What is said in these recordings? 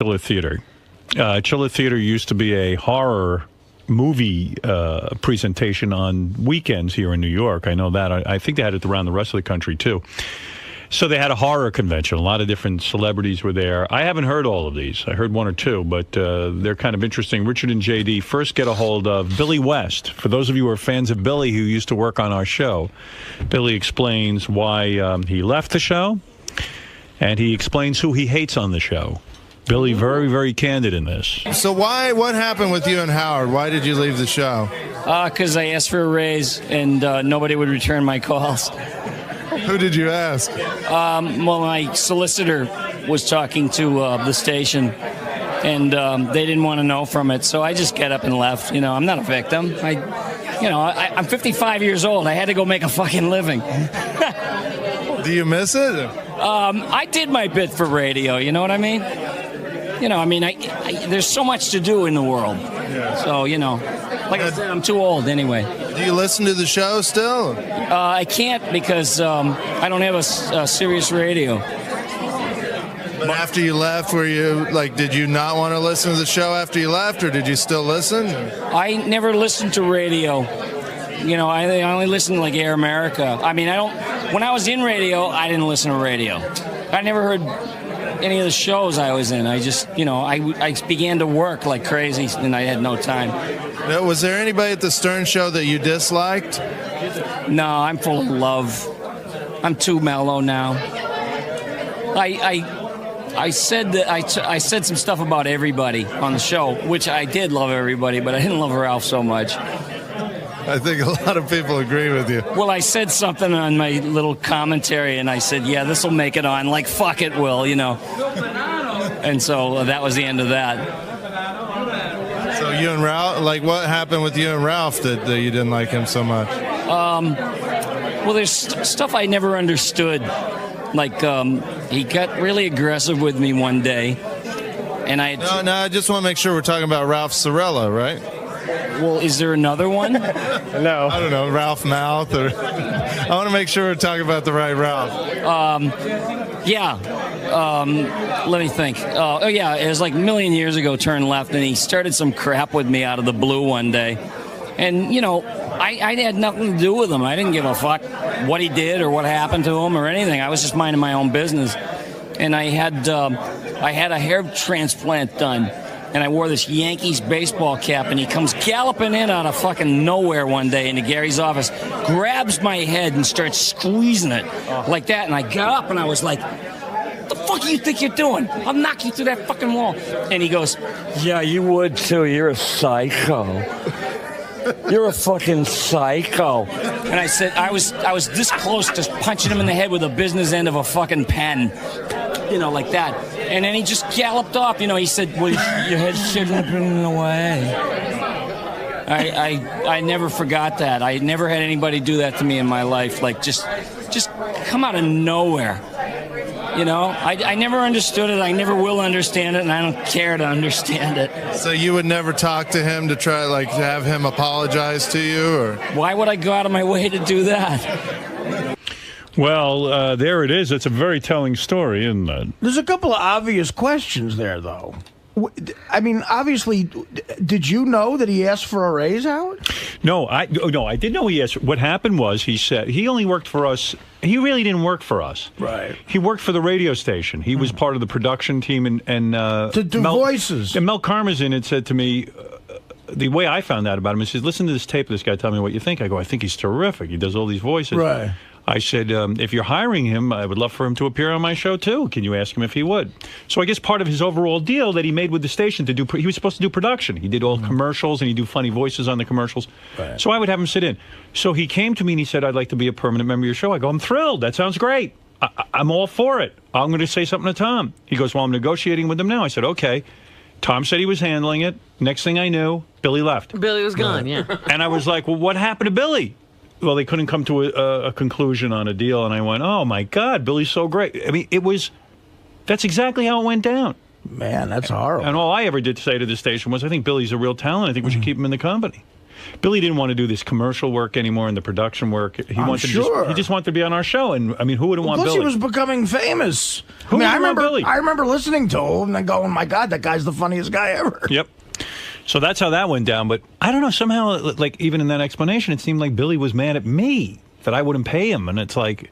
Chiller Theater. Chiller Theater used to be a horror movie presentation on weekends here in New York. I know that. I think they had it around the rest of the country, too. So they had a horror convention. A lot of different celebrities were there. I haven't heard all of these. I heard one or two, but they're kind of interesting. Richard and J.D. first get a hold of Billy West. For those of you who are fans of Billy who used to work on our show, Billy explains why he left the show, and he explains who he hates on the show. Billy, very, very candid in this. So what happened with you and Howard? Why did you leave the show? Because I asked for a raise, and nobody would return my calls. Who did you ask? Well, my solicitor was talking to the station, and they didn't want to know from it, so I just got up and left. I'm not a victim. I'm 55 years old. I had to go make a fucking living. Do you miss it? I did my bit for radio, you know what I mean? There's so much to do in the world. Yeah. So, like I said, I'm too old anyway. Do you listen to the show still? I can't because I don't have a Sirius radio. But after you left, did you not want to listen to the show after you left, or did you still listen? I never listened to radio. I only listened to Air America. When I was in radio, I didn't listen to radio. I never heard any of the shows I was in. I just, I began to work like crazy, and I had no time. Was there anybody at the Stern Show that you disliked? No, I'm full of love. I'm too mellow now. I said that I said some stuff about everybody on the show, which I did love everybody, but I didn't love Ralph so much. I think a lot of people agree with you. Well, I said something on my little commentary, and I said, yeah, this will make it on. Fuck it, Will, And so that was the end of that. So you and Ralph, what happened with you and Ralph that you didn't like him so much? Well, there's stuff I never understood. He got really aggressive with me one day, and I... No, I just want to make sure we're talking about Ralph Sorella, right? Well, is there another one? No. I don't know, Ralph Mouth, or... I want to make sure we're talking about the right Ralph. Let me think. It was a million years ago, turned left, and he started some crap with me out of the blue one day. And, I had nothing to do with him. I didn't give a fuck what he did or what happened to him or anything. I was just minding my own business. And I had a hair transplant done. And I wore this Yankees baseball cap, and he comes galloping in out of fucking nowhere one day into Gary's office, grabs my head and starts squeezing it like that. And I got up and I was like, what the fuck do you think you're doing? I'll knock you through that fucking wall. And he goes, yeah, you would too. You're a psycho. You're a fucking psycho. And I said, I was this close to punching him in the head with a business end of a fucking pen, like that. And then he just galloped off. He said, well, your head shouldn't have been in the way. I never forgot that. I never had anybody do that to me in my life. Just come out of nowhere. I never understood it. I never will understand it, and I don't care to understand it. So you would never talk to him to try, to have him apologize to you, or? Why would I go out of my way to do that? Well, there it is. It's a very telling story, isn't it? There's a couple of obvious questions there, though. Obviously, did you know that he asked for a raise, Howard? No, I did know he asked. What happened was he said he only worked for us. He really didn't work for us. Right. He worked for the radio station. He was part of the production team, and to do voices. And Mel Karmazin had said to me, the way I found out about him, he says, listen to this tape of this guy, tell me what you think. I go, I think he's terrific. He does all these voices. Right. I said, if you're hiring him, I would love for him to appear on my show, too. Can you ask him if he would? So I guess part of his overall deal that he made with the station to do, he was supposed to do production. He did all commercials, and he'd do funny voices on the commercials. Right. So I would have him sit in. So he came to me, and he said, I'd like to be a permanent member of your show. I go, I'm thrilled. That sounds great. I'm all for it. I'm going to say something to Tom. He goes, well, I'm negotiating with him now. I said, okay. Tom said he was handling it. Next thing I knew, Billy left. Billy was gone, yeah. And I was like, well, what happened to Billy? Well, they couldn't come to a conclusion on a deal, and I went, oh, my God, Billy's so great. I mean, that's exactly how it went down. Man, that's horrible. And all I ever did say to the station was, I think Billy's a real talent. I think we should keep him in the company. Billy didn't want to do this commercial work anymore and the production work. He he just wanted to be on our show. And I mean, who wouldn't want Plus, Billy? he was becoming famous. I remember listening to him and going, "My God, that guy's the funniest guy ever." Yep. So that's how that went down. But I don't know. Somehow, like even in that explanation, it seemed like Billy was mad at me that I wouldn't pay him, and it's like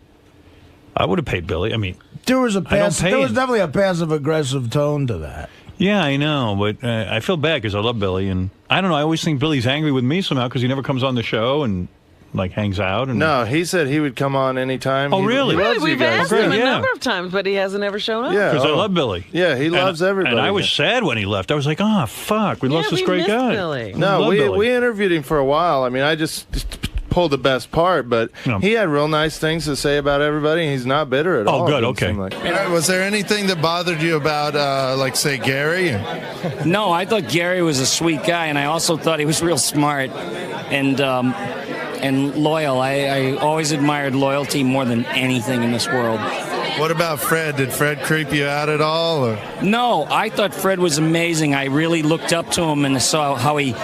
I would have paid Billy. I mean, there was definitely a passive aggressive tone to that. Yeah, I know, but I feel bad because I love Billy, and I don't know. I always think Billy's angry with me somehow because he never comes on the show and like hangs out. And no, he said he would come on anytime. Oh, really? He loves We've you guys. asked him a number of times, but he hasn't ever shown up. Yeah, because I love Billy. Yeah, he loves everybody. And I was sad when he left. I was like, oh, fuck, we lost this great guy. Billy. No, we interviewed him for a while. I mean, I just pulled the best part, but he had real nice things to say about everybody. And he's not bitter at all. Oh, good, okay. Was there anything that bothered you about, like, say, Gary? No, I thought Gary was a sweet guy, and I also thought he was real smart and loyal. I always admired loyalty more than anything in this world. What about Fred? Did Fred creep you out at all? Or? No, I thought Fred was amazing. I really looked up to him and saw how he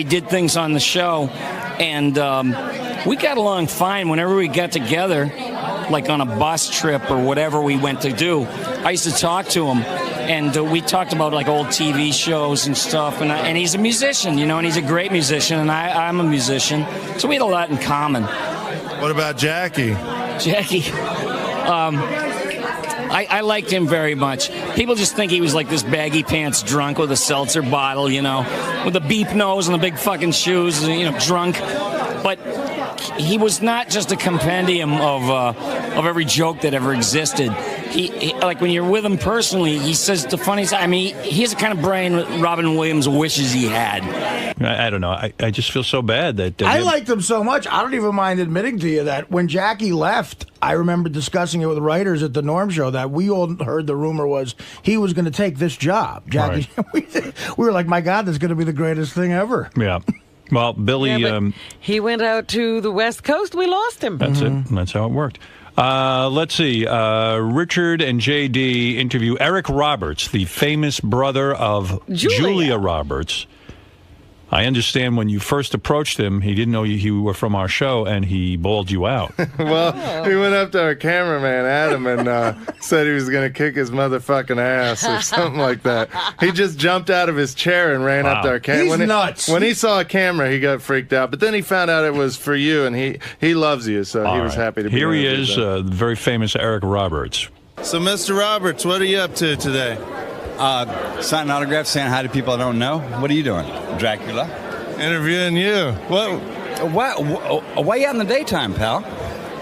did things on the show. And we got along fine whenever we got together, like on a bus trip or whatever we went to do. I used to talk to him, and we talked about like old TV shows and stuff. And he's a musician, you know, and he's a great musician, and I'm a musician. So we had a lot in common. What about Jackie? Jackie, I liked him very much. People just think he was like this baggy pants drunk with a seltzer bottle, you know, with a beep nose and the big fucking shoes, you know, drunk. But he was not just a compendium of every joke that ever existed. He like when you're with him personally, he says the funniest. I mean, he has the kind of brain Robin Williams wishes he had. I don't know. I just feel so bad that I liked him so much. I don't even mind admitting to you that when Jackie left, I remember discussing it with writers at the Norm Show that we all heard the rumor was he was going to take this job. Jackie, right. we were like, my God, this is going to be the greatest thing ever. Yeah. Well, Billy, he went out to the West Coast. We lost him. That's it. That's how it worked. Let's see. Richard and JD interview Eric Roberts, the famous brother of Julia Roberts. I understand when you first approached him, he didn't know you were from our show, and he bawled you out. Well, he went up to our cameraman, Adam, and said he was going to kick his motherfucking ass or something like that. He just jumped out of his chair and ran up to our camera. He's nuts. When he saw a camera, he got freaked out. But then he found out it was for you, and he loves you, so he was happy to be here. He is, the very famous Eric Roberts. So, Mr. Roberts, what are you up to today? Signing autographs, saying hi to people I don't know. What are you doing, Dracula? Interviewing you. What? Why you out in the daytime, pal?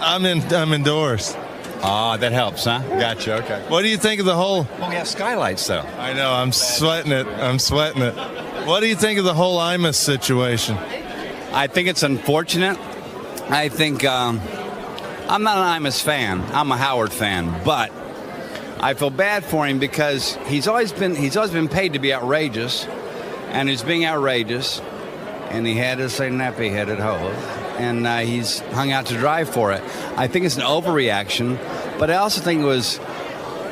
I'm indoors. Ah, that helps, huh? Gotcha. Okay. What do you think of the whole? Well, we have skylights, though. I know. I'm sweating it. What do you think of the whole Imus situation? I think it's unfortunate. I think I'm not an Imus fan. I'm a Howard fan, but I feel bad for him because he's always been paid to be outrageous, and he's being outrageous, and he had us a nappy-headed hose, and he's hung out to dry for it. I think it's an overreaction, but I also think it was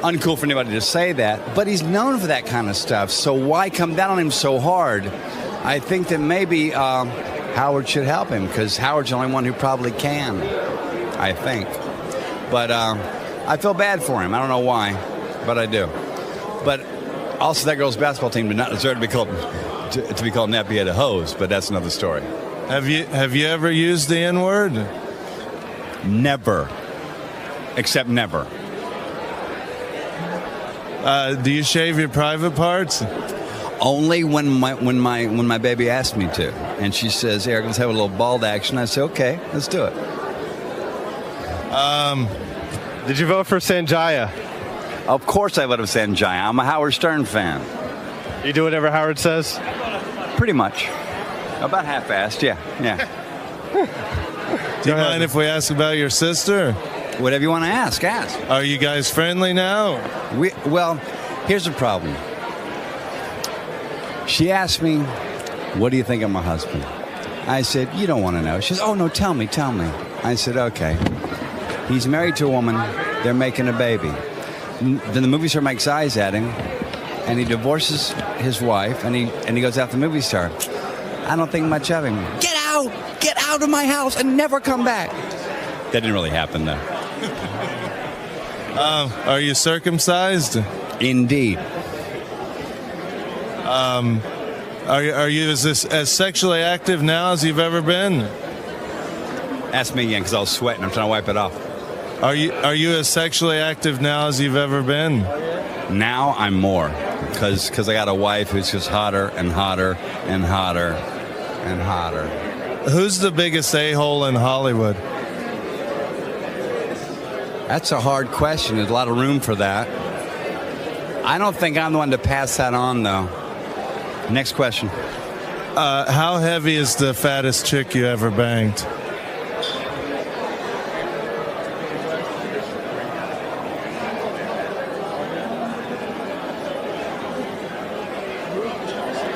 uncool for anybody to say that. But he's known for that kind of stuff, so why come down on him so hard? I think that maybe Howard should help him because Howard's the only one who probably can. I think, but. I feel bad for him. I don't know why, but I do. But also, that girls' basketball team did not deserve to be called nappy-headed hose. But that's another story. Have you ever used the N-word? Never, except never. Do you shave your private parts? Only when my baby asked me to, and she says, "Eric, let's have a little bald action." I say, "Okay, let's do it." Did you vote for Sanjaya? Of course I voted for Sanjaya. I'm a Howard Stern fan. You do whatever Howard says? Pretty much. About half-assed, yeah. Do you mind if we ask about your sister? Whatever you want to ask. Are you guys friendly now? Well, here's the problem. She asked me, what do you think of my husband? I said, you don't want to know. She said, oh, no, tell me. I said, okay. He's married to a woman. They're making a baby. Then the movie star makes eyes at him, and he divorces his wife, and he goes after the movie star. I don't think much of him. Get out of my house and never come back. That didn't really happen, though. Are you circumcised? Indeed. Are you as sexually active now as you've ever been? Ask me again, because I was sweating. I'm trying to wipe it off. Are you as sexually active now as you've ever been? Now I'm more, because I got a wife who's just hotter and hotter and hotter and hotter. Who's the biggest a-hole in Hollywood? That's a hard question. There's a lot of room for that. I don't think I'm the one to pass that on, though. Next question. How heavy is the fattest chick you ever banged?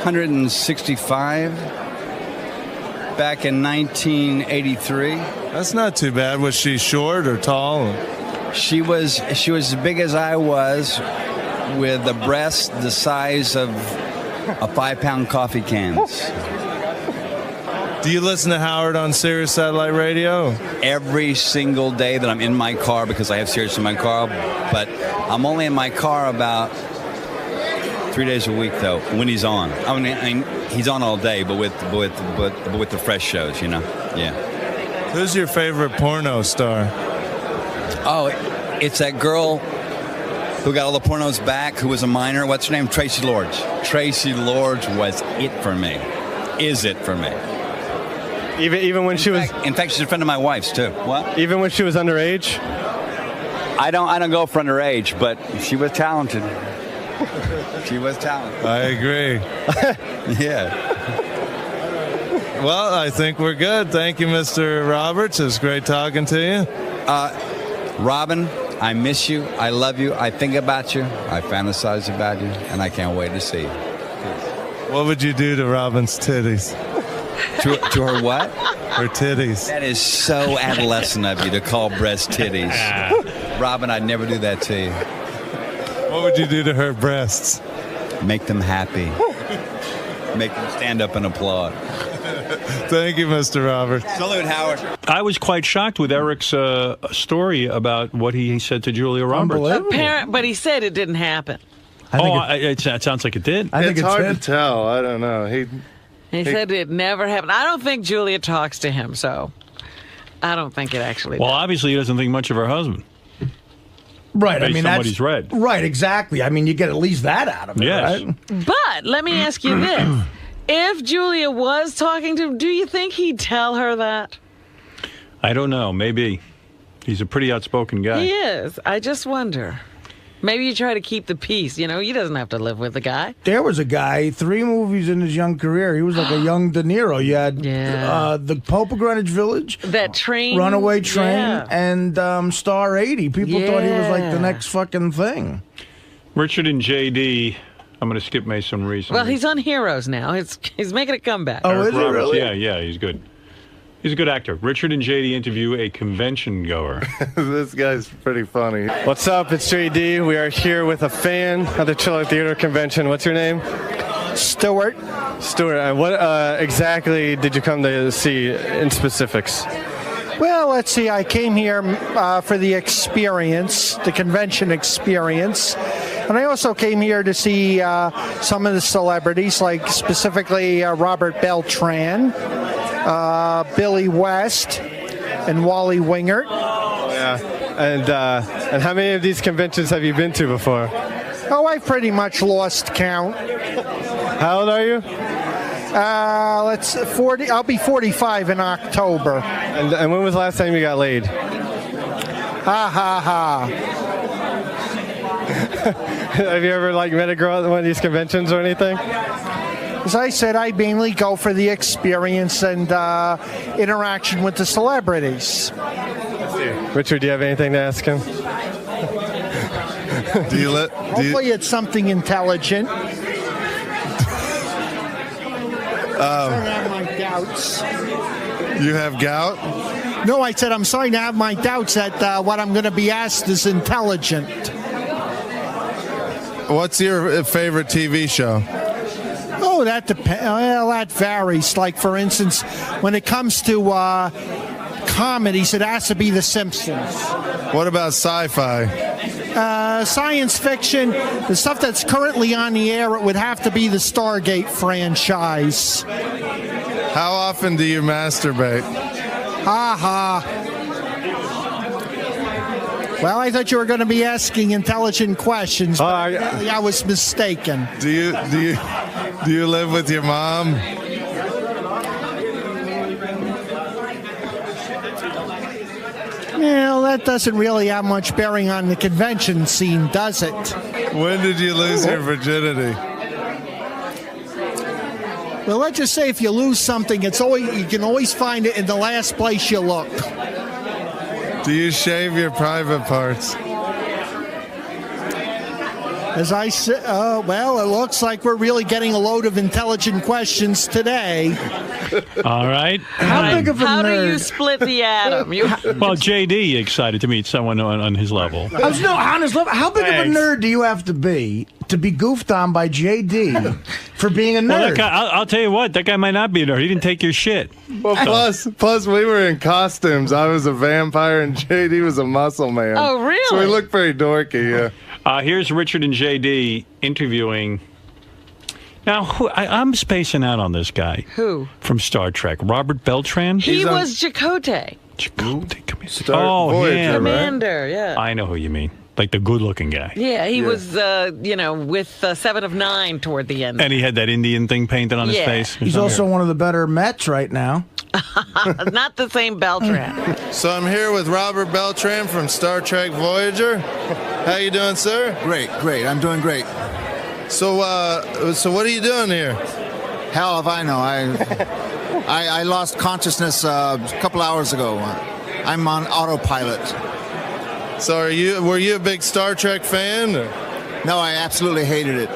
$165 back in 1983. That's not too bad. Was she short or tall? She was as big as I was, with a breast the size of a 5-pound coffee cans. Do you listen to Howard on Sirius Satellite Radio? Every single day that I'm in my car, because I have Sirius in my car, but I'm only in my car about 3 days a week, though, when he's on. I mean he's on all day, but with the fresh shows, you know. Yeah. Who's your favorite porno star? Oh, it's that girl who got all the pornos back, who was a minor. What's her name? Tracy Lords. Tracy Lords was it for me. Is it for me? Even when she was. In fact, she's a friend of my wife's too. What? Even when she was underage. I don't go for underage, but she was talented. She was talented. I agree. Yeah. Well, I think we're good. Thank you, Mr. Roberts. It was great talking to you. Robin, I miss you. I love you. I think about you. I fantasize about you, and I can't wait to see you. What would you do to Robin's titties? To her what? Her titties. That is so adolescent of you to call breast titties. Robin, I'd never do that to you. What would you do to her breasts? Make them happy. Make them stand up and applaud. Thank you, Mr. Roberts. Salute, Howard. I was quite shocked with Eric's story about what he said to Julia Roberts. But he said it didn't happen. It sounds like it did. I think it's hard to tell. I don't know. He said it never happened. I don't think Julia talks to him, so I don't think it actually Well, does. obviously he doesn't think much of her husband. Right, I Based mean on that's what he's read. Right, exactly. I mean, you get at least that out of it, Yes. right? But let me ask you this. If Julia was talking to him, do you think he'd tell her that? I don't know. Maybe. He's a pretty outspoken guy. He is. I just wonder. Maybe you try to keep the peace. You know, he doesn't have to live with the guy. There was a guy, 3 movies in his young career. He was like a young De Niro. You had The Pope of Greenwich Village, That train. Runaway Train, Yeah. and Star 80. People thought he was like the next fucking thing. Richard and J.D., I'm going to skip Mason Reese. Well, he's on Heroes now. He's making a comeback. Oh, Eric is he Roberts. really? Yeah, he's good. He's a good actor. Richard and J.D. interview a convention goer. This guy's pretty funny. What's up? It's JD. We are here with a fan at the Chiller Theater Convention. What's your name? Stuart. Stuart. And what exactly did you come to see in specifics? Well, let's see. I came here for the experience, the convention experience. And I also came here to see some of the celebrities, like specifically Robert Beltran, Billy West, and Wally Wingert. Yeah. And how many of these conventions have you been to before? Oh, I've pretty much lost count. How old are you? 40. I'll be 45 in October. And when was the last time you got laid? Ha ha ha. Have you ever met a girl at one of these conventions or anything? As I said, I mainly go for the experience and interaction with the celebrities. Richard, do you have anything to ask him? Hopefully it's something intelligent. I have my doubts. You have gout? No, I said I'm starting to have my doubts that what I'm going to be asked is intelligent. What's your favorite TV show? Oh, that depends. Well, that varies. Like, for instance, when it comes to comedies, it has to be The Simpsons. What about sci-fi? Science fiction, the stuff that's currently on the air, it would have to be the Stargate franchise. How often do you masturbate? Well, I thought you were going to be asking intelligent questions, but I was mistaken. Do you live with your mom? Well, that doesn't really have much bearing on the convention scene, does it? When did you lose your virginity? Well, let's just say if you lose something, you can always find it in the last place you look. Do you shave your private parts? As I said, well, it looks like we're really getting a load of intelligent questions today. All right. How big of a How nerd? do you split the atom? Well, JD excited to meet someone on his level. on his level. How big of a Thanks. nerd do you have to be goofed on by JD for being a nerd? Well, that guy, I'll tell you what, that guy might not be a nerd. He didn't take your shit. Well, plus we were in costumes. I was a vampire and JD was a muscle man. Oh, really? So we looked pretty dorky, yeah. Here's Richard and JD interviewing. Now, I'm spacing out on this guy. Who? From Star Trek. Robert Beltran? He on- was Chakotay. Chakotay, come here. Voyager, him. right? Commander, yeah. I know who you mean. Like the good-looking guy. Yeah, he was, with 7 of 9 toward the end. And he had that Indian thing painted on his Yeah. face. He's also one of the better Mets right now. Not the same Beltran. So I'm here with Robert Beltran from Star Trek Voyager. How you doing, sir? Great. I'm doing great. So what are you doing here? Hell if I know. I lost consciousness a couple hours ago. I'm on autopilot. So were you a big Star Trek fan? Or? No, I absolutely hated it.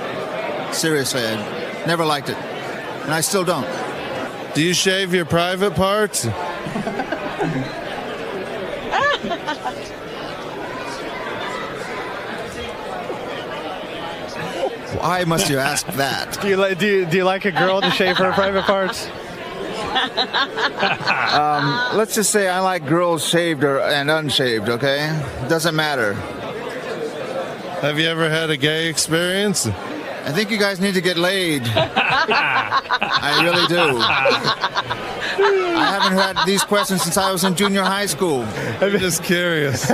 Seriously, I never liked it. And I still don't. Do you shave your private parts? Why must you ask that? Do you like a girl to shave her private parts? Let's just say I like girls shaved and unshaved, okay? Doesn't matter. Have you ever had a gay experience? I think you guys need to get laid. I really do. I haven't had these questions since I was in junior high school. I'm just curious.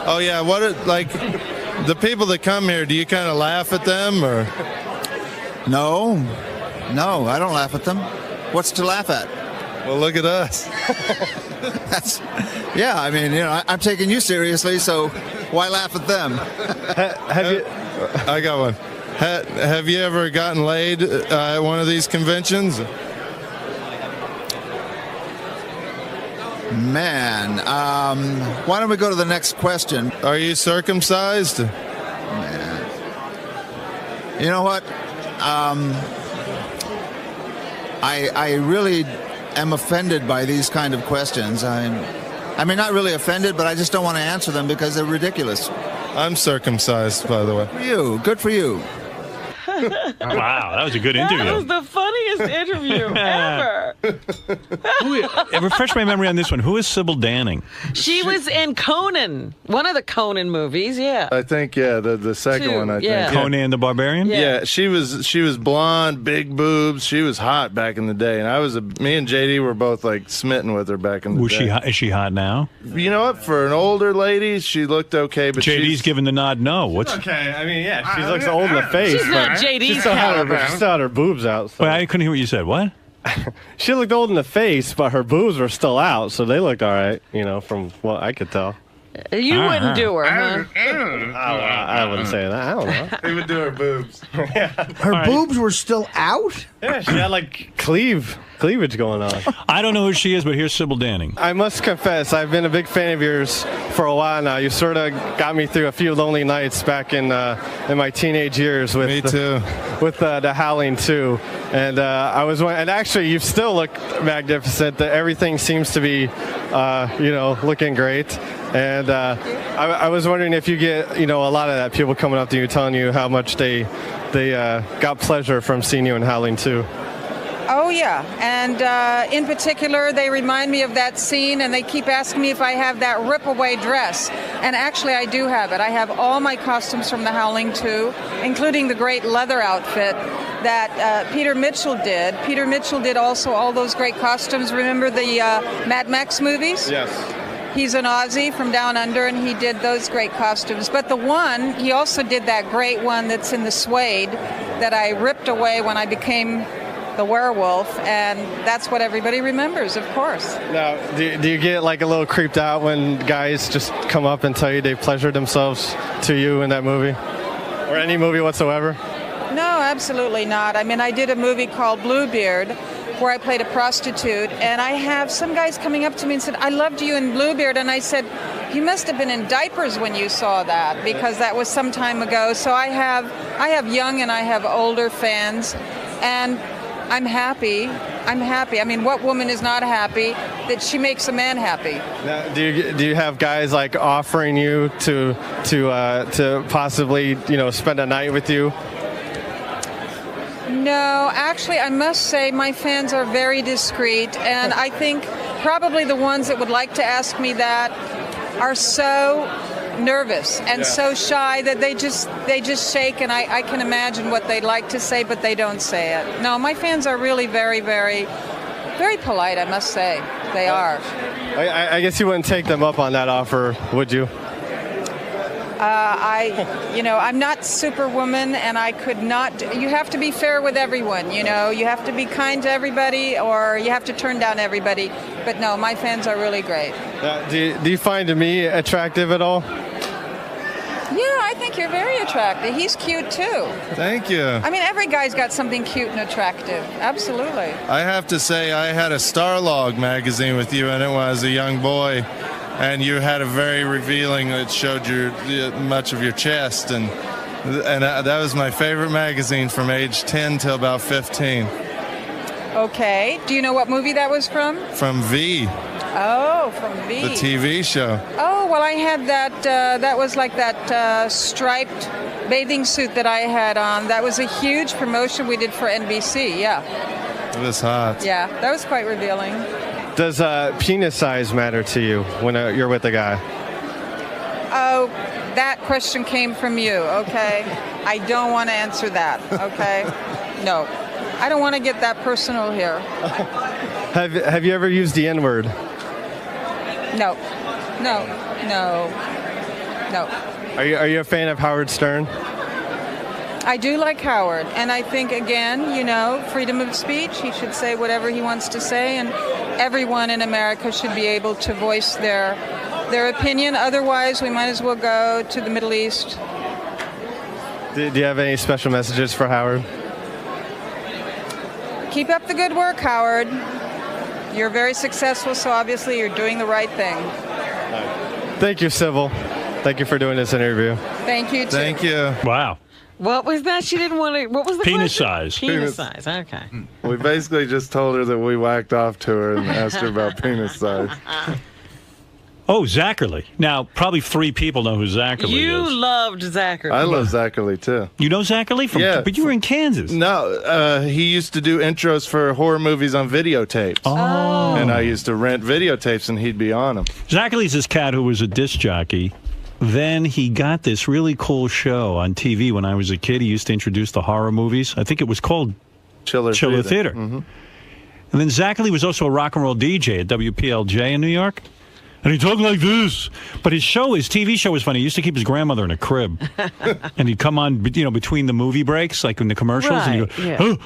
Oh yeah, the people that come here, do you kind of laugh at them or? No, I don't laugh at them. What's to laugh at? Well, look at us. Yeah, I mean, I'm taking you seriously, so why laugh at them? I got one. Have you ever gotten laid at one of these conventions? Man, why don't we go to the next question? Are you circumcised? Man. You know what? I really am offended by these kind of questions. I mean, not really offended, but I just don't want to answer them because they're ridiculous. I'm circumcised, by the way. Good for you. Wow, that was a good interview. That was the funniest interview ever. Refresh my memory on this one. Who is Sybil Danning? She was in Conan, one of the Conan movies, yeah. I think, yeah, the second Two, one, I yeah. think. Conan the Barbarian? Yeah, she was blonde, big boobs. She was hot back in the day, and me and JD were both like smitten with her back in the Was day. she hot? Is she hot now? You know what? For an older lady, she looked okay, but JD's giving the nod no. What's Okay, I mean, yeah, she looks old in the face. She's not but JD's she still had caliber. she still had her boobs out. So. Wait, I couldn't hear what you said. What? She looked old in the face, but her boobs were still out, so they looked all right, from what I could tell. You wouldn't do her, huh? I wouldn't say that. I don't know. He would do her boobs. Her boobs were still out? Yeah, she had like cleave cleavage going on. I don't know who she is, but here's Sybil Danning. I must confess, I've been a big fan of yours for a while now. You sort of got me through a few lonely nights back in my teenage years with the Howling 2. And I was, and actually, you still look magnificent. Everything seems to be, looking great. And I was wondering if you get, a lot of that, people coming up to you telling you how much they got pleasure from seeing you in Howling 2. Oh, yeah. And in particular, they remind me of that scene, and they keep asking me if I have that rip-away dress. And actually, I do have it. I have all my costumes from The Howling 2, including the great leather outfit that Peter Mitchell did. Peter Mitchell did also all those great costumes. Remember the Mad Max movies? Yes. He's an Aussie from down under, and he did those great costumes. But the one, he also did that great one that's in the suede that I ripped away when I became the werewolf, and that's what everybody remembers, of course. Now, do you get like a little creeped out when guys just come up and tell you they pleasured themselves to you in that movie? Or any movie whatsoever? No, absolutely not. I mean, I did a movie called Bluebeard where I played a prostitute, and I have some guys coming up to me and said, I loved you in Bluebeard, and I said, you must have been in diapers when you saw that, because that was some time ago. So I have young and I have older fans, and I'm happy. I mean, what woman is not happy that she makes a man happy? Now, do you have guys like offering you to possibly spend a night with you? No, actually, I must say my fans are very discreet, and I think probably the ones that would like to ask me that are so nervous and so shy that they just shake, and I can imagine what they'd like to say, but they don't say it. No, my fans are really very, very, very polite, I must say. They are. I guess you wouldn't take them up on that offer, would you? I'm not Superwoman, and I could not. You have to be fair with everyone, you have to be kind to everybody, or you have to turn down everybody. But no, my fans are really great. Do you find me attractive at all? Yeah, I think you're very attractive. He's cute too. Thank you. I mean, every guy's got something cute and attractive. Absolutely. I have to say, I had a Starlog magazine with you in it when I was a young boy, and you had a very revealing. It showed much of your chest, and that was my favorite magazine from age 10 till about 15. Okay. Do you know what movie that was from? From V. Oh, from V. The TV show. Oh, well, I had that. That was like that striped bathing suit that I had on. That was a huge promotion we did for NBC. Yeah. It was hot. Yeah, that was quite revealing. Does penis size matter to you when you're with a guy? Oh, that question came from you, okay? I don't want to answer that, okay? No. I don't want to get that personal here. Have you ever used the N-word? No. Are you a fan of Howard Stern? I do like Howard, and I think, again, freedom of speech. He should say whatever he wants to say, and everyone in America should be able to voice their opinion. Otherwise, we might as well go to the Middle East. Do you have any special messages for Howard? Keep up the good work, Howard. You're very successful, so obviously you're doing the right thing. Thank you, Sybil. Thank you for doing this interview. Thank you, too. Thank you. Wow. What was that? She didn't want to. What was the penis question? size? Penis size. Okay. We basically just told her that we whacked off to her and asked her about penis size. Oh, Zachary. Now, probably 3 people know who Zachary is. You loved Zachary. I love Zachary, too. You know Zachary? Yeah. But you were in Kansas. No, he used to do intros for horror movies on videotapes. Oh. And I used to rent videotapes, and he'd be on them. Zachary's this cat who was a disc jockey. Then he got this really cool show on TV when I was a kid. He used to introduce the horror movies. I think it was called Chiller Theater. Mm-hmm. And then Zachary was also a rock and roll DJ at WPLJ in New York. And he talked like this. But his TV show was funny. He used to keep his grandmother in a crib. And he'd come on, between the movie breaks, like in the commercials. Right, And he'd go, yeah. oh,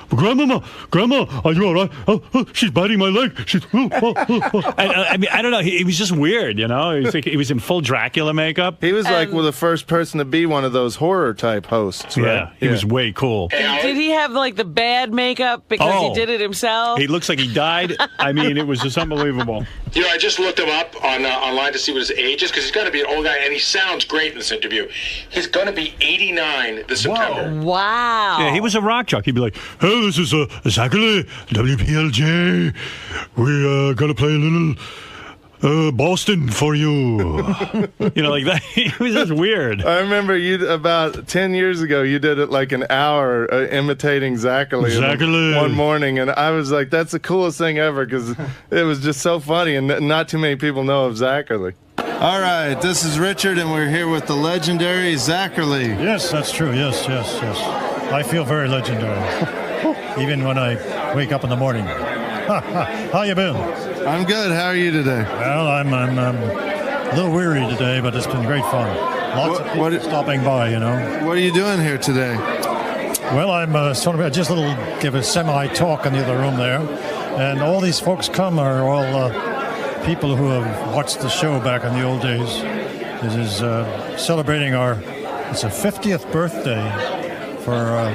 Grandma, are you all right? Oh, she's biting my leg. I mean, I don't know. He was just weird, He was in full Dracula makeup. He was like the first person to be one of those horror type hosts, right? Yeah, he was way cool. Did he have like the bad makeup because he did it himself? He looks like he died. I mean, it was just unbelievable. I just looked him up online to see what his age is, because he's going to be an old guy, and he sounds great in this interview. He's going to be 89 this September. Wow. Yeah, he was a rock jock. He'd be like, hey, this is Zachary, WPLJ. We're going to play a little Boston for you. Like that. It was just weird. I remember about 10 years ago, you did it like an hour imitating Zachary one morning, and I was like, that's the coolest thing ever, because it was just so funny, and not too many people know of Zachary. All right, this is Richard, and we're here with the legendary Zachary. Yes, that's true. Yes. I feel very legendary, even when I wake up in the morning. How you been? I'm good. How are you today? Well, I'm a little weary today, but it's been great fun. Lots of people stopping by, What are you doing here today? Well, I'm just give a semi-talk in the other room there, and all these folks are all people who have watched the show back in the old days. It is celebrating it's a 50th birthday for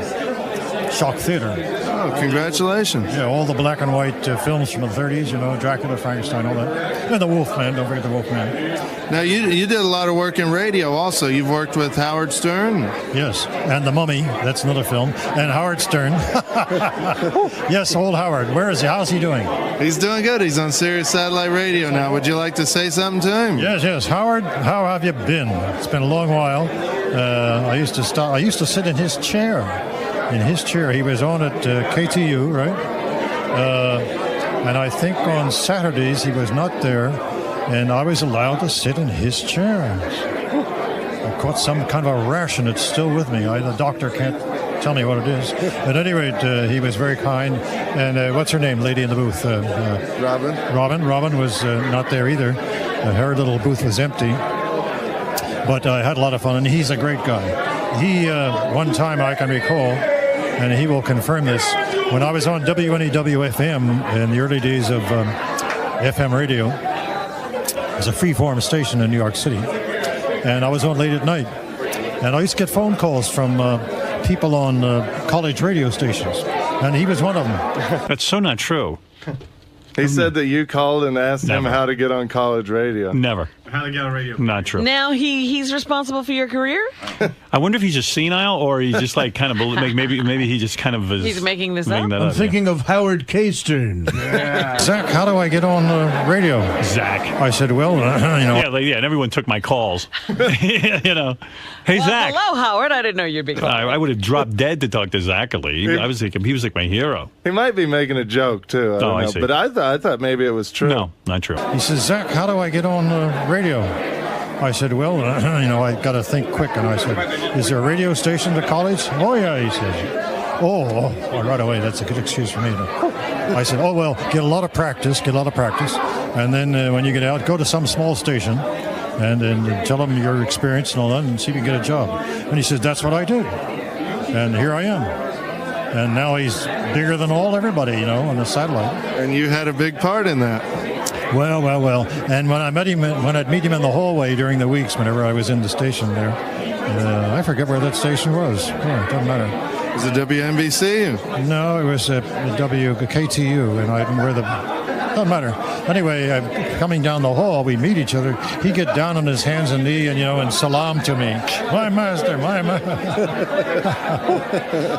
Shock Theater. Oh, congratulations. Yeah, all the black and white films from the 30s, Dracula, Frankenstein, all that. And the Wolfman, don't forget the Wolfman. Now, you did a lot of work in radio also. You've worked with Howard Stern. Yes, and The Mummy, that's another film. And Howard Stern. Yes, old Howard. Where is he? How's he doing? He's doing good. He's on Sirius Satellite Radio now. Would you like to say something to him? Yes. Howard, how have you been? It's been a long while. I used to sit in his chair. He was on at KTU, right? And I think on Saturdays he was not there, and I was allowed to sit in his chair. I caught some kind of a rash, and it's still with me. The doctor can't tell me what it is. At any rate, he was very kind. And what's her name, lady in the booth? Robin. Robin was not there either. Her little booth was empty. But I had a lot of fun, and he's a great guy. He, one time I can recall, and he will confirm this, when I was on WNEW-FM in the early days of FM radio, it was a free-form station in New York City, and I was on late at night, and I used to get phone calls from people on college radio stations, and he was one of them. That's so not true. He said that you called and asked him how to get on college radio. Never. How to get on radio. Not true. Now he's responsible for your career? I wonder if he's just senile, or he's just like kind of maybe he just kind of is. He's making this up. I'm thinking of Howard K. Stern. Yeah. Zach, how do I get on radio? Zach. I said, well, Yeah, and everyone took my calls. Hey, Zach. Hello, Howard. I didn't know you'd be calling. I would have dropped dead to talk to Zachary. I was thinking he was like my hero. He might be making a joke too. I don't know. See. But I thought maybe it was true. No, not true. He says, Zach, how do I get on radio? I said, well, I got to think quick. And I said, is there a radio station at college? Oh, yeah, he says. Oh, right away. That's a good excuse for me. I said, oh, well, get a lot of practice. And then when you get out, go to some small station and tell them your experience and all that and see if you can get a job. And he says, that's what I did. And here I am. And now he's bigger than everybody, on the satellite. And you had a big part in that. Well. And when I'd meet him in the hallway during the weeks, whenever I was in the station there, I forget where that station was. It doesn't matter. Was it WNBC? No, it was WKTU, and I where the. Doesn't matter. Anyway, coming down the hall, we meet each other. He get down on his hands and knee and salam to me. My master.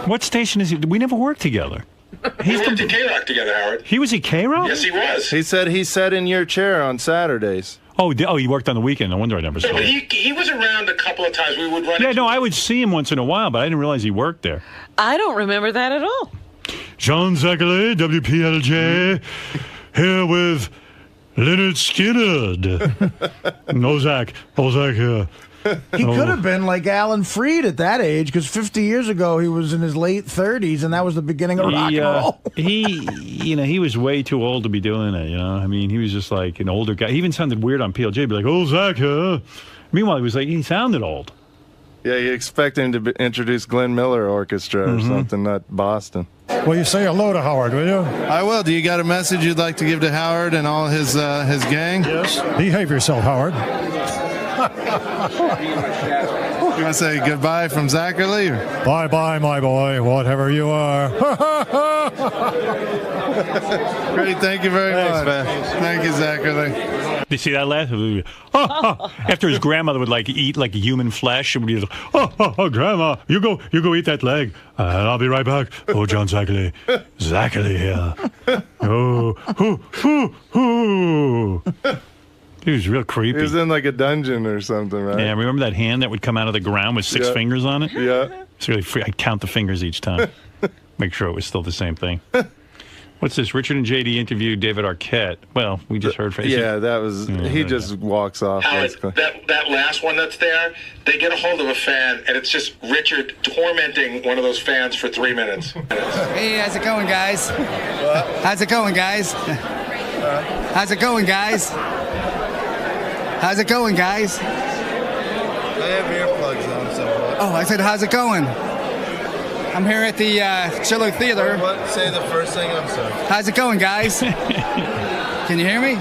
What station is he? We never worked together. We worked at K-Rock together, Howard. He was at K-Rock? Yes, he was. He said he sat in your chair on Saturdays. Oh, he worked on the weekend. No wonder I never saw him. He was around a couple of times. We would run. Yeah, no, I would see him once in a while, but I didn't realize he worked there. I don't remember that at all. John Zachary, WPLJ, here with Leonard Skinner. No, Zach. Oh, Zach here. He could have been like Alan Freed at that age, because 50 years ago he was in his late 30s, and that was the beginning of rock and roll. He was way too old to be doing it. I mean, he was just like an older guy. He even sounded weird on PLJ. He'd be like, "Oh, Zach, huh?" Meanwhile, he sounded old. Yeah, you expect him to introduce Glenn Miller Orchestra or something, not Boston. Well, you say hello to Howard, will you? I will. Do you got a message you'd like to give to Howard and all his gang? Yes. Behave yourself, Howard. You want to say goodbye from Zachary? Bye-bye, my boy, whatever you are. Great, thank you very much. Man. Thank you, Zachary. You see that laugh? After his grandmother would eat like human flesh, and would be like, oh, grandma, you go eat that leg, and I'll be right back. Oh, John Zachary here. Oh. He was real creepy. He was in like a dungeon or something, right? Yeah, remember that hand that would come out of the ground with 6 fingers on it? Yeah. It's really free. I'd count the fingers each time. Make sure it was still the same thing. What's this? Richard and JD interviewed David Arquette. Well, we just heard from that was... he just walks off, basically. That last one that's there, they get a hold of a fan, and it's just Richard tormenting one of those fans for 3 minutes. Hey, how's it going, guys? What? How's it going, guys? How's it going, guys? How's it going, guys? They have earplugs on somewhere. Oh, I said, how's it going? I'm here at the Chiller Theater. What? Say the first thing, I'm sorry. How's it going, guys? Can you hear me?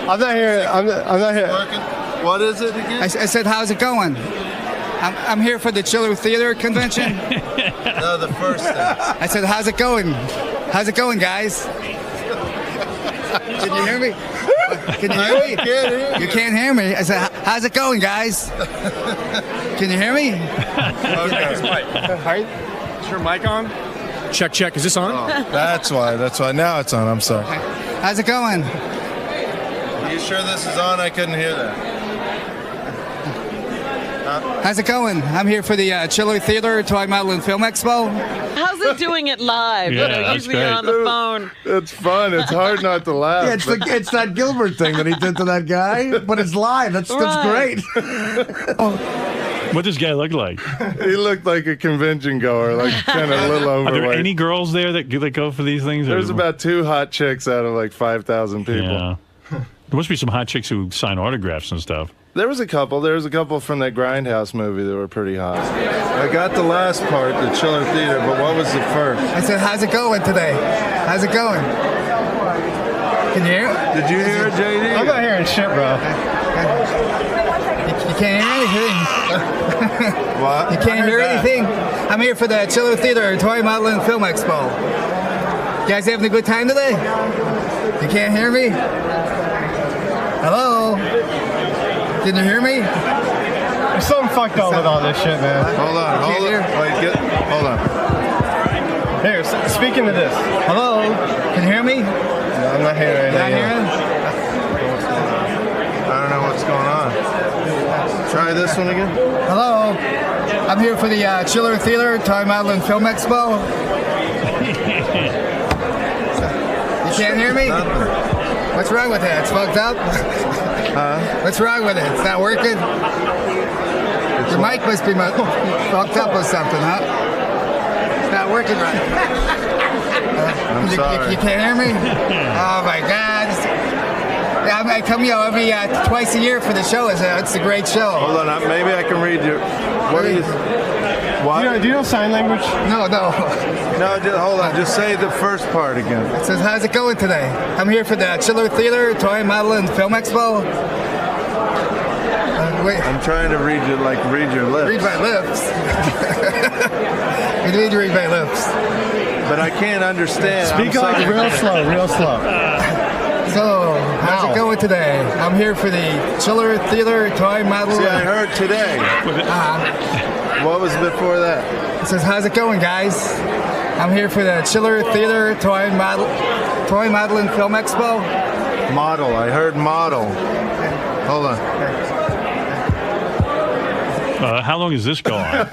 I'm not here. I'm not here. Working? What is it again? I said, how's it going? I'm here for the Chiller Theater convention. No, the first thing. I said, how's it going? How's it going, guys? Can you hear me? Can you hear me? You can't hear me. I said, how's it going, guys? Can you hear me? Okay. Is your mic on? Check. Is this on? Oh, that's why. Now it's on. I'm sorry. How's it going? Are you sure this is on? I couldn't hear that. How's it going? I'm here for the Chiller Theater Toy Model and Film Expo. How's it doing it live? Yeah, Usually you're on the phone. It's fun. It's hard not to laugh. Yeah, it's that Gilbert thing that he did to that guy, but it's live. That's great. What does this guy look like? He looked like a convention goer, like kind of a little overweight. Are there any girls there that go for these things? There's about 2 hot chicks out of like 5,000 people. Yeah. There must be some hot chicks who sign autographs and stuff. There was a couple. There was a couple from that Grindhouse movie that were pretty hot. I got the last part, the Chiller Theater, but what was the first? I said, how's it going today? How's it going? Can you hear it? Did you hear it, JD? I'm not hearing shit, bro. You can't hear anything. What? You can't hear anything. I'm here for the Chiller Theater Toy Model and Film Expo. You guys having a good time today? You can't hear me? Hello? Can you hear me? There's something fucked up with all this shit, man. Hold on. Hold on. Here, speaking of this. Hello? Can you hear me? No, I'm not hearing anything. Not hearing? I don't know what's going on. Try this one again. Hello? I'm here for the Chiller Theater Toy Model and Film Expo. You can't hear me? What's wrong with that? It's fucked up? What's wrong with it? It's not working? Your mic must be fucked up or something, huh? It's not working right. I'm sorry. You can't hear me? Oh my God. I come every twice a year for the show. It's a great show. Hold on. Maybe I can read your... What is... What? Do you know sign language? No. No, hold on. Just say the first part again. It says, how's it going today? I'm here for the Chiller Theater Toy Model and Film Expo. Wait. I'm trying to read your lips. Read my lips. You need to read my lips. But I can't understand. Speak like real slow. So, how's it going today? I'm here for the Chiller Theater Toy Model. See, I heard today. What was before that? It says, how's it going, guys? I'm here for the Chiller Theater Toy Model and Film Expo. Model. I heard model. Hold on. How long does this go on?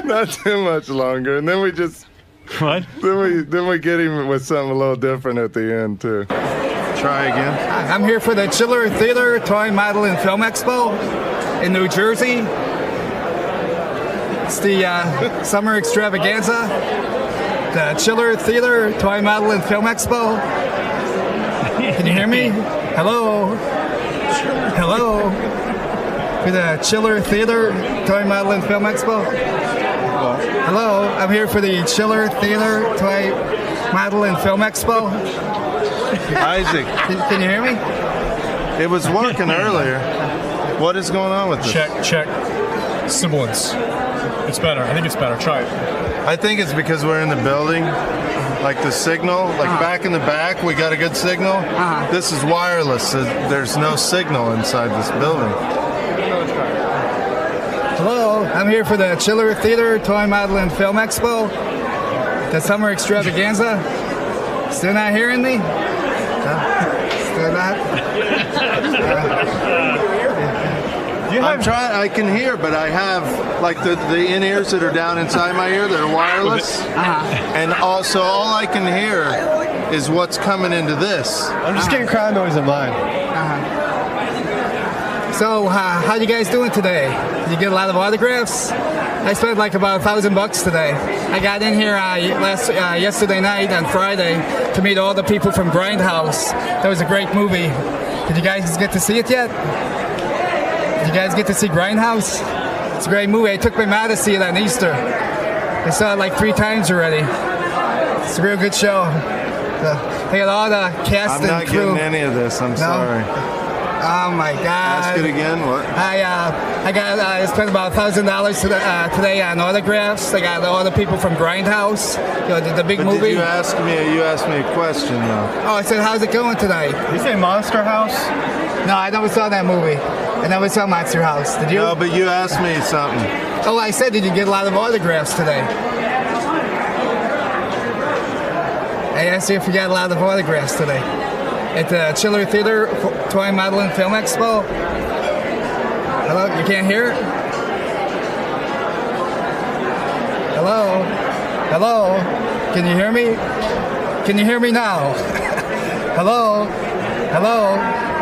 Not too much longer. And then we just... What? Then we get him with something a little different at the end, too. Try again. I'm here for the Chiller Theater Toy Model and Film Expo. in New Jersey. It's the Summer Extravaganza, the Chiller Theater Toy Model and Film Expo. Can you hear me? Hello? Hello? For the Chiller Theater Toy Model and Film Expo. Hello? I'm here for the Chiller Theater Toy Model and Film Expo. Isaac. Can you hear me? It was working earlier. What is going on with this? Check. Sibilance. It's better. I think it's better. Try it. I think it's because we're in the building. Like the signal, back in the back, we got a good signal. This is wireless. So there's no signal inside this building. Hello, I'm here for the Chiller Theater Toy Model and Film Expo, the Summer Extravaganza. Still not hearing me? Still not? I'm trying. I can hear, but I have the in-ears that are down inside my ear that are wireless, and also all I can hear is what's coming into this. I'm just getting crowd noise in mine. So, how you guys doing today? Did you get a lot of autographs? I spent about $1,000 today. I got in here yesterday night on Friday to meet all the people from Grindhouse. That was a great movie. Did you guys get to see it yet? Did you guys get to see Grindhouse? It's a great movie. I took my mom to see it on Easter. I saw it 3 times already. It's a real good show. They got all the cast and crew. I'm not getting any of this. I'm sorry. Oh my God! Ask it again. What? I spent about $1,000 today on autographs. I got all the people from Grindhouse. The big movie. Did you ask me? You asked me a question though. Oh, I said, how's it going tonight? Did you say Monster House? No, I never saw that movie. I never saw Monster House. Did you? No, but you asked me something. Oh, I said, did you get a lot of autographs today? I asked you if you got a lot of autographs today. At the Chiller Theater Toy Model and Film Expo. Hello, you can't hear it? Hello? Hello? Can you hear me? Can you hear me now? Hello? Hello?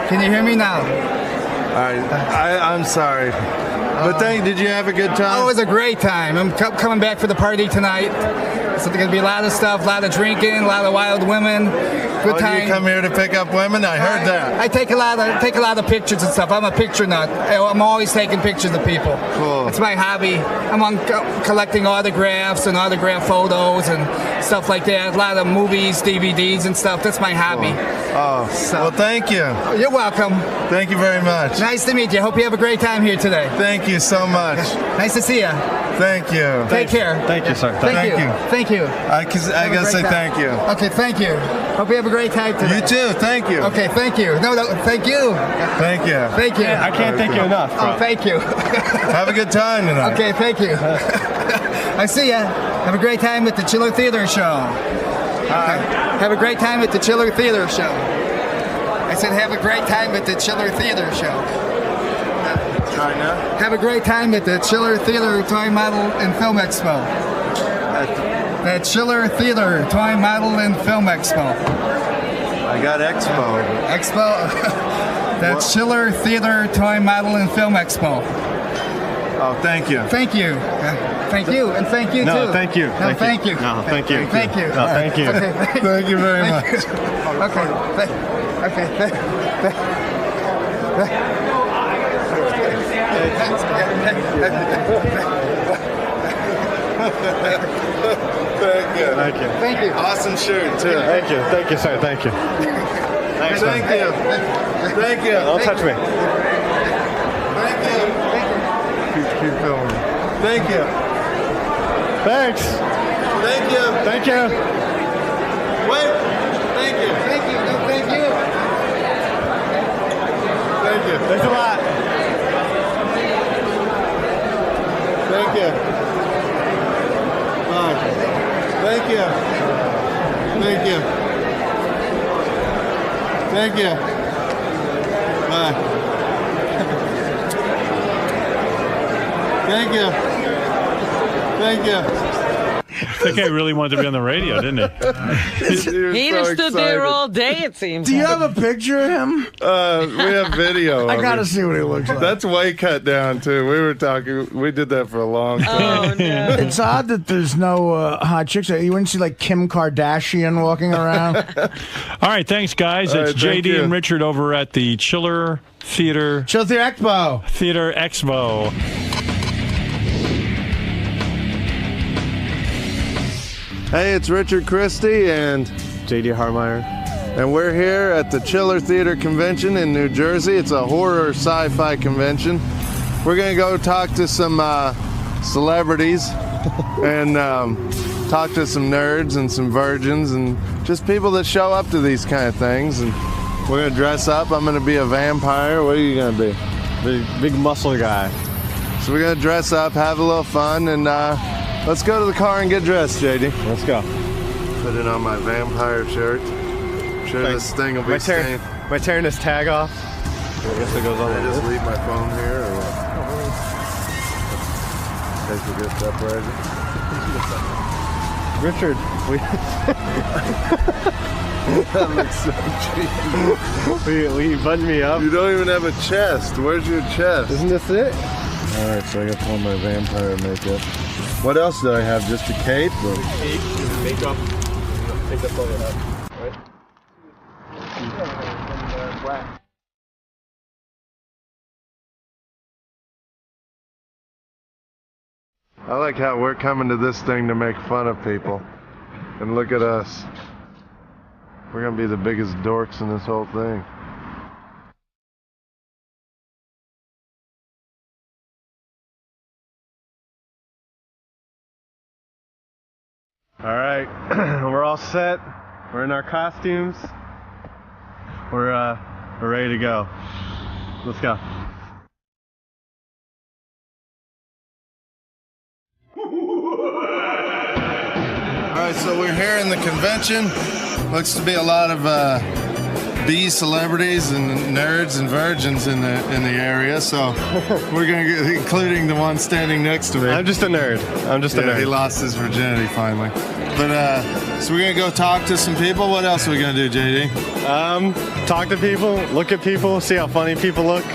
Can you hear me now? All right, I'm sorry. But did you have a good time? Oh, it was a great time. I'm coming back for the party tonight. So there's going to be a lot of stuff, a lot of drinking, a lot of wild women. Good time. You come here to pick up women? I heard that. I take a lot of pictures and stuff. I'm a picture nut. I'm always taking pictures of people. Cool. It's my hobby. I'm on collecting autographs and autograph photos and stuff like that. A lot of movies, DVDs and stuff. That's my hobby. Oh, well, thank you. You're welcome. Thank you very much. Nice to meet you. Hope you have a great time here today. Thank you so much. Nice to see you. Thank you. Take care. Thank you, sir. Thank you. Thank you. I gotta say thank you. Okay, thank you. Hope you have a great time today. You too. Thank you. Okay, thank you. No, thank you. Thank you. Thank you. I can't thank you enough. Bro. Oh, thank you. Have a good time tonight. Okay, thank you. I see ya. Have a great time at the Chiller Theater Show. Have a great time at the Chiller Theater Show. I said have a great time at the Chiller Theater Show. Have a great time at the Chiller Theater Toy Model and Film Expo. The Chiller Theater Toy Model and Film Expo. I got Expo. Expo? The Chiller Theater Toy Model and Film Expo. Oh, thank you. Thank you. Thank you, and thank you too. No, thank you. No, thank you. No, thank you. Thank you. No, thank you. Okay, Thank you very much. Okay. Thank you. Thank you. Thank you. Awesome shirt too. Thank you. Thank you, sir. Thank you. Thanks, Thank you. Thank you. Don't touch me. Thank you. Keep filming. Thank you. Thanks. Thank you. Thank you. Wait. Thank you. Thank you. No, thank you. Thank you. Thanks a lot. Thank you. Bye. Thank you. Thank you. Thank you. Bye. Thank you. Thank you. That guy really wanted to be on the radio, didn't he? He just stood there all day, it seems. Do you have a picture of him? We have video. I gotta see what he looks like. That's way cut down too. We were talking. We did that for a long time. Oh, no. It's odd that there's no hot chicks. You wouldn't see like Kim Kardashian walking around. All right, thanks, guys. All It's right, thank JD you. and Richard over at the Chiller Theater Expo. Theater Expo. Hey, it's Richard Christie and JD Harmeyer. and we're here at the Chiller Theater Convention in New Jersey. It's a horror sci-fi convention. We're gonna go talk to some celebrities and talk to some nerds and some virgins and just people that show up to these kind of things. And we're gonna dress up. I'm gonna be a vampire. What are you gonna be? Big muscle guy. So we're gonna dress up, have a little fun, and let's go to the car and get dressed, JD. Let's go. Put it on my vampire shirt. I'm sure this thing will be stained. Am I tearing this tag off? I guess it goes on I like just this. leave my phone here, or what? Take a good step, Richard, That looks so cheap. will you button me up? You don't even have a chest. Where's your chest? Isn't this it? All right, so I got to pull my vampire makeup. What else do I have? Just a cape? Or? Cape, makeup. I think that's all you have, right? I like how we're coming to this thing to make fun of people. And look at us. We're going to be the biggest dorks in this whole thing. All right, we're all set. We're in our costumes. We're ready to go. Let's go. All right, so we're here in the convention. Looks to be a lot of B celebrities and nerds and virgins in the area. So we're gonna get, including the one standing next to me. I'm just a nerd. I'm just a nerd. He lost his virginity finally. But so we're gonna go talk to some people. What else are we gonna do, JD? Talk to people, look at people, see how funny people look,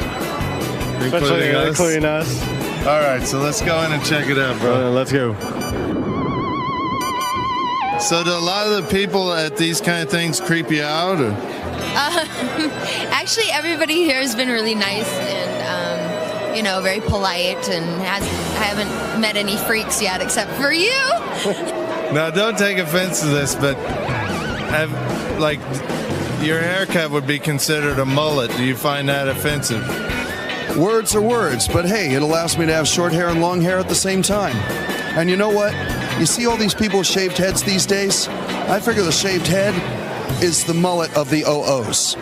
including us. All right, so let's go in and check it out, bro. Let's go. So do a lot of the people at these kind of things creep you out? Or? Actually, everybody here has been really nice and, very polite, and I haven't met any freaks yet except for you. Now, don't take offense to this, but your haircut would be considered a mullet. Do you find that offensive? Words are words, but hey, it allows me to have short hair and long hair at the same time. And you know what? You see all these people with shaved heads these days? I figure the shaved head is the mullet of the OOs.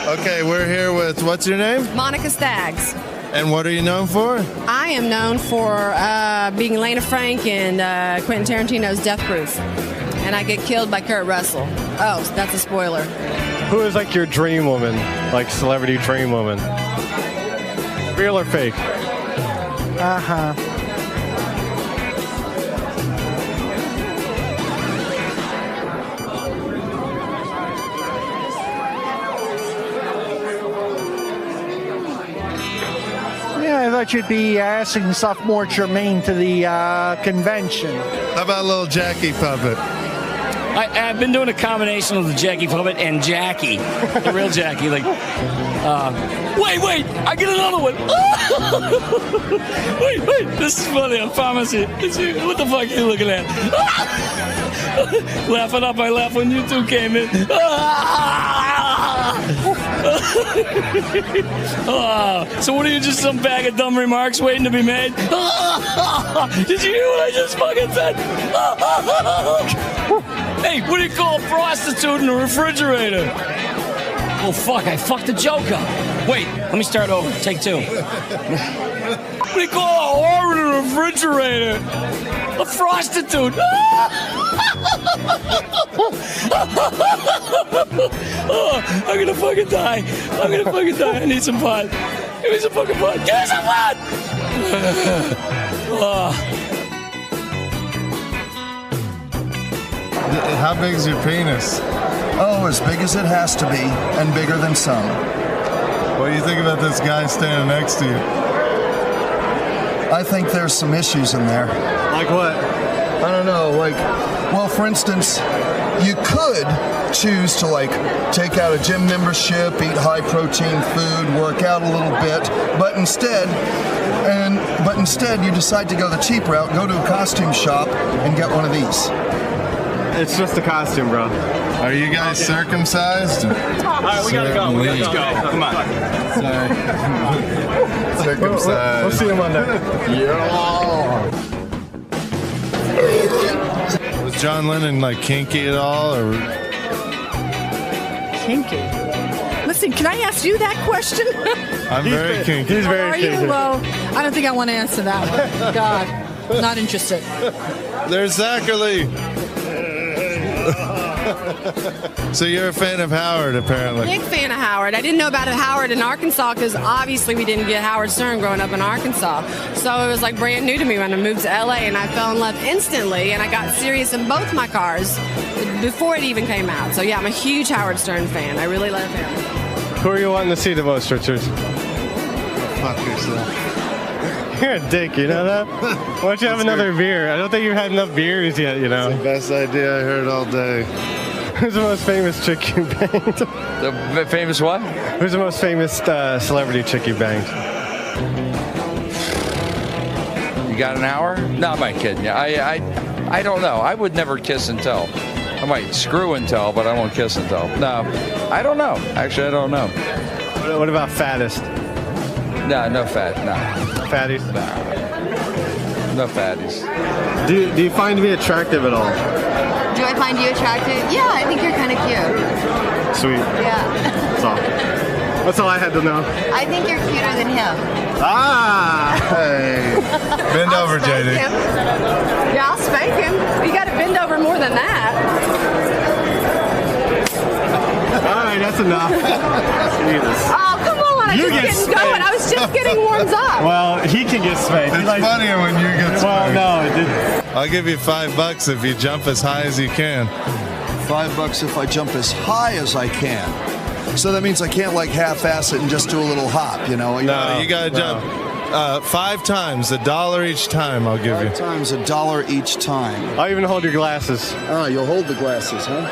Okay, we're here with, what's your name? Monica Staggs. And what are you known for? I am known for being Elena Frank in Quentin Tarantino's Death Proof. And I get killed by Kurt Russell. Oh, that's a spoiler. Who is like your dream woman, like celebrity dream woman? Real or fake? Uh-huh. Yeah, I thought you'd be asking stuff more germane to the convention. How about a little Jackie puppet? I've been doing a combination of the Jackie puppet and Jackie, the real Jackie. Like, wait, I get another one. wait, this is funny. I promise you. What the fuck are you looking at? Laughing up, I laughed when you two came in. So what are you, just some bag of dumb remarks waiting to be made? Did you hear what I just fucking said? Hey, what do you call a prostitute in a refrigerator? Oh, fuck, I fucked a joke up. Wait, let me start over. Take two. What do you call a whore in a refrigerator? A prostitute. Oh, I'm gonna fucking die. I need some pot. Give me some fucking pot. Give me some pot! How big is your penis? Oh, as big as it has to be, and bigger than some. What do you think about this guy standing next to you? I think there's some issues in there. Like what? I don't know, like, well, for instance, you could choose to, like, take out a gym membership, eat high-protein food, work out a little bit, but instead you decide to go the cheap route, go to a costume shop, and get one of these. It's just a costume, bro. Are you guys circumcised? All right, we gotta go. Let's go. Come on. Sorry. Circumcised. We'll see you Monday. Yeah. Was John Lennon like kinky at all, or? Kinky. Listen, can I ask you that question? I'm very kinky. He's very kinky. Are you? Well, I don't think I want to answer that one. God, not interested. There's Zachary. So you're a fan of Howard, apparently. Big fan of Howard. I didn't know about Howard in Arkansas because obviously we didn't get Howard Stern growing up in Arkansas. So it was like brand new to me when I moved to LA, and I fell in love instantly, and I got serious in both my cars before it even came out. So yeah, I'm a huge Howard Stern fan. I really love him. Who are you wanting to see the most, Richard? Fuck yourself. You're a dick, you know that? Why don't you have another beer? I don't think you've had enough beers yet, you know? It's the best idea I heard all day. Who's the most famous chick you banged? The famous what? Who's the most famous celebrity chick you banged? You got an hour? No, I'm not kidding you. I don't know. I would never kiss and tell. I might screw and tell, but I won't kiss and tell. No, I don't know. Actually, I don't know. What about fattest? No fat. No. Fatties? No fatties. Do you find me attractive at all? Do I find you attractive? Yeah, I think you're kind of cute. Sweet. Yeah. That's all I had to know. I think you're cuter than him. Ah! Hey. Bend over, JD. Him. Yeah, I'll spank him. You got to bend over more than that. All right, that's enough. Jesus. Oh, come on. I was just getting going. I was just getting warmed up. Well, he can get spanked. It's funnier when you get spanked. Well, no, it didn't. I'll give you $5 if you jump as high as you can. $5 if I jump as high as I can. So that means I can't like half-ass it and just do a little hop, you know? No, you gotta jump 5 times, $1 each time. I'll give you. 5 times, $1 each time. I'll even hold your glasses. Ah, you'll hold the glasses, huh?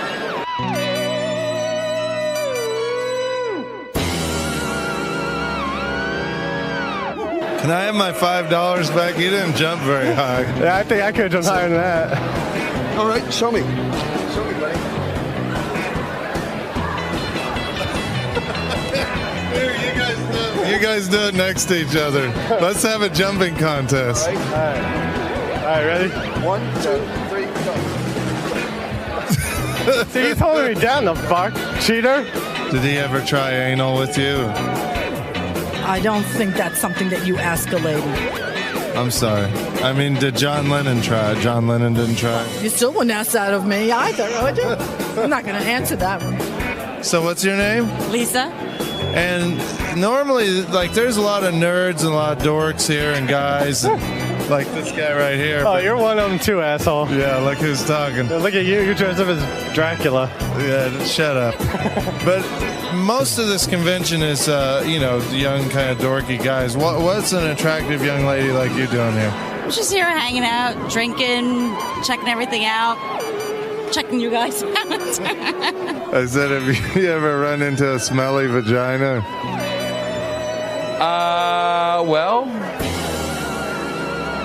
Can I have my $5 back? You didn't jump very high. Yeah, I think I could have jumped higher than that. All right, show me. Show me, buddy. Here, you guys do it next to each other. Let's have a jumping contest. All right, ready? 1, 2, 3, go. See, he's holding me down, the fuck. Cheater. Did he ever try anal with you? I don't think that's something that you ask a lady. I'm sorry. I mean, did John Lennon try? John Lennon didn't try. You still wouldn't ask that of me either, would you? I'm not going to answer that one. So what's your name? Lisa. And normally, like, there's a lot of nerds and a lot of dorks here and guys. And, like this guy right here. Oh, you're one of them too, asshole. Yeah, look who's talking. Look at you. You're dressed up as Dracula. Yeah, shut up. But most of this convention is, young, kind of dorky guys. What's an attractive young lady like you doing here? I'm just here hanging out, drinking, checking everything out, checking you guys out. I said, have you ever run into a smelly vagina? Well,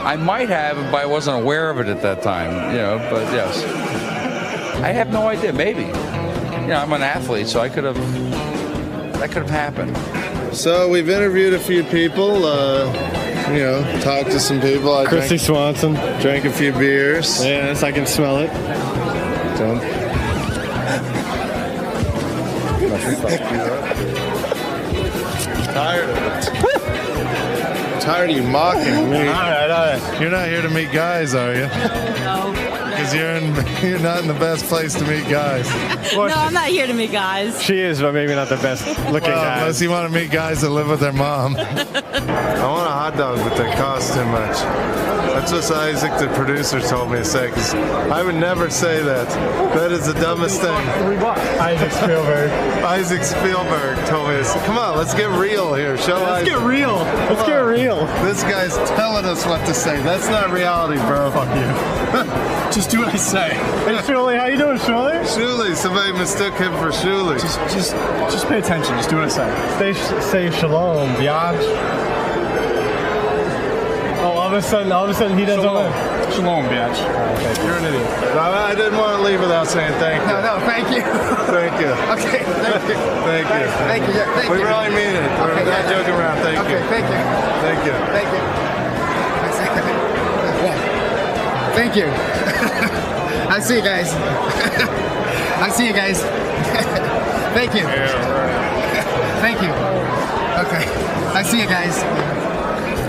I might have, but I wasn't aware of it at that time, but yes. I have no idea, maybe. I'm an athlete, so that could have happened. So we've interviewed a few people, talked to some people. Christy Swanson. Drank a few beers. Yes, I can smell it. Don't. Tired of it. Tired of you mocking me. All right. You're not here to meet guys, are you? No. because you're not in the best place to meet guys. No, I'm not here to meet guys. She is, but maybe not the best looking guy. Unless you want to meet guys that live with their mom. I want a hot dog, but they cost too much. That's what Isaac, the producer, told me to say, because I would never say that. That is the dumbest thing. Isaac Spielberg. Isaac Spielberg told me this. Come on, let's get real here. Let's get real. Let's get real. This guy's telling us what to say. That's not reality, bro. Fuck you. Just do what I say. Hey, Shuli, how you doing, Shuli? Shuli. Somebody mistook him for Shuli. Just pay attention. Just do what I say. Say shalom, biatch. Oh, all of a sudden he doesn't know. Shalom, biatch. Okay. You're an idiot. I didn't want to leave without saying thank you. No, thank you. Thank you. Okay, thank you. Thank you. Thank you. Thank you. We really mean it. We're not joking around. Thank you. Okay, thank you. Thank you. Thank you. Thank you. I'll see you guys. I'll see you guys. Thank you. Thank you. Okay. I'll see you guys.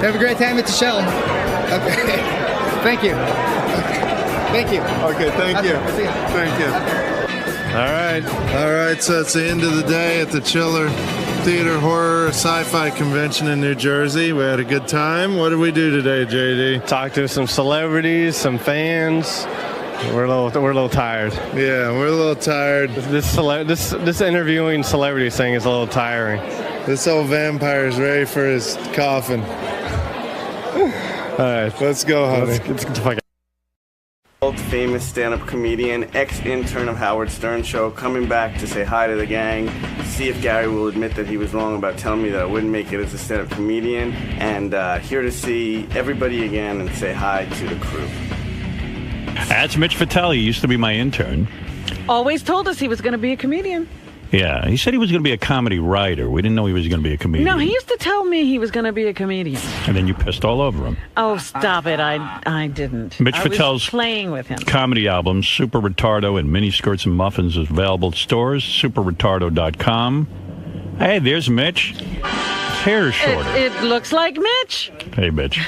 Have a great time at the show. Okay. Thank you. Okay. Thank you. Okay, thank you. See you. Thank you. All right, so it's the end of the day at the Chiller Theater Horror Sci-Fi Convention in New Jersey. We had a good time. What did we do today, JD? Talked to some celebrities, some fans. We're a little tired. Yeah, we're a little tired. This interviewing celebrities thing is a little tiring. This old vampire is ready for his coffin. All right, let's go, honey. Let's get the fuck out. Famous stand-up comedian, ex-intern of Howard Stern show, coming back to say hi to the gang, see if Gary will admit that he was wrong about telling me that I wouldn't make it as a stand-up comedian, and here to see everybody again and say hi to the crew. That's Mitch Vitelli. He used to be my intern. Always told us he was going to be a comedian. Yeah, he said he was going to be a comedy writer. We didn't know he was going to be a comedian. No, he used to tell me he was going to be a comedian. And then you pissed all over him. Oh, stop it. I didn't. Mitch I was Vitel's playing with him. comedy album, Super Retardo and Mini Skirts and Muffins, is available at stores, superretardo.com. Hey, there's Mitch. His hair is shorter. It looks like Mitch. Hey, Mitch.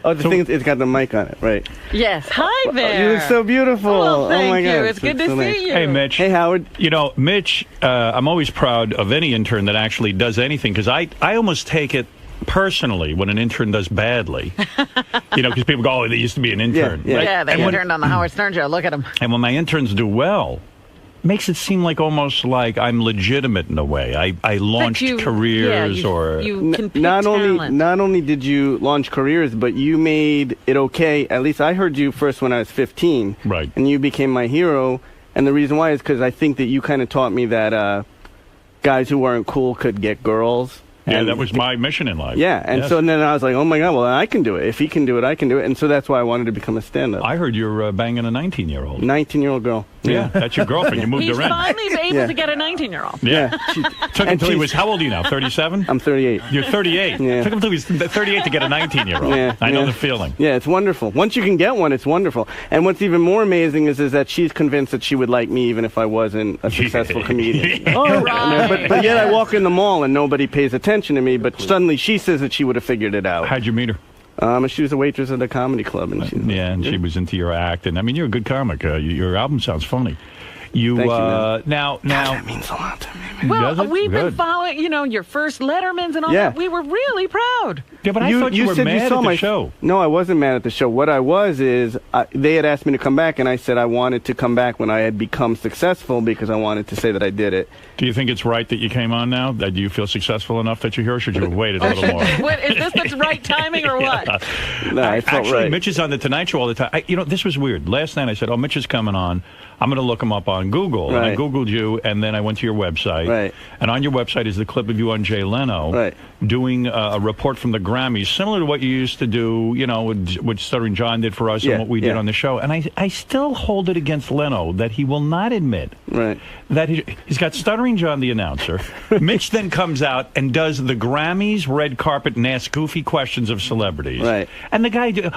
Oh, the thing is, it's got the mic on it, right? Yes. Hi there. You look so beautiful. Well, thank oh my you. God. It's good to so see nice. you. Hey, Mitch. Hey, Howard. You know, Mitch, I'm always proud of any intern that actually does anything, because I almost take it personally when an intern does badly. You know, because people go, oh, they used to be an intern. Yeah, Yeah, they And when- interned on the Howard Stern show. Look at him. And when my interns do well, makes it seem like almost like I'm legitimate in a way. I launched careers you can pick not talent. only did you launch careers, but you made it okay. At least I heard you first when I was 15. Right. And you became my hero. And the reason why is because I think that you kind of taught me that guys who weren't cool could get girls. Yeah, And that was my mission in life. Yeah, and Yes. so then I was like, oh my God, well, I can do it. If he can do it, I can do it. And so that's why I wanted to become a stand-up. I heard you're banging a 19-year-old. 19-year-old girl. Yeah, that's your girlfriend. You moved He's her in. finally able Yeah. to get a 19-year-old. Yeah. Took him And till he she's- was, how old are you now, 37? I'm 38. You're 38. Yeah. Took him till he was 38 to get a 19-year-old. Yeah, I know yeah. the feeling. Yeah, it's wonderful. Once you can get one, it's wonderful. And what's even more amazing is that she's convinced that she would like me even if I wasn't a successful comedian. All right. But yet I walk in the mall and nobody pays attention to me, but suddenly she says that she would have figured it out. How'd you meet her? She was a waitress at a comedy club. And she, Yeah, and she was into your act. And I mean, you're a good comic. Your album sounds funny. You, Thank you, man. now, that means a lot to me. Does Well, it? we've been Good. following, your first Lettermans and all Yeah. that. We were really proud. Yeah, but I thought you were said mad saw at the my show. No, I wasn't mad at the show. What I was is they had asked me to come back, and I said I wanted to come back when I had become successful because I wanted to say that I did it. Do you think it's right that you came on now? Do you feel successful enough that you're here, or should you have waited a little more? What, is this the right timing or what? No, I felt Actually, right. Mitch is on the Tonight Show all the time. This was weird. Last night I said, Mitch is coming on. I'm going to look him up on Google. And I Right. Googled you, and then I went to your website. Right. And on your website is the clip of you on Jay Leno doing a report from the Grammys, similar to what you used to do, what Stuttering John did for us Yeah, and what we did yeah. on the show. And I still hold it against Leno that he will not admit that he's got Stuttering John, the announcer. Mitch then comes out and does the Grammys red carpet and asks goofy questions of celebrities. Right. And the guy, no,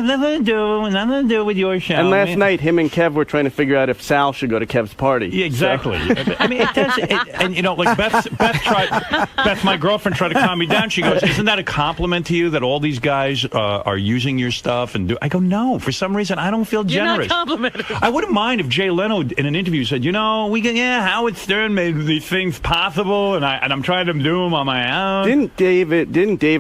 nothing to do with your show. And last night, him and Kev were trying to figure out if Sal should go to Kev's party. Yeah, exactly. So. I mean, it does. And you know, like Beth, my girlfriend, tried to calm me down. She goes, "Isn't that a compliment to you that all these guys are using your stuff?" And I go, "No, for some reason, I don't feel generous." You're not complimenting. I wouldn't mind if Jay Leno in an interview said, "You know, Howard Stern made these things possible, and I'm trying to do them on my own." Didn't Dave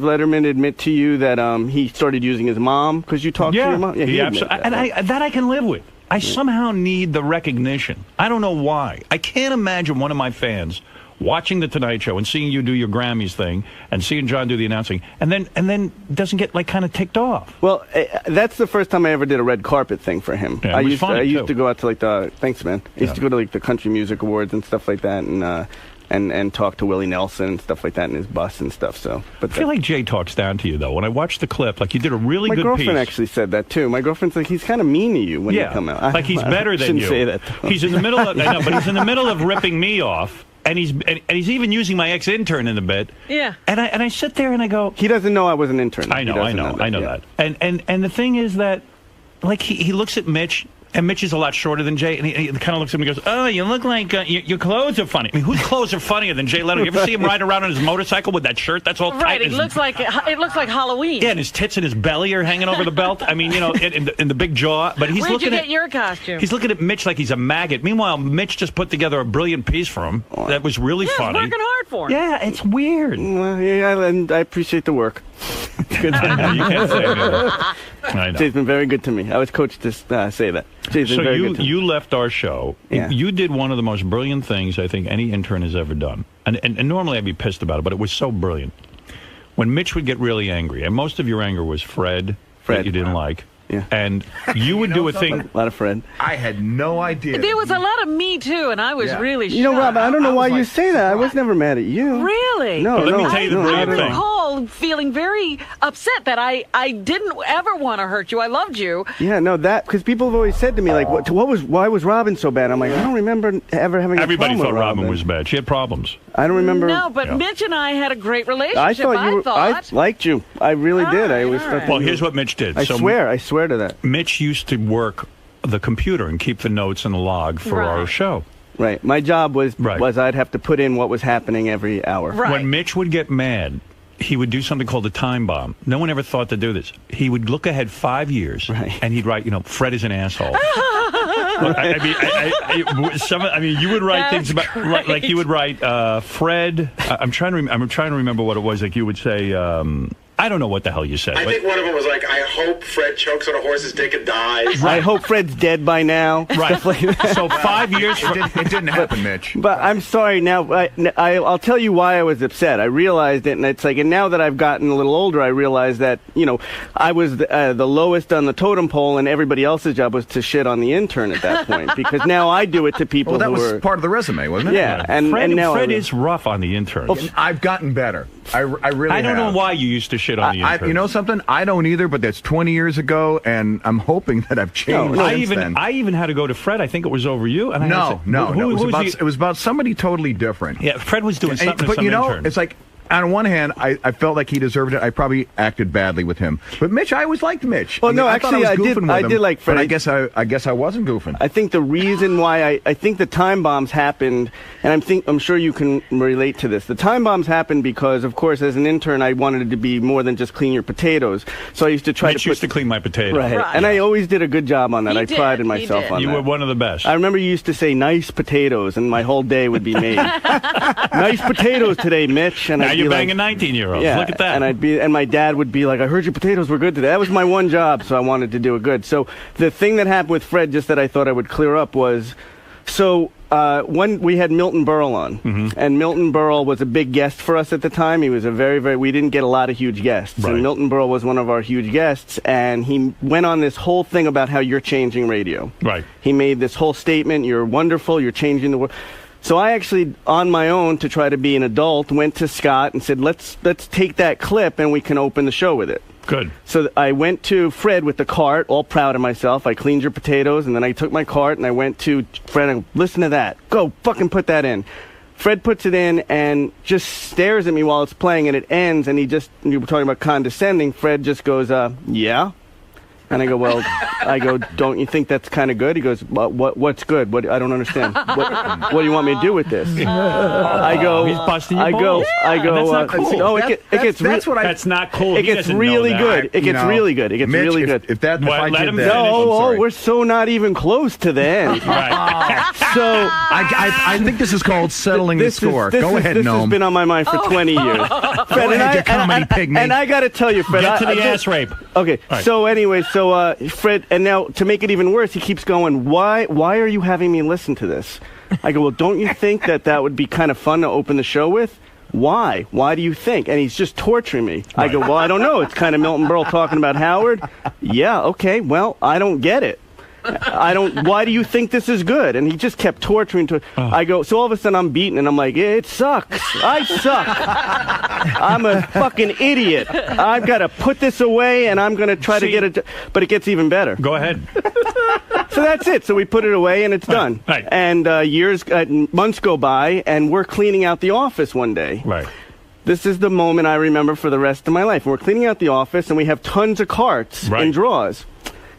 Letterman admit to you that he started using his mom because you talked to your mom? Yeah, he absolutely. And that I can live with. I somehow need the recognition. I don't know why. I can't imagine one of my fans watching The Tonight Show and seeing you do your Grammys thing and seeing John do the announcing and then doesn't get like kind of ticked off. Well, that's the first time I ever did a red carpet thing for him. Yeah, I used to go out to like the thanks man. I used to go to like the Country Music Awards and stuff like that and talk to Willie Nelson and stuff like that in his bus and stuff. So, but I feel like Jay talks down to you though. When I watched the clip, like you did a really good piece. My girlfriend actually said that too. My girlfriend's like, he's kind of mean to you when you come out. Like he's better than you. Shouldn't say that. He's in the middle of, I know, but he's in the middle of ripping me off. And he's even using my ex-intern in a bit. Yeah. And I sit there and I go, he doesn't know I was an intern. I know that. And the thing is that, like, he looks at Mitch. And Mitch is a lot shorter than Jay, and he kind of looks at him and goes, "Oh, you look like your clothes are funny." I mean, whose clothes are funnier than Jay Leno? You ever see him ride around on his motorcycle with that shirt that's all tight? Right, it looks like Halloween. Yeah, and his tits and his belly are hanging over the belt. I mean, you know, in the big jaw. But he's Where'd you get your costume? He's looking at Mitch like he's a maggot. Meanwhile, Mitch just put together a brilliant piece for him that was really funny. He's working hard for him. Yeah, it's weird. Well, yeah, and I appreciate the work. Good. I know, you can't say that. I know. Jay's been very good to me. I was coached to say that. Jay's been very good to me. You left our show. Yeah. You did one of the most brilliant things I think any intern has ever done. And normally I'd be pissed about it, but it was so brilliant. When Mitch would get really angry, and most of your anger was Fred. That you didn't like. Yeah. And you would do a thing. A lot of Fred. I had no idea. There was a lot of me too, and I was really shocked. You know, Rob, I don't know why you say that. I was never mad at you. Really? No, let me tell you the brilliant I thing. recall feeling very upset that I didn't ever want to hurt you. I loved you. Yeah, no, because people have always said to me, like, why was Robin so bad? I'm like, I don't remember ever having a Everybody problem thought with Robin was bad. She had problems. I don't remember. No, but Mitch and I had a great relationship. I liked you. I really did. Well, here's what Mitch did. I swear to that. Mitch used to work the computer and keep the notes and the log for our show. Right. My job was I'd have to put in what was happening every hour. Right. When Mitch would get mad, he would do something called a time bomb. No one ever thought to do this. He would look ahead 5 years, and he'd write, Fred is an asshole. I mean, you would write things about, like you would write, Fred. I'm trying to remember what it was. Like you would say, I don't know what the hell you said. I think one of them was like, I hope Fred chokes on a horse's dick and dies. I hope Fred's dead by now. Right. Like that. So 5 years. It didn't happen, Mitch. But I'm sorry. Now I'll tell you why I was upset. I realized it, and it's like, and now that I've gotten a little older, I realize that I was the lowest on the totem pole, and everybody else's job was to shit on the intern at that point. Because now I do it to people. Well, that was part of the resume, wasn't it? Yeah, and now Fred is rough on the intern. Well, I've gotten better. I really. I don't know why you used to shit on the intern. You know something? I don't either, but that's 20 years ago, and I'm hoping that I've changed since then. I even had to go to Fred. I think it was over you. And It was about somebody totally different. Yeah, Fred was doing something to some intern. It's like, on one hand, I felt like he deserved it. I probably acted badly with him. But Mitch, I always liked Mitch. Well, I did like Fred. But I guess I wasn't goofing. I think the reason why I think the time bombs happened, and I'm sure you can relate to this. The time bombs happened because, of course, as an intern, I wanted it to be more than just clean your potatoes. So I used to try Mitch used to clean my potatoes. Right. And I always did a good job on that. I prided myself on that. You were one of the best. I remember you used to say, nice potatoes, and my whole day would be made. Nice potatoes today, Mitch. And now you're banging 19-year-olds. Yeah, look at that. And my dad would be like, I heard your potatoes were good today. That was my one job, so I wanted to do it good. So the thing that happened with Fred, just that I thought I would clear up, was when we had Milton Berle on, and Milton Berle was a big guest for us at the time. He was a we didn't get a lot of huge guests. Right. And Milton Berle was one of our huge guests, and he went on this whole thing about how you're changing radio. Right. He made this whole statement, you're wonderful, you're changing the world. So I actually, on my own, to try to be an adult, went to Scott and said, let's take that clip and we can open the show with it. Good. So I went to Fred with the cart, all proud of myself. I cleaned your potatoes, and then I took my cart and I went to Fred and listen to that. Go fucking put that in. Fred puts it in and just stares at me while it's playing, and it ends, and you were talking about condescending. Fred just goes, yeah. And I go, well, don't you think that's kind of good? He goes, what's good? I don't understand. What do you want me to do with this? I go, he's busting your balls. That's not cool. No, that's not cool. It gets really good. It gets really good. It gets Mitch, really good. If I did that, we're so not even close to the end. Right. So I think this is called settling the score. Go ahead, This Gnome. has been on my mind for 20 years. Fred, and I got to tell you, Fred. Get to the ass rape. Okay. Right. So anyway, Fred, and now to make it even worse, he keeps going, why are you having me listen to this? I go, well, don't you think that would be kind of fun to open the show with? Why? Why do you think? And he's just torturing me. I go, well, I don't know. It's kind of Milton Berle talking about Howard. Yeah, okay. Well, I don't get it. Why do you think this is good? And he just kept torturing. I go, so all of a sudden I'm beaten and I'm like, it sucks. I suck. I'm a fucking idiot. I've got to put this away and I'm going to try to get it. But it gets even better. Go ahead. So that's it. So we put it away and it's done. Right. And months go by and we're cleaning out the office one day. Right. This is the moment I remember for the rest of my life. We're cleaning out the office and we have tons of carts and drawers.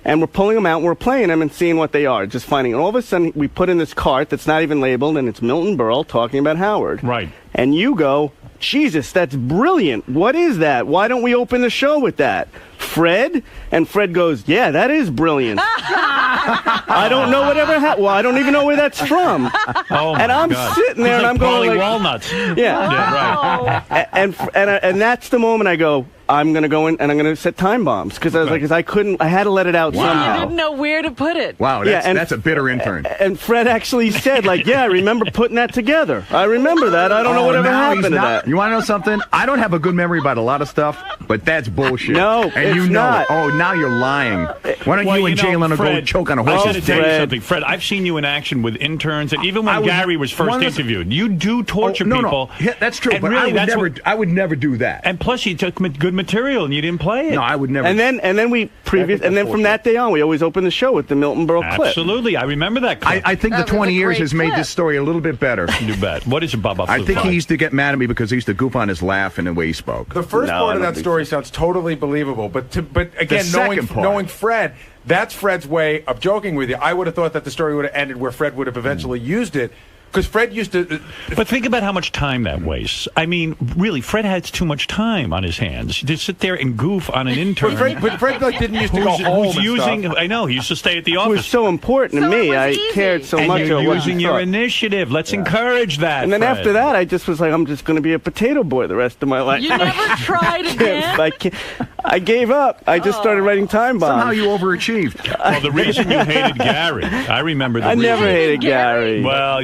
And we're pulling them out, and we're playing them and seeing what they are, just finding. And all of a sudden, we put in this cart that's not even labeled, and it's Milton Berle talking about Howard. Right. And you go, Jesus, that's brilliant. What is that? Why don't we open the show with that? Fred? And Fred goes, yeah, that is brilliant. I don't know whatever happened. Well, I don't even know where that's from. Oh, my and I'm God. sitting there, and I'm going like... Walnuts. Yeah. Right. And that's the moment I go, I'm going to go in and I'm going to set time bombs because I was like, I had to let it out somehow. You didn't know where to put it. Wow, that's a bitter intern. And Fred actually said, like, yeah, I remember putting that together. I remember that. I don't know whatever happened to that. You want to know something? I don't have a good memory about a lot of stuff, but that's bullshit. No, and you it's know not. it. Oh, now you're lying. Why don't you and Jay Leno go choke on a I horse's got to tell you dick? something, Fred. I've seen you in action with interns, and even when Gary was first interviewed, you do torture people. No, that's true. And But really, I would never do that. And plus, you took good material and you didn't play it. No, I would never. And then from that day on, we always open the show with the Milton Berle clip. Absolutely, I remember that clip. I think the 20 years has made this story a little bit better. You bet. What is it, Bubba? I think he used to get mad at me because he used to goof on his laugh and the way he spoke. The first part of that story sounds totally believable, but again, knowing Fred, that's Fred's way of joking with you. I would have thought that the story would have ended where Fred would have eventually used it. Because Fred used to... But think about how much time that wastes. I mean, really, Fred has too much time on his hands to sit there and goof on an intern. But Fred like, didn't used to go home and stuff. I know, he used to stay at the office. It was so important to me. I cared so much. And you're using your initiative. Let's encourage that, And then Fred. after that, I just was like, I'm just going to be a potato boy the rest of my life. You never tried again? I gave up. I just started writing time bombs. Somehow you overachieved. Well, the reason you hated Gary, I remember the I reason. never hated Gary. Well,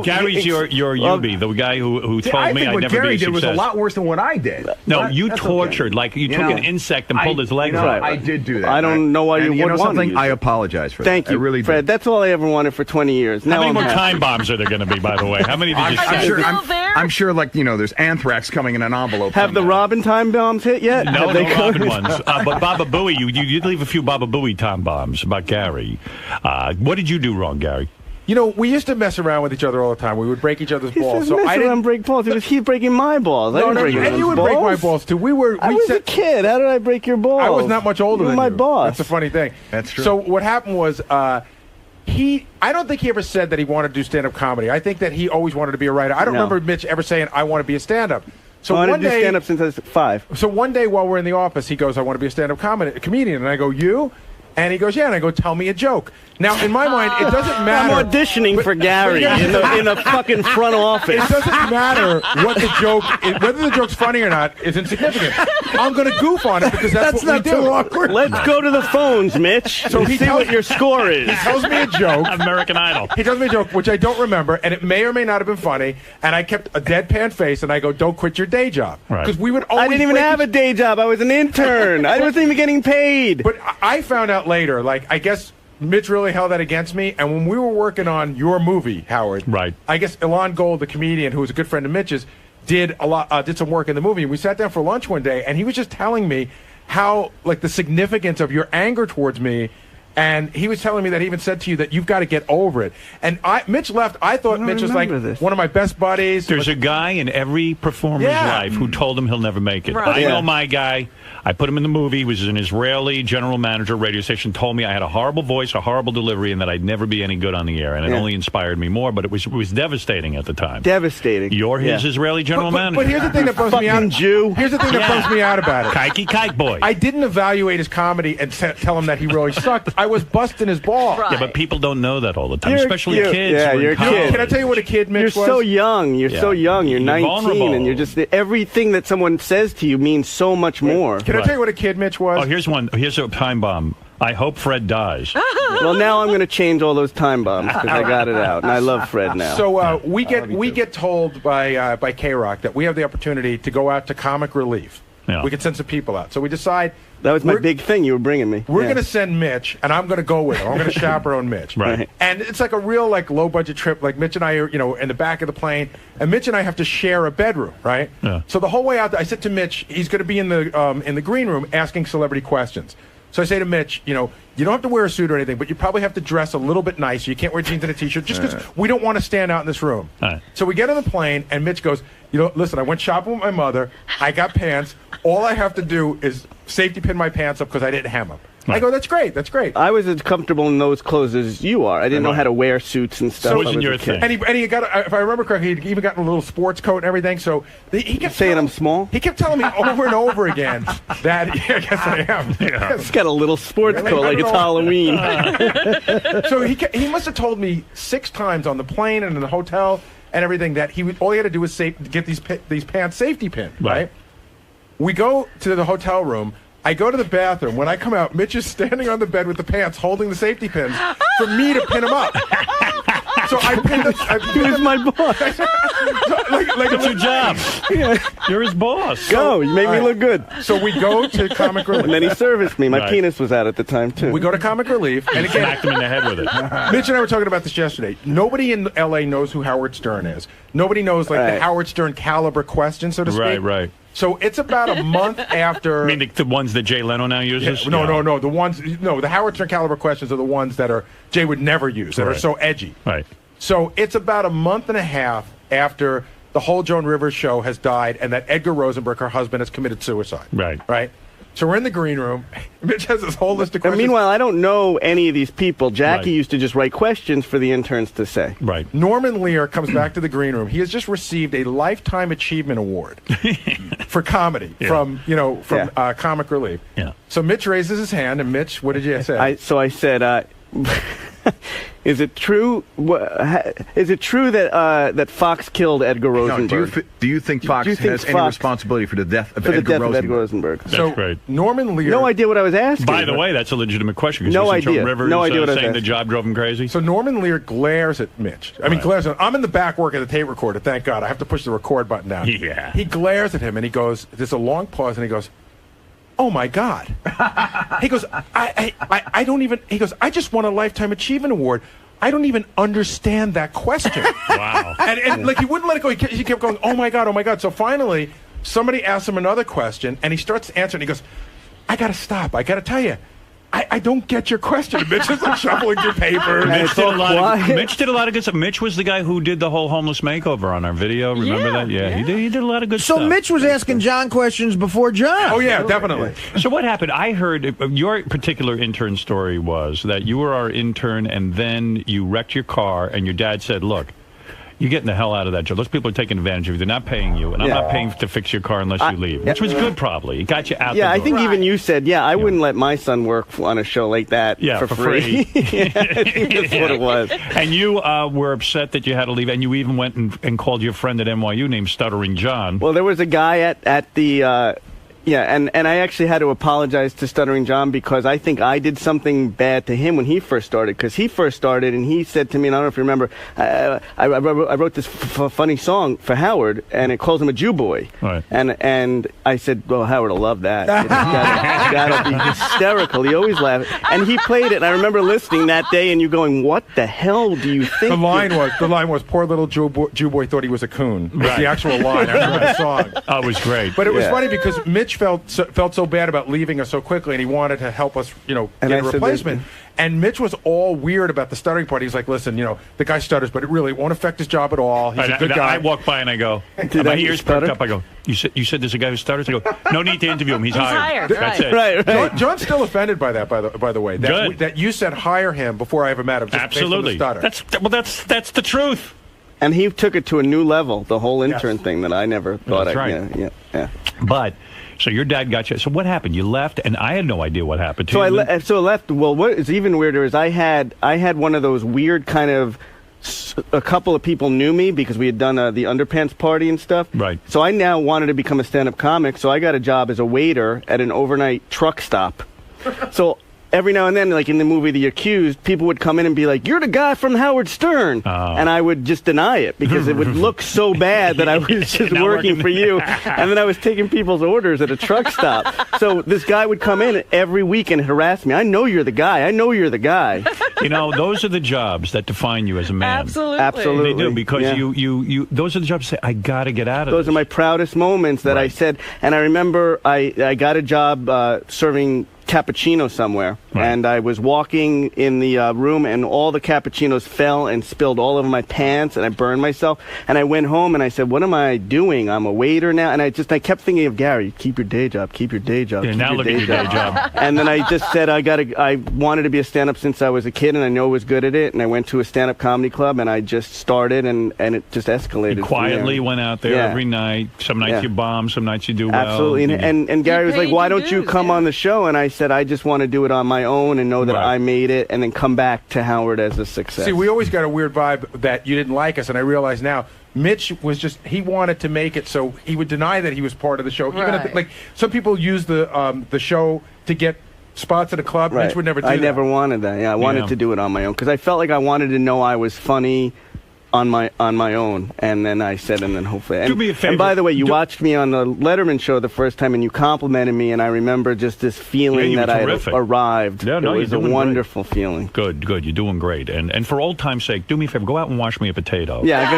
Gary's your Yubi, the guy who told me I'd never Gary be a did was a success. lot worse than what I did. No, But you that's tortured. okay. Like you took an insect and pulled his leg off. I did do that. I don't know why you would know want something? to use I it. apologize for Thank that. you, I really Fred. did. That's all I ever wanted for 20 years. How Now many I'm more happy. time bombs are there going to be, by the way? How many did you say? I'm sure, like, there's anthrax coming in an envelope. Have the Robin time bombs hit yet? No, Have they no come? Robin ones. But Baba Booey, you did leave a few Baba Booey time bombs about Gary. What did you do wrong, Gary? We used to mess around with each other all the time. We would break each other's balls. So I didn't break balls. It was he breaking my balls. I didn't break his and you would balls. break my balls too. I was a kid. How did I break your balls? I was not much older than my you. boss. That's the funny thing. That's true. So what happened was I don't think he ever said that he wanted to do stand-up comedy. I think that he always wanted to be a writer. I don't remember Mitch ever saying, I want to be a stand-up. So I wanted one to do day, stand-up since I was 5. So one day while we're in the office, he goes, I want to be a stand-up comedian. And I go, you? And he goes, yeah. And I go, tell me a joke. Now, in my mind, it doesn't matter. I'm auditioning for Gary in a fucking front office. It doesn't matter what the joke is, whether the joke's funny or not is insignificant. I'm going to goof on it because that's what we do. Too awkward. Let's go to the phones, Mitch. So he see tells, what your score is. He tells me a joke. American Idol. He tells me a joke, which I don't remember, and it may or may not have been funny. And I kept a deadpan face, and I go, "Don't quit your day job," because we would always. I didn't even have a day job. I was an intern. I wasn't even getting paid. But I found out later, I guess Mitch really held that against me. And when we were working on your movie, Howard, right? I guess Ilan Gold, the comedian who was a good friend of Mitch's, did some work in the movie. And we sat down for lunch one day, and he was just telling me how the significance of your anger towards me And he was telling me that he even said to you that you've got to get over it. And Mitch left. I thought Mitch was like one of my best buddies. There's a guy in every performer's life who told him he'll never make it. Right. I know my guy. I put him in the movie. He was an Israeli general manager, radio station, told me I had a horrible voice, a horrible delivery, and that I'd never be any good on the air. And it only inspired me more, but it was devastating at the time. Devastating. You're his Israeli general manager. But here's the thing that bums me out. Jew. Here's the thing that bums me out about it. Kike boy. I didn't evaluate his comedy and tell him that he really sucked. I was busting his ball. Yeah, but people don't know that all the time, especially kids. Yeah, who are you're in college. Can I tell you what a kid Mitch was? You're so young. You're so young. You're 19, vulnerable. and you're just everything that someone says to you means so much more. Can I tell you what a kid Mitch was? Oh, here's one. Here's a time bomb. I hope Fred dies. Well, now I'm going to change all those time bombs because I got it out, and I love Fred now. So we get told by K-Rock that we have the opportunity to go out to Comic Relief. Yeah. We could send some people out. So we decide. That was my big thing you were bringing me. We're going to send Mitch, and I'm going to go with him. I'm going to chaperone Mitch. Right. And it's like a real low budget trip. Like Mitch and I are in the back of the plane, and Mitch and I have to share a bedroom, right? Yeah. So the whole way out, I said to Mitch, he's going to be in the green room asking celebrity questions. So I say to Mitch, you don't have to wear a suit or anything, but you probably have to dress a little bit nice. You can't wear jeans and a T-shirt just because we don't want to stand out in this room. Right. So we get on the plane, and Mitch goes, listen, I went shopping with my mother. I got pants. All I have to do is safety pin my pants up because I didn't hem them. Right. I go, that's great. That's great. I was as comfortable in those clothes as you are. I didn't know how to wear suits and stuff. So wasn't your thing. And he got, if I remember correctly, he'd even gotten a little sports coat and everything. So he kept saying I'm small. He kept telling me over and over again that I guess I am. Yeah. He's got a little sports coat like it's Halloween. So he must have told me 6 times on the plane and in the hotel and everything that all he had to do was get these pants safety pinned. Right. We go to the hotel room. I go to the bathroom. When I come out, Mitch is standing on the bed with the pants, holding the safety pins for me to pin him up. So I pinned him. Who's my boss? It's your job. You're his boss. Go. You made me look good. So we go to Comic Relief. And then he serviced me. My penis was out at the time, too. We go to Comic Relief. And again, smacked him in the head with it. Mitch and I were talking about this yesterday. Nobody in L.A. knows who Howard Stern is. Nobody knows the Howard Stern caliber question, so to speak. Right. So it's about a month after. I mean, the ones that Jay Leno now uses? Yeah, no. The Howard Stern caliber questions are the ones that Jay would never use, that are so edgy. Right. So it's about a month and a half after the whole Joan Rivers show has died and that Edgar Rosenberg, her husband, has committed suicide. Right. So we're in the green room. Mitch has this whole list of questions. And meanwhile, I don't know any of these people. Jackie used to just write questions for the interns to say. Right. Norman Lear comes back to the green room. He has just received a Lifetime Achievement Award for comedy from Comic Relief. Yeah. So Mitch raises his hand, and Mitch, what did you say? I said, is it true? Is it true that Fox killed Edgar Rosenberg? No, do you think Fox has any responsibility for the death of Edgar Rosenberg? That's great. Norman Lear. No idea what I was asking. By the way, that's a legitimate question. No idea. Rivers, no idea what I was saying asking. the job drove him crazy. So Norman Lear glares at Mitch. Glares at him. I'm in the back working the tape recorder. Thank God. I have to push the record button down. Yeah. He glares at him and he goes. There's a long pause and he goes, "Oh my God." He goes, I don't even. He goes, I just won a Lifetime Achievement Award. I don't even understand that question. Wow. And he wouldn't let it go. He kept going, oh my God. So finally, somebody asked him another question, and he starts answering. He goes, I got to stop. I got to tell you, I don't get your question. Mitch is shuffling through papers. Mitch did a lot of good stuff. Mitch was the guy who did the whole homeless makeover on our video. Remember that? Yeah. He did a lot of good stuff. So Mitch was asking John questions before John. Oh, yeah, definitely. So what happened? I heard your particular intern story was that you were our intern and then you wrecked your car and your dad said, look, you're getting the hell out of that job. Those people are taking advantage of you. They're not paying you, and I'm not paying to fix your car unless you leave, which was good probably. It got you out the door. I think even you said, I wouldn't let my son work on a show like that for free. I think that's what it was. And you were upset that you had to leave, and you even went and called your friend at NYU named Stuttering John. Well, there was a guy at the... and I actually had to apologize to Stuttering John because I think I did something bad to him when he first started. Because he first started and he said to me, and I don't know if you remember, I wrote this funny song for Howard, and it calls him a Jew boy. Right. And I said, well, Howard will love that. That'll be hysterical. He always laughs. And he played it, and I remember listening that day, and you going, what the hell do you think? The line was, poor little Jew boy thought he was a coon. That's the actual line. I remember the song. Oh, it was great. But it was funny because Mitch felt so bad about leaving us so quickly, and he wanted to help us, And get I a said replacement. And Mitch was all weird about the stuttering part. He's like, listen, the guy stutters, but it really won't affect his job at all. He's a good guy. I walk by and I go, my ears perked up. I go, you said there's a guy who stutters? I go, no need to interview him. He's hired. That's it. Right. John's still offended by that, by the way. That you said hire him before I ever met him. Just Absolutely. Based on the stutter. That's the truth. And he took it to a new level, the whole intern thing that I never thought That's I'd. right. Yeah. But so your dad got you. So what happened? You left, and I had no idea what happened to So you. I left. Well, what is even weirder is I had one of those weird kind of. A couple of people knew me because we had done the underpants party and stuff. Right. So I now wanted to become a stand-up comic. So I got a job as a waiter at an overnight truck stop. So every now and then, like in the movie The Accused, people would come in and be like, "You're the guy from Howard Stern," and I would just deny it because it would look so bad that I was just working for you, and then I was taking people's orders at a truck stop. So this guy would come in every week and harass me. I know you're the guy. I know you're the guy. Those are the jobs that define you as a man. Absolutely. They do, because you those are the jobs that say, I got to get out of Those are my proudest moments that I said. And I remember I got a job serving cappuccino somewhere, and I was walking in the room, and all the cappuccinos fell and spilled all over my pants, and I burned myself. And I went home and I said, "What am I doing? I'm a waiter now." And I kept thinking of Gary. Keep your day job. Keep your day job. Yeah, now look at your day job. And then I just said I wanted to be a stand-up since I was a kid, and I know I was good at it. And I went to a stand-up comedy club, and I just started, and it just escalated. You quietly went out there every night. Some nights you bomb, some nights you do well. Absolutely. And Gary was like, "Why don't you come on the show?" And I said, "I just want to do it on my own and know that I made it, and then come back to Howard as a success." See, we always got a weird vibe that you didn't like us, and I realize now Mitch was he wanted to make it so he would deny that he was part of the show. Even if, like, some people use the show to get spots at a club. Mitch would never do that. I never wanted that. Yeah, I wanted to do it on my own because I felt like I wanted to know I was funny on my own, and then I said, and then hopefully. Do me a favor. And by the way, you watched me on the Letterman show the first time, and you complimented me, and I remember just this feeling that I had arrived. Yeah, no, it was a wonderful feeling. Good. You're doing great. And for old time's sake, do me a favor. Go out and wash me a potato. Yeah,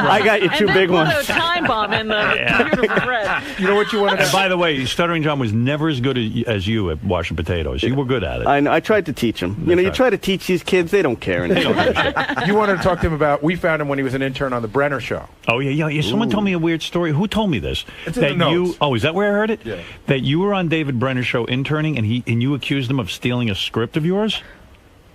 I got you two big ones. Put a time bomb in the computer for Fred. You know what you wanted to. And by the way, Stuttering John was never as good as you at washing potatoes. You were good at it. I know. I tried to teach him. You try to teach these kids, they don't care anymore. You wanted to talk to him about. We found him when he was an intern on the Brenner show. Oh yeah. Someone told me a weird story. Who told me this? It's in the notes. Is that where I heard it? Yeah. That you were on David Brenner's show interning, and you accused him of stealing a script of yours?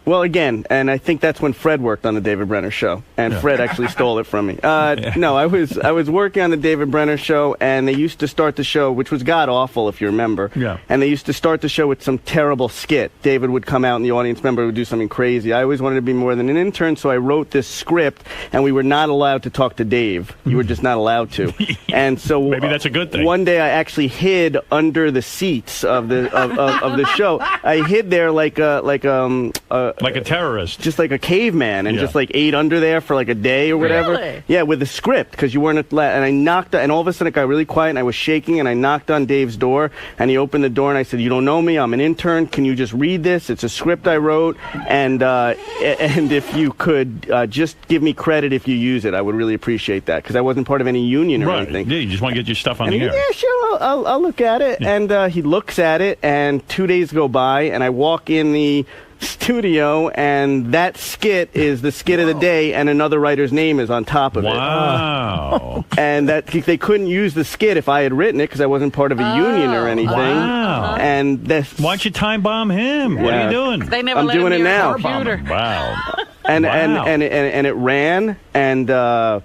Well, again, and I think that's when Fred worked on the David Brenner show, and Fred actually stole it from me. No, I was working on the David Brenner show, and they used to start the show, which was god-awful, if you remember. Yeah. And they used to start the show with some terrible skit. David would come out, and the audience member would do something crazy. I always wanted to be more than an intern, so I wrote this script, and we were not allowed to talk to Dave. You were just not allowed to. And so maybe that's a good thing. One day I actually hid under the seats of the show. I hid there like a terrorist, just like a caveman, and just like ate under there for like a day or whatever. Really? Yeah, with the script, because you weren't allowed. And I knocked, and all of a sudden it got really quiet, and I was shaking, and I knocked on Dave's door, and he opened the door, and I said, "You don't know me. I'm an intern. Can you just read this? It's a script I wrote, and if you could just give me credit if you use it, I would really appreciate that, because I wasn't part of any union or anything." Yeah, you just want to get your stuff on the air. Yeah, sure. I'll look at it, and he looks at it, and 2 days go by, and I walk in the studio, and that skit is the skit of the day, and another writer's name is on top of it. Wow. And that they couldn't use the skit if I had written it, because I wasn't part of a union or anything. Wow. And why don't you time bomb him? What are you doing? They never I'm let doing him it near now. a computer. Wow. And it ran, and I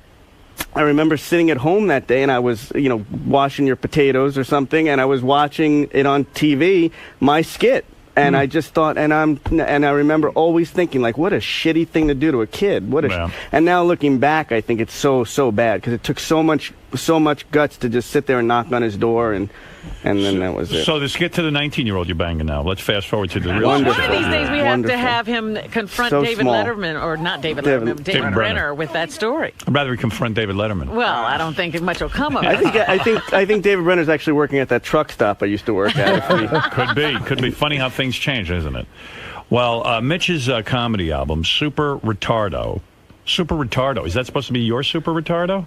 remember sitting at home that day, and I was, washing your potatoes or something, and I was watching it on TV, my skit. And I just thought, and I remember always thinking, like, what a shitty thing to do to a kid. And now looking back, I think it's so bad, because it took so much guts to just sit there and knock on his door, and then that was it. So let's get to the 19-year-old you're banging now. Let's fast forward to the real One of show. these days we have to have him confront David Letterman, or not David Letterman, David Brenner with that story. I'd rather we confront David Letterman. Well, I don't think much will come of it. I think David Brenner's actually working at that truck stop I used to work at. Could be funny how things change, isn't it? Well, Mitch's comedy album, Super Retardo. Super Retardo. Is that supposed to be your Super Retardo?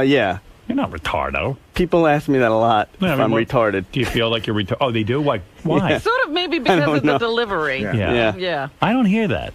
Yeah. You're not retardo. People ask me that a lot. Yeah, if I'm retarded. Do you feel like you're retarded? Oh, they do? Why? Yeah. Sort of maybe because of the delivery. Yeah. I don't hear that.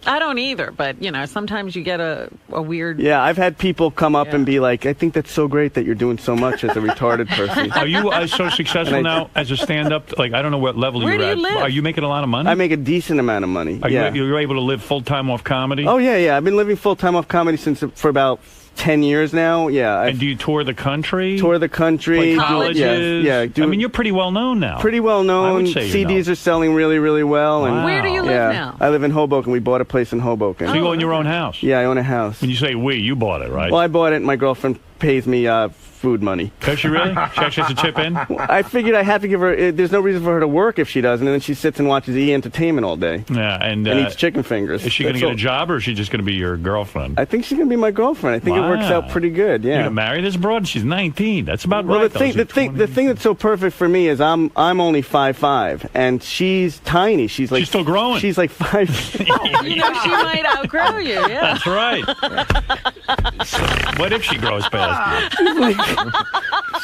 I don't either, but, sometimes you get a weird... Yeah, I've had people come up and be like, I think that's so great that you're doing so much as a retarded person. Are you so successful now as a stand-up? Like, I don't know what level Where you're do at. you live? Are you making a lot of money? I make a decent amount of money. Are you're able to live full-time off comedy? Oh, yeah. I've been living full-time off comedy for about 10 years now. Yeah. And do you tour the country? Tour the country. Like colleges? Yeah. I mean, you're pretty well known now. Pretty well known. I would say CDs are selling really, really well. And Where do you live now? I live in Hoboken. We bought a place in Hoboken. So you own your own house? Yeah, I own a house. When you say we, you bought it, right? Well, I bought it, and my girlfriend pays me food money. Does she really? She actually has to chip in? I figured I have to give her... there's no reason for her to work if she doesn't, and then she sits and watches E! Entertainment all day. Yeah, and eats chicken fingers. Is she going to get a job, or is she just going to be your girlfriend? I think she's going to be my girlfriend. I think it works out pretty good, yeah. You're going to marry this broad? She's 19. That's about right. The thing that's so perfect for me is I'm only 5'5", and she's tiny. She's still growing. She's like 5. She might outgrow you, yeah. That's right. What if she grows past you?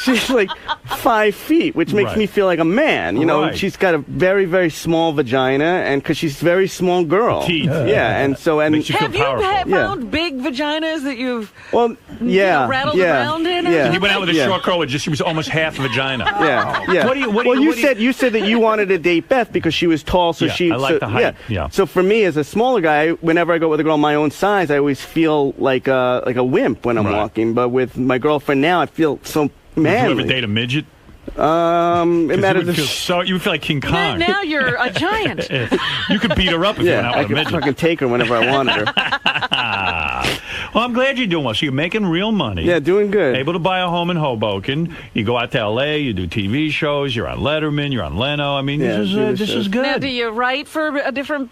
She's like 5 feet, which makes me feel like a man. She's got a very, very small vagina, and because she's a very small girl. Teeth. Yeah, and so Have you found big vaginas that you've rattled around in? Yeah. He went out with a short girl and she was almost half vagina. Yeah. You said that you wanted to date Beth because she was tall, so she. I like the height. Yeah. So for me, as a smaller guy, whenever I go with a girl my own size, I always feel like a wimp when I'm walking. But with my girlfriend now, I feel so manly. Did you ever date a midget? It matters. You would feel like King Kong. Now you're a giant. You could beat her up if you went out with a midget. I could fucking take her whenever I wanted her. Well, I'm glad you're doing well. So you're making real money. Yeah, doing good. Able to buy a home in Hoboken. You go out to L.A., you do TV shows, you're on Letterman, you're on Leno. I mean, this is good. Now, do you write for different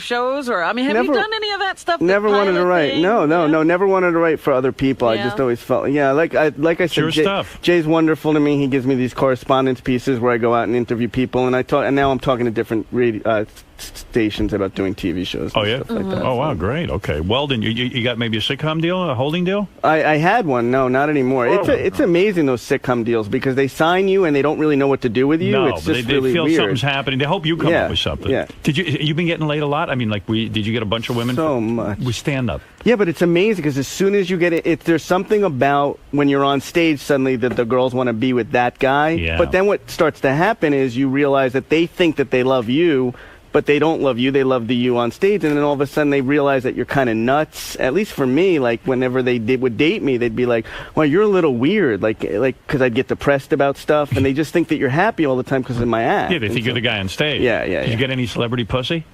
shows? Or have you done any of that stuff? Never wanted to write. No, never wanted to write for other people. I just always felt, like I said, Jay's wonderful to me. He gives me these correspondence pieces where I go out and interview people, and now I'm talking to different radio stations about doing TV shows. Oh, yeah? Stuff like that. Oh, wow, great. Okay. Well, then you got maybe a sitcom deal, a holding deal? I had one. No, not anymore. It's amazing, those sitcom deals, because they sign you and they don't really know what to do with you. No, it's but just they really feel weird. something's happening. They hope you come up with something. Yeah. You been getting laid a lot? I mean, did you get a bunch of women? So much. We stand up. Yeah, but it's amazing because as soon as you get it, there's something about when you're on stage suddenly that the girls want to be with that guy. Yeah. But then what starts to happen is you realize that they think that they love you, but they don't love you. They love you on stage, and then all of a sudden they realize that you're kind of nuts. At least for me, like whenever they would date me, they'd be like, "Well, you're a little weird," like because I'd get depressed about stuff, and they just think that you're happy all the time because of my act. Yeah, they think you're the guy on stage. Yeah. Did you get any celebrity pussy?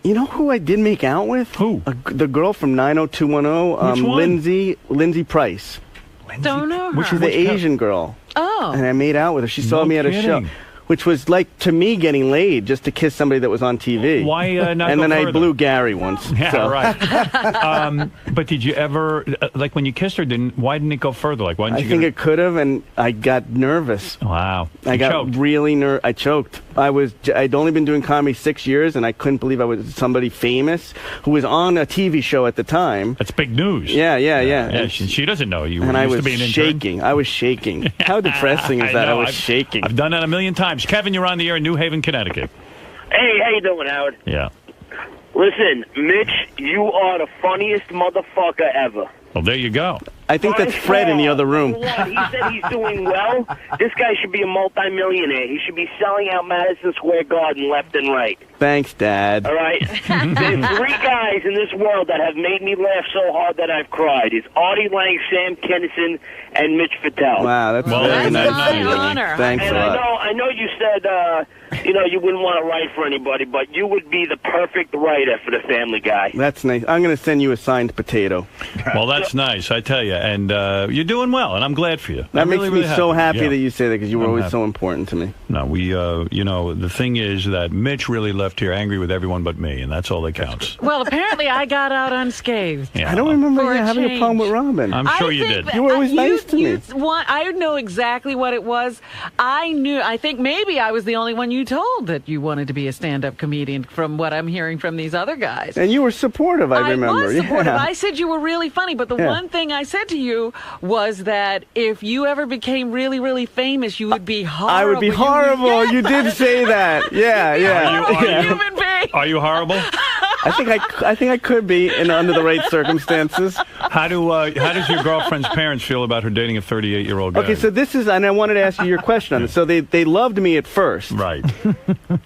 You know who I did make out with? Who? The girl from 90210. Which one? Lindsay Price. Don't know her. Which was the Asian girl. Oh. And I made out with her. She saw me at a show. Which was like, to me, getting laid just to kiss somebody that was on TV. Why not And go then I further? blew Gary once. Yeah, so. right. But did you ever, like when you kissed her, why didn't it go further? Like, why didn't you I think it could have, and I got nervous. Wow. I got really nervous. I choked. I'd only been doing comedy 6 years, and I couldn't believe I was somebody famous who was on a TV show at the time. That's big news. Yeah. She doesn't know you. And I was to be an intern. shaking. I was shaking. How depressing is that? I was shaking. I've done that a million times. Kevin, you're on the air in New Haven, Connecticut. Hey, how you doing, Howard? Yeah. Listen, Mitch, you are the funniest motherfucker ever. Well, there you go. I think that's Fred in the other room. He said he's doing well. This guy should be a multimillionaire. He should be selling out Madison Square Garden left and right. Thanks, Dad. All right? There's 3 guys in this world that have made me laugh so hard that I've cried. It's Artie Lang, Sam Kinison, and Mitch Fattel. Wow, that's very nice. Thanks a lot. I know you said, you wouldn't want to write for anybody, but you would be the perfect writer for the Family Guy. That's nice. I'm going to send you a signed potato. Well, that's nice, I tell you. And you're doing well, and I'm glad for you. That makes me so happy Yeah. that you say that because you were I'm always happy. so important to me. No, we, the thing is that Mitch really left here angry with everyone but me, and that's all that counts. Well, apparently I got out unscathed. Yeah. I don't remember For you having a problem with Robin. I'm sure you did. You were always nice to me. I know exactly what it was. I think maybe I was the only one you told that you wanted to be a stand-up comedian from what I'm hearing from these other guys. And you were supportive, I remember. I was supportive. Yeah. I said you were really funny, but the one thing I said to you was that if you ever became really, really famous, you would be horrible. I would be horrible. You did say that. Yeah. Are you horrible? I think I could be under the right circumstances. How does your girlfriend's parents feel about her dating a 38-year-old guy? Okay, so this is, and I wanted to ask you your question on this. So they loved me at first, right?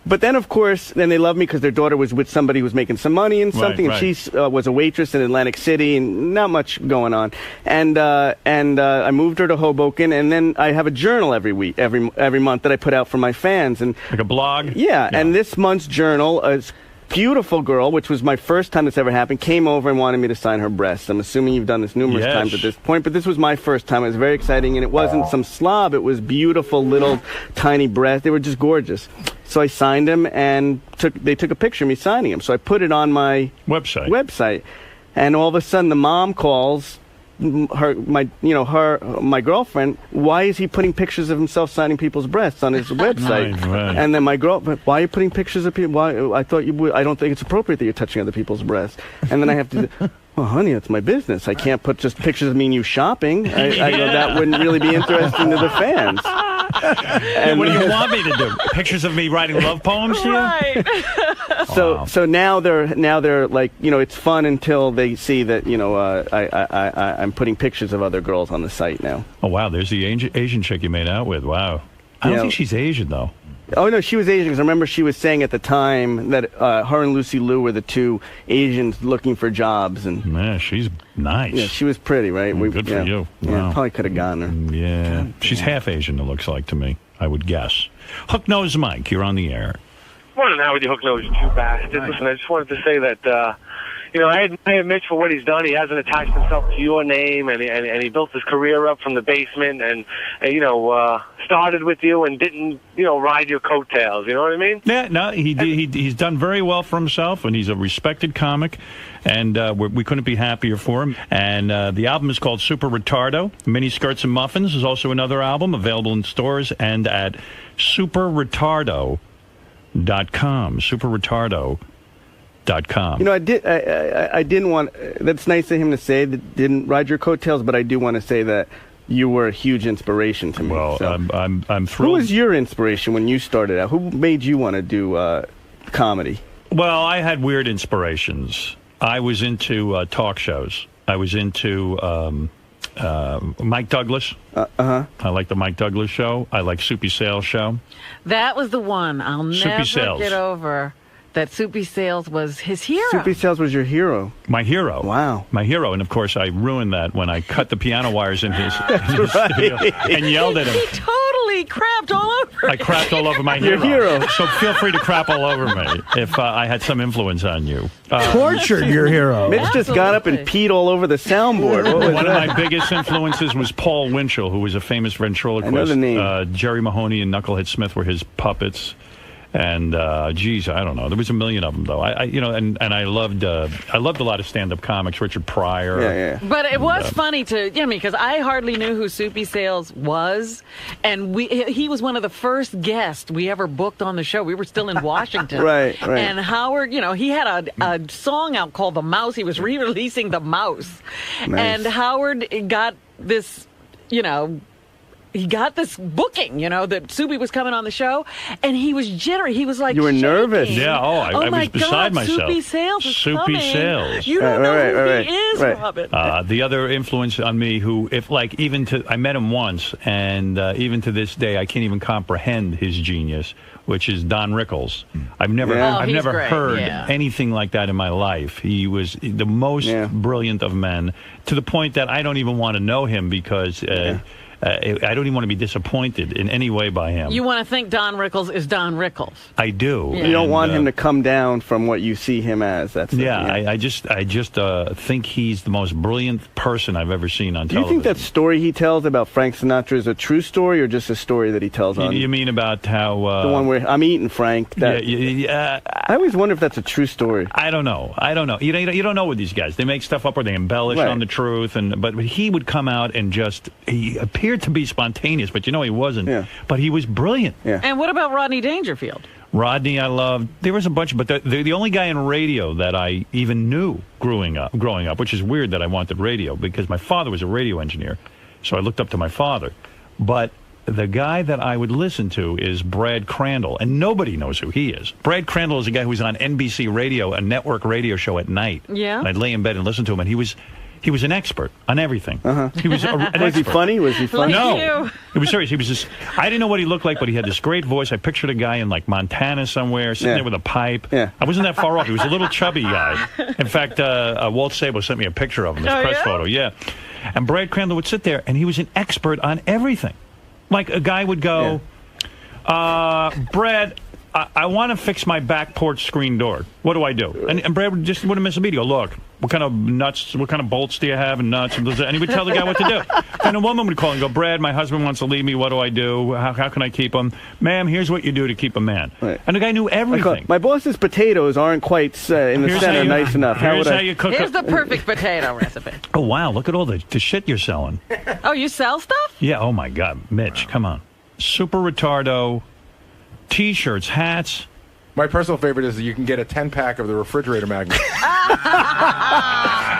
But then, of course, then they loved me because their daughter was with somebody who was making some money and something, Right. and she was a waitress in Atlantic City, and not much going on. And I moved her to Hoboken, and then I have a journal every week, every month that I put out for my fans, and like a blog. Yeah, and this month's journal is. Beautiful girl, which was my first time this ever happened, came over and wanted me to sign her breasts. I'm assuming you've done this numerous times at this point, but this was my first time. It was very exciting, and it wasn't some slob. It was beautiful little tiny breasts. They were just gorgeous. So I signed them, and they took a picture of me signing them. So I put it on my website, and all of a sudden the mom calls. My girlfriend, why is he putting pictures of himself signing people's breasts on his website? Right. And then my girlfriend, why are you putting pictures of people? Why? I thought you would. I don't think it's appropriate that you're touching other people's breasts. And then I have to. Well, honey, it's my business. I can't put just pictures of me and you shopping. I go, that wouldn't really be interesting to the fans. And what do you want me to do? Pictures of me writing love poems to you? Right. So now they're like, it's fun until they see that I'm putting pictures of other girls on the site now. Oh wow, there's the Asian chick you made out with. Wow, I don't think she's Asian though. Oh no, she was Asian because I remember she was saying at the time that her and Lucy Liu were the two Asians looking for jobs, and man, she's nice. Yeah, she was pretty, right? Good for you. Yeah, Wow. probably could have gotten her. Yeah, she's half Asian. It looks like to me. I would guess. Hook Nose Mike, you're on the air. Morning, now with you hook nose, you two bastards. Listen, I just wanted to say that, I admire Mitch for what he's done. He hasn't attached himself to your name, and he built his career up from the basement, and started with you and didn't, ride your coattails. You know what I mean? Yeah, no, he's done very well for himself, and he's a respected comic, and we couldn't be happier for him. And the album is called Super Retardo. Mini Skirts and Muffins is also another album available in stores and at superretardo.com. Superretardo.com. I didn't want. That's nice of him to say that didn't ride your coattails, but I do want to say that you were a huge inspiration to me. Well, so. I'm thrilled. Who was your inspiration when you started out? Who made you want to do comedy? Well, I had weird inspirations. I was into talk shows. I was into Mike Douglas. I like the Mike Douglas show. I like Soupy Sales show. That was the one I'll never get over. That Soupy Sales was his hero. Soupy Sales was your hero. My hero. Wow. My hero. And, of course, I ruined that when I cut the piano wires in his studio and yelled at him. He totally crapped all over I crapped all over my hero. Your hero. So feel free to crap all over me if I had some influence on you. Tortured your hero. Mitch just got up and peed all over the soundboard. What was One that? of my biggest influences was Paul Winchell, who was a famous ventriloquist. I know the name. Jerry Mahoney and Knucklehead Smith were his puppets. And geez, I don't know. There was a million of them, though. I loved a lot of stand-up comics. Richard Pryor. Yeah. But it was funny because I hardly knew who Soupy Sales was, and he was one of the first guests we ever booked on the show. We were still in Washington, right. And Howard, he had a song out called "The Mouse." He was re-releasing "The Mouse," Nice. and Howard got this, he got this booking, that Soupy was coming on the show, and he was jittery. He was like, You were shaking. nervous. Yeah, I was beside myself. Soupy Sales is Soupy coming. Sales. You don't know who he is, right. Robin. The other influence on me, I met him once, and even to this day, I can't even comprehend his genius, which is Don Rickles. I've never heard anything like that in my life. He was the most brilliant of men, to the point that I don't even want to know him because I don't even want to be disappointed in any way by him. You want to think Don Rickles is Don Rickles. I do. Yeah. You don't want him to come down from what you see him as. That's I just think he's the most brilliant person I've ever seen on Do you television. think that story he tells about Frank Sinatra is a true story or just a story that he tells on? You mean about how... the one where I'm eating Frank? That, I always wonder if that's a true story. I don't know. You don't know with these guys. They make stuff up or they embellish Right. on the truth. But he would come out and he appeared to be spontaneous, but he wasn't. Yeah. But he was brilliant. Yeah. And what about Rodney Dangerfield? Rodney, I loved. There was a bunch, but the only guy in radio that I even knew growing up, which is weird that I wanted radio because my father was a radio engineer, so I looked up to my father. But the guy that I would listen to is Brad Crandall, and nobody knows who he is. Brad Crandall is a guy who was on NBC Radio, a network radio show at night. Yeah. And I'd lay in bed and listen to him, and he was an expert on everything. He was an Was expert. he funny? Was he funny? No. It was serious. He was just, I didn't know what he looked like, but he had this great voice. I pictured a guy in like Montana somewhere, sitting there with a pipe. Yeah. I wasn't that far off. He was a little chubby guy. In fact, Walt Sabo sent me a picture of him, this press photo. Yeah. And Brad Crandall would sit there, and he was an expert on everything. Like a guy would go, Brad, I want to fix my back porch screen door. What do I do? And Brad wouldn't miss a beat. He'd go, look, what kind of bolts do you have and nuts? And he would tell the guy what to do. And a woman would call and go, Brad, my husband wants to leave me. What do I do? How can I keep him? Ma'am, here's what you do to keep a man. Right. And the guy knew everything. My boss's potatoes aren't quite in the center nice enough. Here's how you cook Here's the perfect potato recipe. Oh, wow. Look at all the shit you're selling. Oh, you sell stuff? Yeah. Oh, my God. Mitch, come on. Super Retardo, T-shirts, hats. My personal favorite is that you can get a 10-pack of the refrigerator magnet.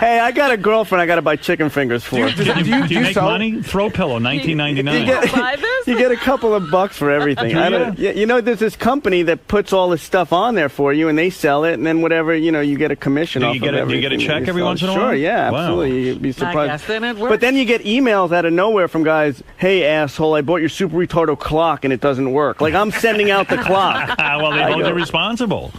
Hey, I got a girlfriend I got to buy chicken fingers for. Do you make money? Throw Pillow, $19.99. You get a couple of bucks for everything. There's this company that puts all this stuff on there for you, and they sell it, and then whatever, you get a commission off of everything. Do you get a check every once in a while? Sure, yeah, Wow. absolutely. You'd be surprised. I guess then it works. But then you get emails out of nowhere from guys, hey, asshole, I bought your Super Retardo clock, and it doesn't work. Like, I'm sending out the clock. Well, they hold you responsible.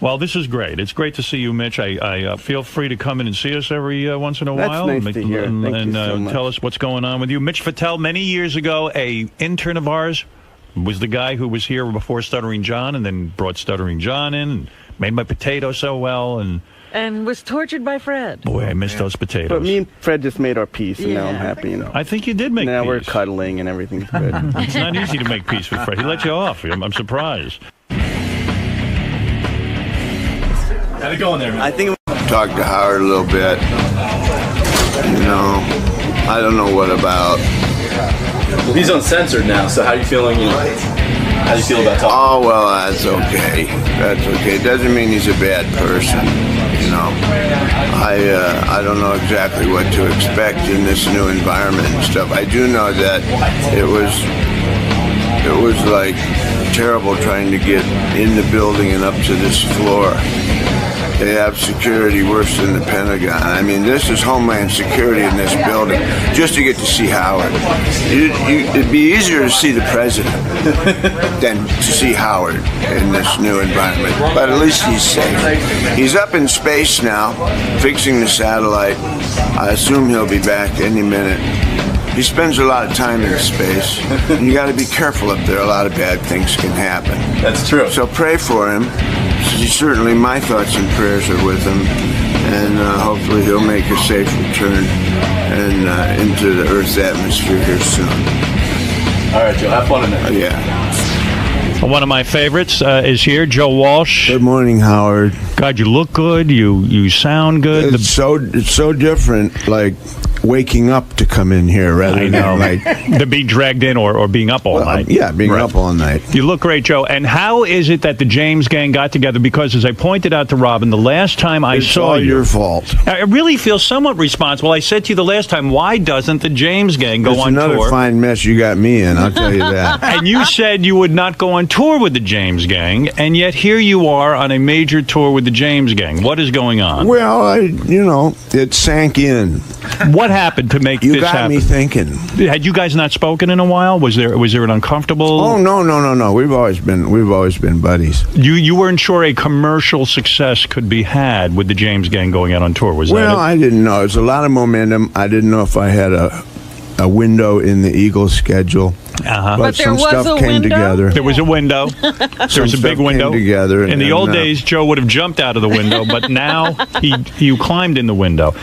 Well, this is great. It's great to see you, Mitch. I feel free to come in and see us every once in a while. That's nice to hear. Thank you so much. Tell us what's going on with you. Mitch Fattel, many years ago, a intern of ours, was the guy who was here before Stuttering John and then brought Stuttering John in and made my potatoes so well. And was tortured by Fred. Boy, I miss those potatoes. But me and Fred just made our peace, and now I'm happy, I think you did make now peace. We're cuddling, and everything's good. It's not easy to make peace with Fred. He let you off. I'm surprised. How's it going there, man? I think talked to Howard a little bit. I don't know what about. Well, he's uncensored now, so how are you feeling? How do you feel about talking? Oh, well, that's okay. That's okay. It doesn't mean he's a bad person. I don't know exactly what to expect in this new environment and stuff. I do know that it was like terrible trying to get in the building and up to this floor. They have security worse than the Pentagon. I mean, this is Homeland Security in this building, just to get to see Howard. It'd be easier to see the president than to see Howard in this new environment. But at least he's safe. He's up in space now, fixing the satellite. I assume he'll be back any minute. He spends a lot of time in space. And you got to be careful up there. A lot of bad things can happen. That's true. So pray for him. Certainly my thoughts and prayers are with him. And hopefully he'll make a safe return and into the Earth's atmosphere here soon. All right, Joe. Have fun in there. Yeah. One of my favorites is here, Joe Walsh. Good morning, Howard. God, you look good. You sound good. It's so different, like waking up to come in here rather than like to be dragged in or being up all night. Yeah, being up all night. You look great, Joe. And how is it that the James gang got together? Because as I pointed out to Robin, the last time I saw you, it's all your fault. I really feel somewhat responsible. I said to you the last time, why doesn't the James gang go on another tour? fine mess you got me in, I'll tell you that. And you said you would not go on tour with the James gang, and yet here you are on a major tour with the James gang. What is going on? Well, it sank in. What happened to make you this got happen? me thinking. Had you guys not spoken in a while? Was there an uncomfortable? Oh no. We've always been buddies. You weren't sure a commercial success could be had with the James gang going out on tour, was that it? Well, I didn't know. It was a lot of momentum. I didn't know if I had a window in the Eagles' schedule. But there some was stuff a came window? together. There was a window. There was a big stuff window. came together. In the and, old days, Joe would have jumped out of the window, but now you climbed in the window.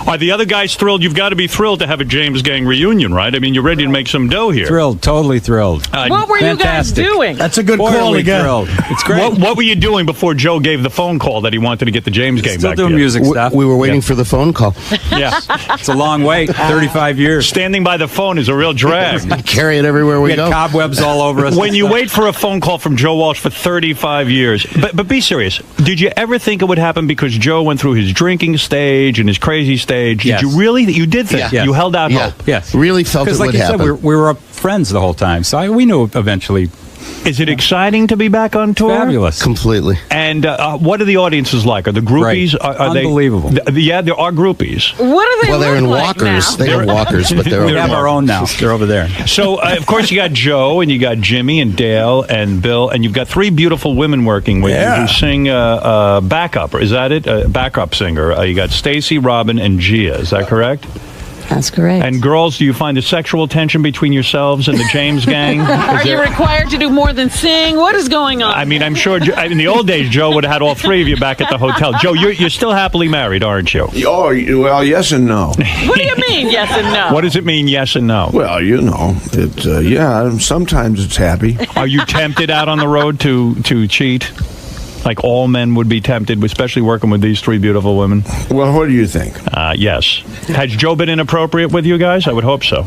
Are the other guys thrilled? You've got to be thrilled to have a James Gang reunion, right? I mean, you're ready to make some dough here. Thrilled, totally thrilled. What were Fantastic. you guys doing? That's a good call Totally again. thrilled. It's great. What were you doing before Joe gave the phone call that he wanted to get the James Gang Still back doing together? music stuff. We were waiting for the phone call. Yeah. It's a long wait, 35 years. Standing by the phone is a real drag. Carry it everywhere we We had go. cobwebs all over us. When you wait for a phone call from Joe Walsh for 35 years, but be serious, did you ever think it would happen because Joe went through his drinking stage and his crazy stage? Yes. Did you really? You did think? Yes. You held out Yeah. hope? Yes. Really felt it Because, like would you happen. said, we were friends the whole time, so we knew eventually. Is it exciting to be back on tour? Fabulous. Completely. And what are the audiences like? Are the groupies? Great. Are they Unbelievable. Yeah, there are groupies. What do they Well, they're look in like walkers. now? They have walkers, but they're We have our own now. They're over there. So, of course, you got Joe, and you got Jimmy, and Dale, and Bill, and you've got three beautiful women working with you who sing backup. Is that it? Backup singer. You got Stacy, Robin, and Gia. Is that correct? That's correct. And girls, do you find a sexual tension between yourselves and the James Gang? Are you required to do more than sing? What is going on? I mean, I'm sure in the old days, Joe would have had all three of you back at the hotel. Joe, you're still happily married, aren't you? Oh, well, yes and no. What do you mean, yes and no? What does it mean, yes and no? Well, sometimes it's happy. Are you tempted out on the road to cheat? Like all men would be tempted, especially working with these three beautiful women? Well, what do you think? Yes. Has Joe been inappropriate with you guys? I would hope so.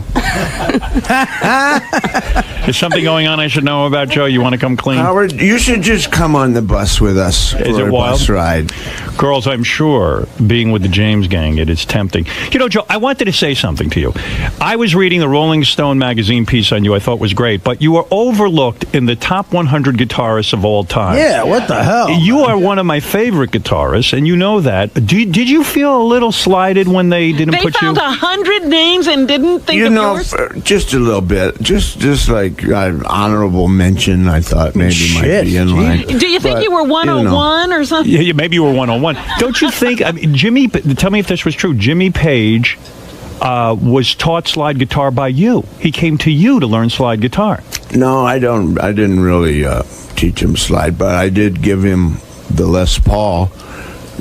Is something going on I should know about, Joe? You want to come clean? Howard, you should just come on the bus with us Is for it a wild? bus ride. Girls, I'm sure being with the James Gang, it is tempting. You know, Joe, I wanted to say something to you. I was reading the Rolling Stone magazine piece on you. I thought was great, but you were overlooked in the top 100 guitarists of all time. Yeah, what the hell? You are one of my favorite guitarists, and you know that. Did you feel a little slighted when they didn't They put you? found 100 names and didn't think of yours? Just a little bit. Just like honorable mention, I thought maybe might be in line. Do you think But, you were 101 or something? Yeah, maybe you were 101. Don't you think? I mean, Jimmy, tell me if this was true. Jimmy Page was taught slide guitar by you. He came to you to learn slide guitar. No, I didn't really teach him slide, but I did give him the Les Paul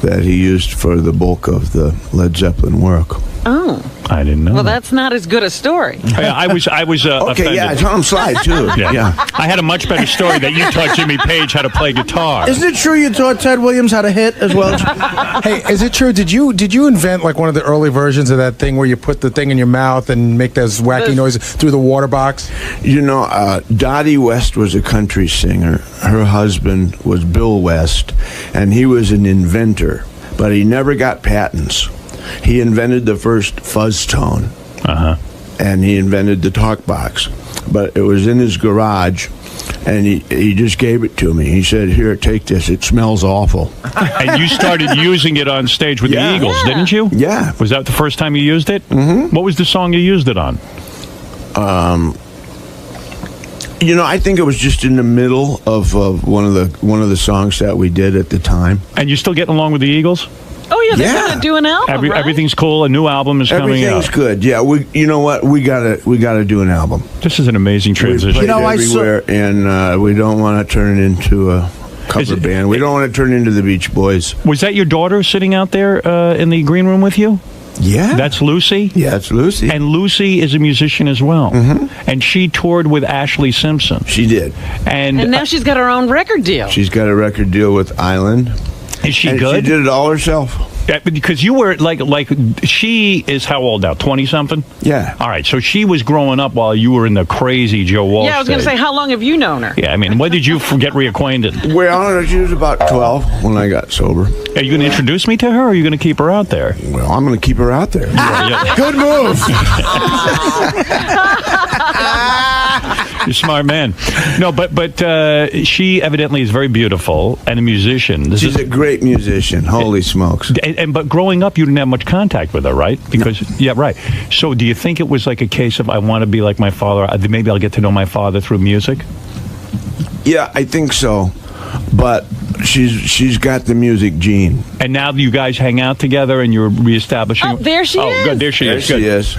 that he used for the bulk of the Led Zeppelin work. Oh. I didn't know. Well, that's not as good a story. I was Okay, offended. yeah, I taught him slide too. Yeah. I had a much better story that you taught Jimmy Page how to play guitar. Isn't it true you taught Ted Williams how to hit as well? Hey, is it true? Did you invent like one of the early versions of that thing where you put the thing in your mouth and make those wacky noises through the water box? You know, Dottie West was a country singer. Her husband was Bill West, and he was an inventor, but he never got patents. He invented the first fuzz tone, and he invented the talk box. But it was in his garage, and he just gave it to me. He said, "Here, take this. It smells awful." And you started using it on stage with the Eagles, didn't you? Yeah. Was that the first time you used it? Mm-hmm. What was the song you used it on? You know, I think it was just in the middle of one of the songs that we did at the time. And you still getting along with the Eagles? Oh, yeah, they're going to do an album, right? Everything's cool. A new album is coming out. Everything's good. Yeah, you know what? We gotta do an album. This is an amazing transition. We played everywhere, and we don't want to turn it into a cover band. We don't want to turn it into the Beach Boys. Was that your daughter sitting out there in the green room with you? Yeah. That's Lucy? Yeah, it's Lucy. And Lucy is a musician as well. Mm-hmm. And she toured with Ashley Simpson. She did. And now she's got her own record deal. She's got a record deal with Island. Is she and good? She did it all herself. Yeah, because you were like she is how old now? 20-something? Yeah. All right, so she was growing up while you were in the crazy Joe Walsh Yeah, I was going to stage. say, how long have you known her? Yeah, I mean, when did you get reacquainted? Well, she was about 12 when I got sober. Are you going to introduce me to her, or are you going to keep her out there? Well, I'm going to keep her out there. Good move. You're a smart man. No, but she evidently is very beautiful and a musician. She's a great musician. Holy smokes. But growing up, you didn't have much contact with her, right? Because yeah, right. So do you think it was like a case of I want to be like my father? Maybe I'll get to know my father through music? Yeah, I think so. But she's got the music gene. And now you guys hang out together and you're reestablishing. Oh, there she is. Oh, good. There she is. There she is.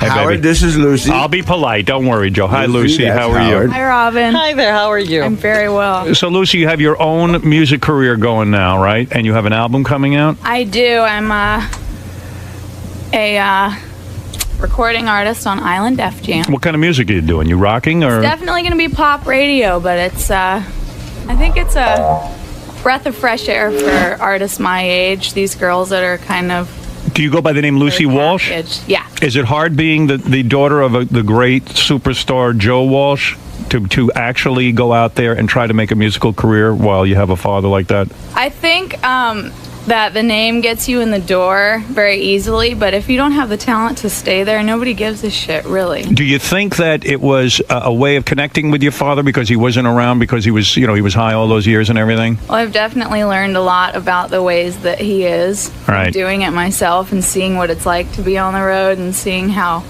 Hey, Howard, baby. this is Lucy. I'll be polite. Don't worry, Joe. Hi, Lucy. that's How are Howard. you? Hi, Robin. Hi there. How are you? I'm very well. So, Lucy, you have your own music career going now, right? And you have an album coming out? I do. I'm a recording artist on Island Def Jam. What kind of music are you doing? You rocking or? Definitely going to be pop radio, but it's I think it's a breath of fresh air for artists my age. These girls that are kind of Do you go by the name Lucy Walsh? Yeah. Is it hard being the daughter of the great superstar Joe Walsh to actually go out there and try to make a musical career while you have a father like that? I think that the name gets you in the door very easily, but if you don't have the talent to stay there, nobody gives a shit, really. Do you think that it was a way of connecting with your father because he wasn't around, because he was high all those years and everything? Well, I've definitely learned a lot about the ways that he is. Right. Doing it myself and seeing what it's like to be on the road and seeing how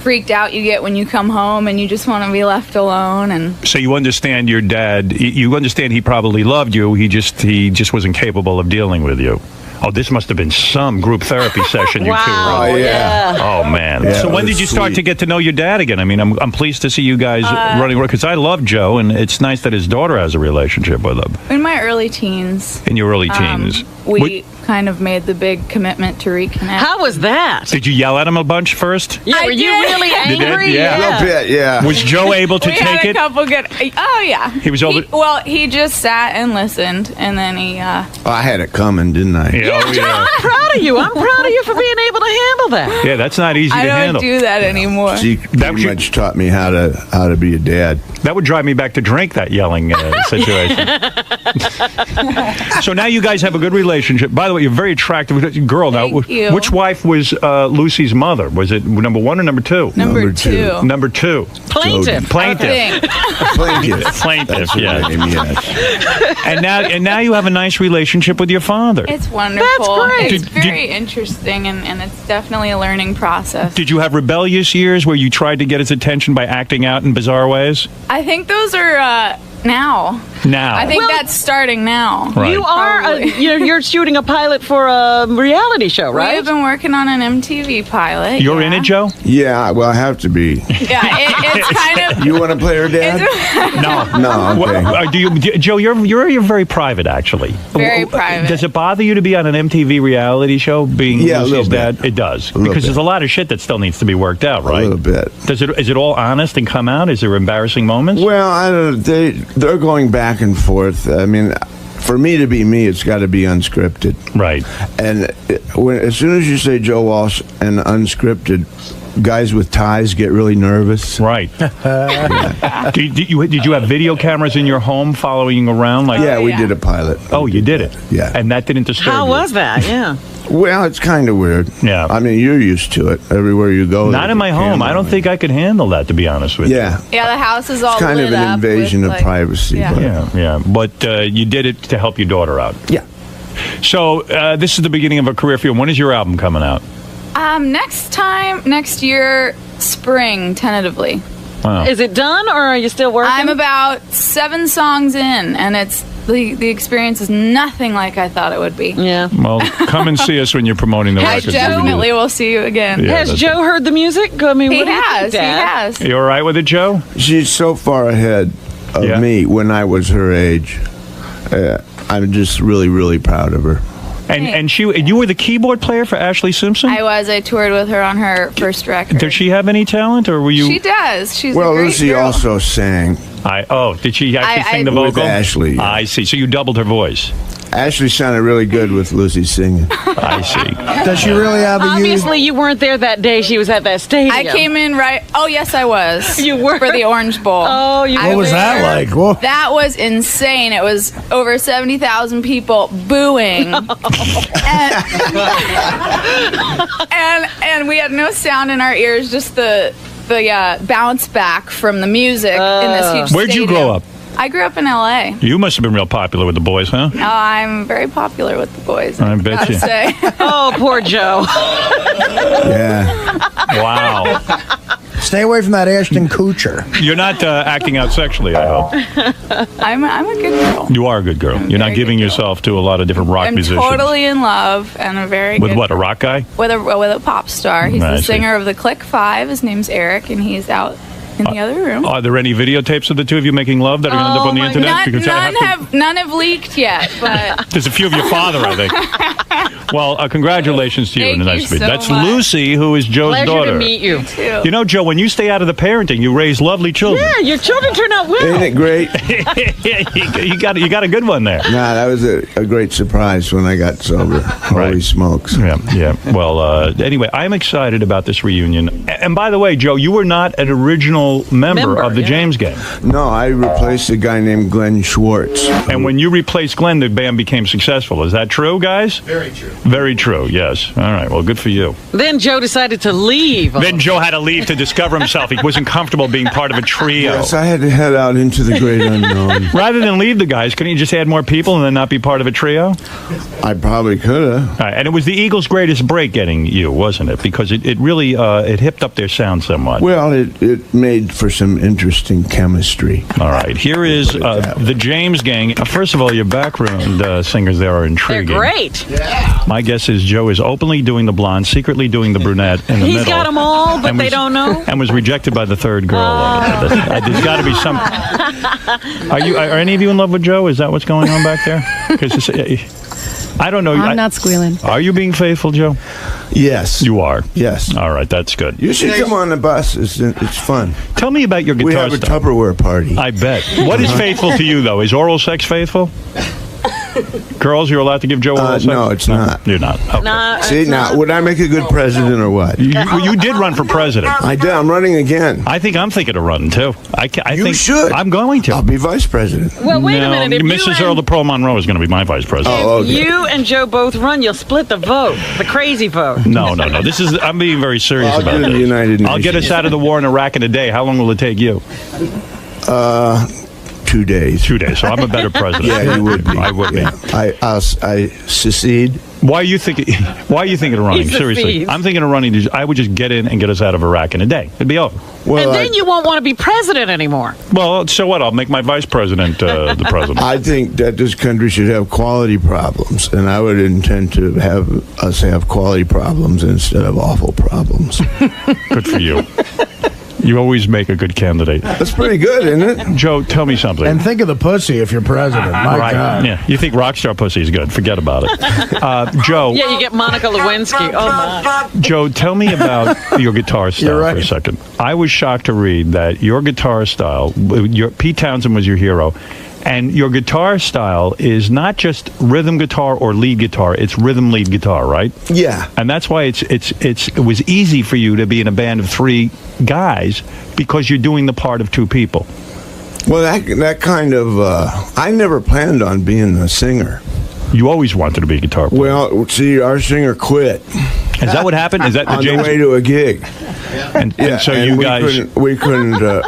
freaked out you get when you come home and you just want to be left alone. And So you understand your dad. You understand he probably loved you. He just wasn't capable of dealing with you. Oh, this must have been some group therapy session you two Wow, were. yeah. Oh man. Yeah, so it when was did you start sweet. to get to know your dad again? I mean, I'm pleased to see you guys running because I love Joe, and it's nice that his daughter has a relationship with him in my early teens, in your early teens. we kind of made the big commitment to reconnect. How was that? Did you yell at him a bunch first? Yeah, were you really You did? angry? Yeah. A bit, yeah. Was Joe able to We take had a it? couple good. Oh yeah. He was over. He just sat and listened, and then he. I had it coming, didn't I? Yeah, oh, Joe, yeah. I'm proud of you. I'm proud of you for being able to handle that. Yeah, that's not easy I to don't handle. do that anymore. She pretty much taught me how to be a dad. That would drive me back to drink, that yelling situation. So now you guys have a good relationship. By the way, you're a very attractive girl. Now, Thank you. which wife was Lucy's mother? Was it number one or number two? Number two. Number two. Plaintiff. Plaintiff. Plaintiff. That's her Yeah. name, yes. And now you have a nice relationship with your father. It's wonderful. That's great. It's very interesting, and it's definitely a learning process. Did you have rebellious years where you tried to get his attention by acting out in bizarre ways? I think those are now. Now. I think that's starting now. Right. You are. You're shooting a pilot for a reality show, right? We've been working on an MTV pilot. You're in it, Joe? Yeah, well, I have to be. Yeah, it's kind of. You want to play her dad? No. No, okay. Well, Joe, you're very private, actually. Very private. Does it bother you to be on an MTV reality show, being Yeah, a Lucy's little bit. dad? It does, little because bit. there's a lot of shit that still needs to be worked out, right? A little bit. Is it all honest and come out? Is there embarrassing moments? Well, I don't. They're going back and forth. I mean, for me to be me, it's got to be unscripted. Right. And as soon as you say Joe Walsh and unscripted, guys with ties get really nervous. Right. Did you have video cameras in your home following you around? Yeah, we did a pilot. Oh, you did it? Yeah. And that didn't disturb How you? was that? Yeah. Well, it's kind of weird. Yeah. I mean, you're used to it. Everywhere you go. Not in my home. I don't think I could handle that, to be honest with Yeah. Yeah, the house is all It's kind lit of an up invasion with, of like- privacy. Yeah. But Yeah. But you did it to help your daughter out. Yeah. So this is the beginning of a career for you. When is your album coming out? Next year, spring, tentatively. Wow. Is it done, or are you still working? I'm about 7 songs in, and it's the experience is nothing like I thought it would be. Yeah. Well, come and see us when you're promoting the I record. definitely will see you again. Yeah, Has that's Joe heard the music? I mean, He what do you think, has. He Dad? has. You all right with it, Joe? She's so far ahead of me when I was her age. I'm just really, really proud of her. And you were the keyboard player for Ashley Simpson? I toured with her on her first record. Does she have any talent, or were you? She does. She's Well, a great Lucy girl. also sang. Did she actually sing the With vocal? Ashley, yeah. I see. So you doubled her voice. Ashley sounded really good with Lucy singing. I see. Does she really have a Obviously, you weren't there that day she was at that stadium. I came in right. Oh yes, I was. You were for the Orange Bowl. Oh, you What was that like? Whoa. That was insane. It was over 70,000 people booing, and we had no sound in our ears, just the bounce back from the music in this huge. Where'd you grow up? I grew up in L.A. You must have been real popular with the boys, huh? Oh, I'm very popular with the boys. I bet gotta you. say. Oh, poor Joe. Yeah. Wow. Stay away from that Ashton Kutcher. You're not acting out sexually, I hope. I'm a good girl. You are a good girl. You're not giving yourself to a lot of different rock I'm musicians. totally in love and a very With good what, a rock guy? with a pop star. He's I the see. singer of the Click Five. His name's Eric, and he's out in the other room. Are there any videotapes of the two of you making love that are going to end up on the internet? Because I have to- None have leaked yet, but There's a few of your father, I think. Well, congratulations to you. Thank Nice you to meet you. so That's much. Lucy, who is Joe's Pleasure daughter. to meet you. too. You know, Joe, when you stay out of the parenting, you raise lovely children. Yeah, your children turn out well. Ain't it great? you got a good one there. Nah, that was a great surprise when I got sober. Holy smokes. Yeah. Well, anyway, I'm excited about this reunion. And by the way, Joe, you were not an original member of the James Gang. No, I replaced a guy named Glenn Schwartz. And when you replaced Glenn, the band became successful. Is that true, guys? Very true. Very true, yes. All right, well, good for you. Then Joe decided to leave. Then Joe had to leave to discover himself. He wasn't comfortable being part of a trio. Yes, I had to head out into the great unknown. Rather than leave the guys, couldn't you just add more people and then not be part of a trio? I probably could have. And it was the Eagles' greatest break getting you, wasn't it? Because it really it hipped up their sound somewhat. Well, it made for some interesting chemistry. All right, here is the James Gang. First of all, your background singers there are They're intriguing. great. My guess is Joe is openly doing the blonde, secretly doing the brunette in the He's middle. got them all, but and they was- don't know. And was rejected by the third girl. There's got to be some. Are any of you in love with Joe? Is that what's going on back there? Because I don't know. I'm not squealing. Are you being faithful, Joe? Yes. You are? Yes. All right, that's good. You should come on the bus. It's fun. Tell me about your guitar We have a stuff. Tupperware party. I bet. What is faithful to you, though? Is oral sex faithful? Girls, you're allowed to give Joe oral sex? No, it's not. You're not. Okay. Nah, See, it's now, not. would I make a good president or what? You did run for president. I did. I'm running again. I think I'm thinking of running, too. I You think should. I'm going to. I'll be vice president. Well, wait a No, minute. If Mrs. you Earl and, DePro Monroe is going to be my vice president. Oh, okay. you and Joe both run, you'll split the vote, the crazy vote. No. I'm being very serious I'll about do the this. United I'll get Nations. us out of the war in Iraq in a day. How long will it take you? 2 days. 2 days. So I'm a better president. Yeah, you would be. I would be. I secede. Why are you thinking of running? He Seriously, secedes. I'm thinking of running. I would just get in and get us out of Iraq in a day. It'd be over. Well, And then you won't want to be president anymore. Well, so what? I'll make my vice president the president. I think that this country should have quality problems, and I would intend to have us have quality problems instead of awful problems. Good for you. You always make a good candidate. That's pretty good, isn't it? Joe, tell me something. And think of the pussy if you're president. My right. God. Yeah. You think rockstar pussy is good. Forget about it. Joe. Yeah, you get Monica Lewinsky. Oh, my. Joe, tell me about your guitar style for a second. I was shocked to read that your guitar style, Pete Townsend was your hero, and your guitar style is not just rhythm guitar or lead guitar, it's rhythm lead guitar, right? Yeah. And that's why it was easy for you to be in a band of 3 guys because you're doing the part of 2 people. Well, that kind of I never planned on being a singer. You always wanted to be a guitar player. Well, see, our singer quit. Is that what happened? Is that on the way to a gig? And so and you we guys couldn't.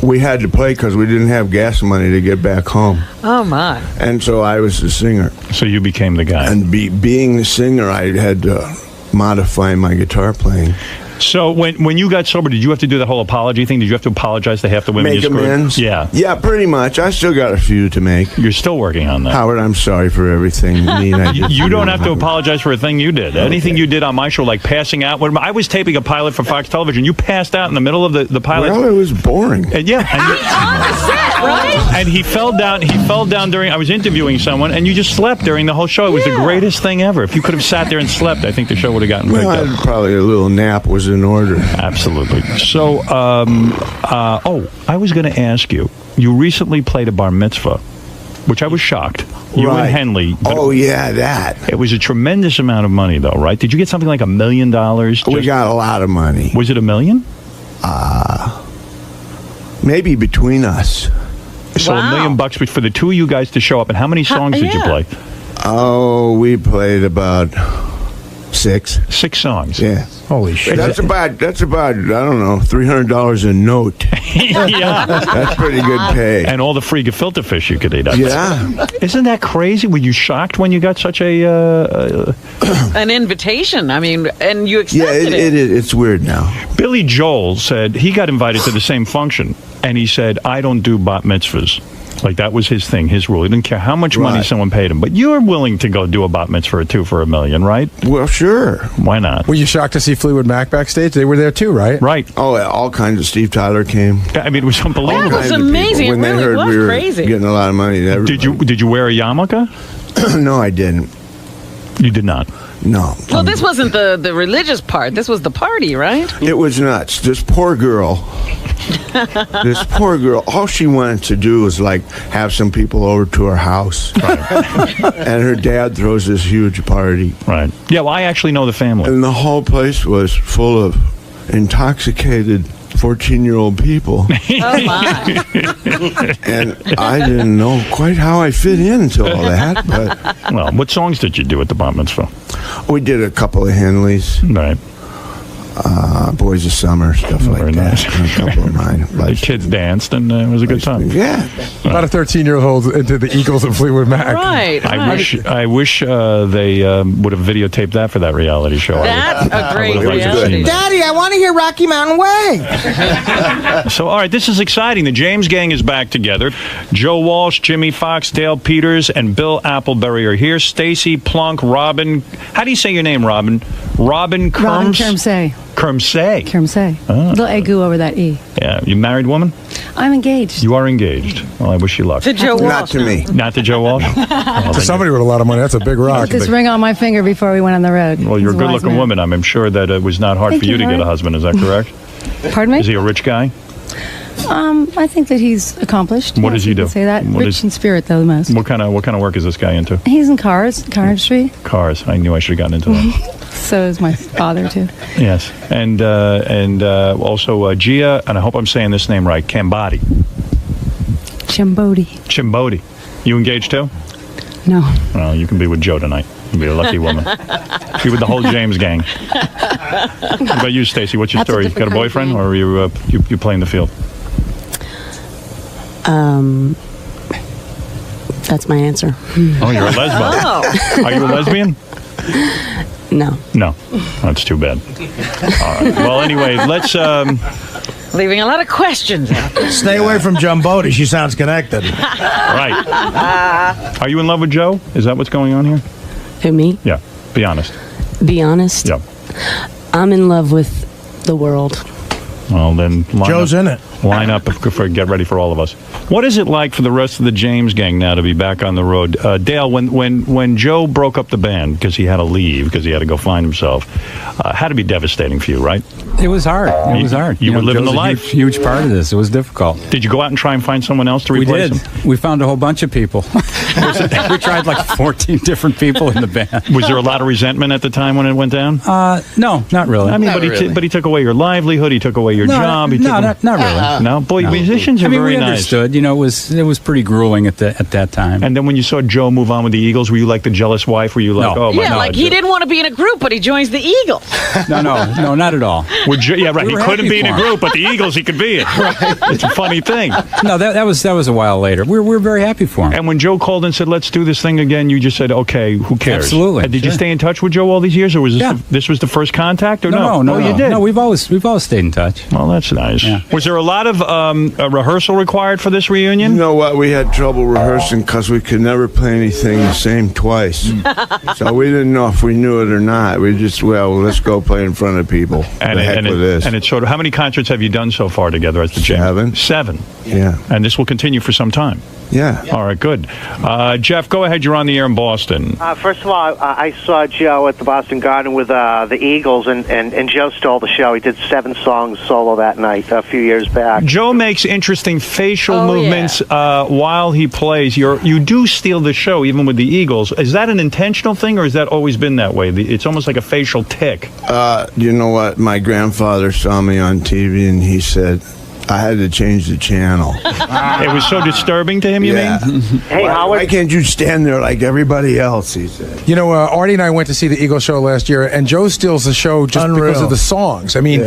We had to play because we didn't have gas money to get back home. Oh, my. And so I was the singer. So you became the guy. And being the singer, I had to modify my guitar playing. So when you got sober, did you have to do the whole apology thing? Did you have to apologize to half the women Make you screwed? amends? Yeah. Yeah, pretty much. I still got a few to make. You're still working on that. Howard, I'm sorry for everything mean I did. You don't have to apologize for a thing you did. Anything you did on my show, like passing out. When I was taping a pilot for Fox Television, you passed out in the middle of the pilot. Well, it was boring. And yeah. And he fell down. He fell down during. I was interviewing someone, and you just slept during the whole show. It was the greatest thing ever. If you could have sat there and slept, I think the show would have gotten picked Well, up. probably a little nap was in order. Absolutely. So, I was going to ask you. You recently played a bar mitzvah, which I was shocked. You and Henley. Oh, yeah, that. It was a tremendous amount of money, though, right? Did you get something like $1 million? We got a lot of money. Was it $1 million? Maybe between us. So $1 million for the 2 of you guys to show up. And how many songs did you play? Oh, we played about 6. 6 songs. Yeah. Holy shit. That's about I don't know, $300 a note. Yeah. That's pretty good pay. And all the free gefilte fish you could eat. Yeah. Isn't that crazy? Were you shocked when you got such a an invitation? I mean, and you Yeah, accepted it's weird now. Billy Joel said he got invited to the same function, and he said, I don't do bat mitzvahs. Like, that was his thing, his rule. He didn't care how much money someone paid him. But you're willing to go do a bat mitzvah or 2 for $1 million, right? Well, sure. Why not? Were you shocked to see Fleetwood Mac backstage? They were there too, right? Right. Oh, yeah, all kinds of. Steve Tyler came. I mean, it was unbelievable. That was amazing. When It they really heard was we were crazy. getting a lot of money. Did you wear a yarmulke? No, I didn't. You did not? No. Well, this wasn't the religious part. This was the party, right? It was nuts. This poor girl, all she wanted to do was like have some people over to her house. And her dad throws this huge party. Right. Yeah, well, I actually know the family. And the whole place was full of intoxicated 14-year-old people. Oh, my. And I didn't know quite how I fit into all that. But well, what songs did you do at the bat mitzvah? We did a couple of Henleys. Right. Boys of Summer, stuff like that. And a couple of mine. The kids danced, and it was a good time. Yeah. About a 13-year-old into the Eagles and Fleetwood Mac. Right. I wish they would have videotaped that for that reality show. That's a great reality. Daddy, I want to hear Rocky Mountain Way. So, all right, this is exciting. The James Gang is back together. Joe Walsh, Jimmy Fox, Dale Peters, and Bill Appleberry are here. Stacy Plunk, Robin. How do you say your name, Robin? Robin Kermsey. Kermsey. Kermsey. Ah. Little egg over that E. Yeah, you married woman? I'm engaged. You are engaged. Well, I wish you luck. To Joe Walsh. Not to me. Not to Joe Walsh? Well, To somebody with a lot of money, that's a big rock. This ring on my finger before we went on the road. well, you're a He's wise good-looking man. woman. I'm sure that it was not hard Thank for you you, to get Howard. a husband. Is that correct? Pardon me? Is he a rich guy? I think that he's accomplished. What does he you do? can say that. What Rich is- in spirit, though, the most. What kind of work is this guy into? He's in car industry. Cars. I knew I should have gotten into that. So is my father, too. Yes, and also Gia, and I hope I'm saying this name right. Cambodi. Chimbodi. You engaged too? No. Well, you can be with Joe tonight. You'll be a lucky woman. Be with the whole James gang. What about you, Stacy? What's your That's a story? You got a different boyfriend, or are you playing the field? That's my answer. Oh, you're a lesbian. Oh. Are you a lesbian? No. No. That's too bad. All right. Well, anyway, let's. Leaving a lot of questions out there. Stay away from Jumbodi. She sounds connected. Right. Are you in love with Joe? Is that what's going on here? Who, me? Yeah. Be honest. Be honest? Yeah. I'm in love with the world. Well, then Joe's in it. Line up for get ready for all of us. What is it like for the rest of the James gang now to be back on the road? Dale, when Joe broke up the band because he had to leave because he had to go find himself, had to be devastating for you, right? It was hard. It was hard. You were living Joe's the a life. Huge part of this. It was difficult. Did you go out and try and find someone else to We replace did. him? We found a whole bunch of people. We tried like 14 different people in the band. Was there a lot of resentment at the time when it went down? No, not really. I mean, Not really. but he took away your livelihood. He took away your job. He No, took not really. No, boy, No. musicians are I mean, very we nice. understood. You know, it was pretty grueling at that time. And then when you saw Joe move on with the Eagles, were you like the jealous wife? Were you like, No. oh my Yeah, God? like he didn't want to be in a group, but he joins the Eagles. No, not at all. Yeah, right. We He were couldn't happy be in a for him. group, but the Eagles he could be in. It's a funny thing. No, that was a while later. We were very happy for him. And when Joe called and said, "Let's do this thing again," you just said, "Okay, who cares?" Absolutely. And did you Sure. stay in touch with Joe all these years, or was this Yeah. this was the first contact, or no? No, Oh, you did. No, we've always stayed in touch. Well, that's nice. Yeah. Was there a lot of rehearsal required for this reunion? You know what? We had trouble rehearsing because we could never play anything the same twice. So we didn't know if we knew it or not. We just, let's go play in front of people. And, the heck with it, this. and it's sort of, how many concerts have you done so far together as the James? 7. Yeah. And this will continue for some time. Yeah. All right, good. Jeff, go ahead. You're on the air in Boston. First of all, I saw Joe at the Boston Garden with the Eagles, and Joe stole the show. He did 7 songs solo that night a few years back. Joe makes interesting facial movements while he plays. You do steal the show, even with the Eagles. Is that an intentional thing, or has that always been that way? It's almost like a facial tick. You know what? My grandfather saw me on TV, and he said, I had to change the channel. It was so disturbing to him, you mean? Hey, Howard. Why can't you stand there like everybody else, he said. You know, Artie and I went to see the Eagles show last year, and Joe steals the show just because of the songs. I mean,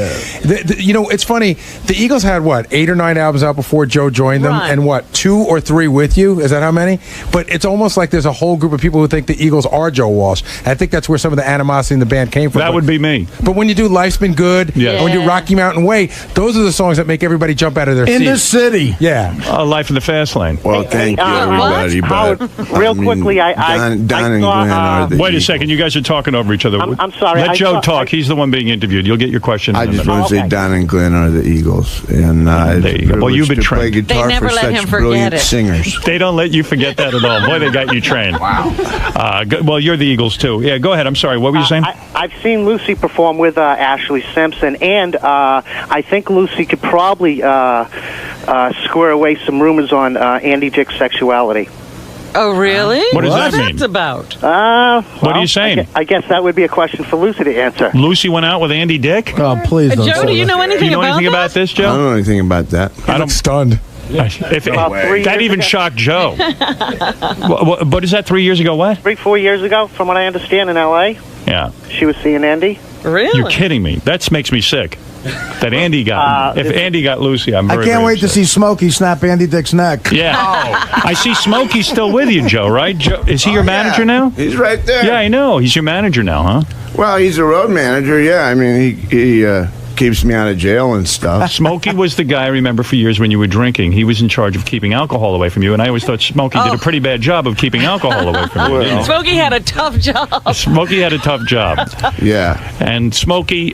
you know, it's funny. The Eagles had, what, 8 or 9 albums out before Joe joined them, and what, 2 or 3 with you? Is that how many? But it's almost like there's a whole group of people who think the Eagles are Joe Walsh. I think that's where some of the animosity in the band came from. That would be me. But when you do Life's Been Good, and when you do Rocky Mountain Way, those are the songs that make everybody jump out of their seats. In the city. Yeah. Life in the Fast Lane. Well, thank you, everybody. But real quickly, Don and Glenn are the Wait a second. You guys are talking over each other. I'm sorry. Let Joe talk. He's the one being interviewed. You'll get your question. I just want to say Don and Glenn are the Eagles. And there you go. Well, you've been to play trained. guitar for such brilliant singers. They don't let you forget that at all. Boy, they got you trained. Wow. Well, you're the Eagles, too. Yeah, go ahead. I'm sorry. What were you saying? I've seen Lucy perform with Ashley Simpson, and I think Lucy could probably square away some rumors on Andy Dick's sexuality. Oh, really? What does that mean? What's about? What are you saying? I guess that would be a question for Lucy to answer. Lucy went out with Andy Dick? Oh, please don't. Joe, do you know anything about this, Joe? I don't know anything about that. I'm stunned. That even shocked Joe. What is that, 3 years ago? What? 4 years ago, from what I understand, in L.A. Yeah. She was seeing Andy. Really? You're kidding me. That makes me sick. That Andy got. If Andy got Lucy, I'm very, I can't wait to see Smokey snap Andy Dick's neck. Yeah. I see Smokey's still with you, Joe, right? Joe, is he your manager now? He's right there. Yeah, I know. He's your manager now, huh? Well, he's a road manager, yeah. I mean, he keeps me out of jail and stuff. Smokey was the guy, I remember, for years when you were drinking. He was in charge of keeping alcohol away from you, and I always thought Smokey did a pretty bad job of keeping alcohol away from you. Didn't he? Smokey had a tough job. Smokey had a tough job. Yeah. And Smokey,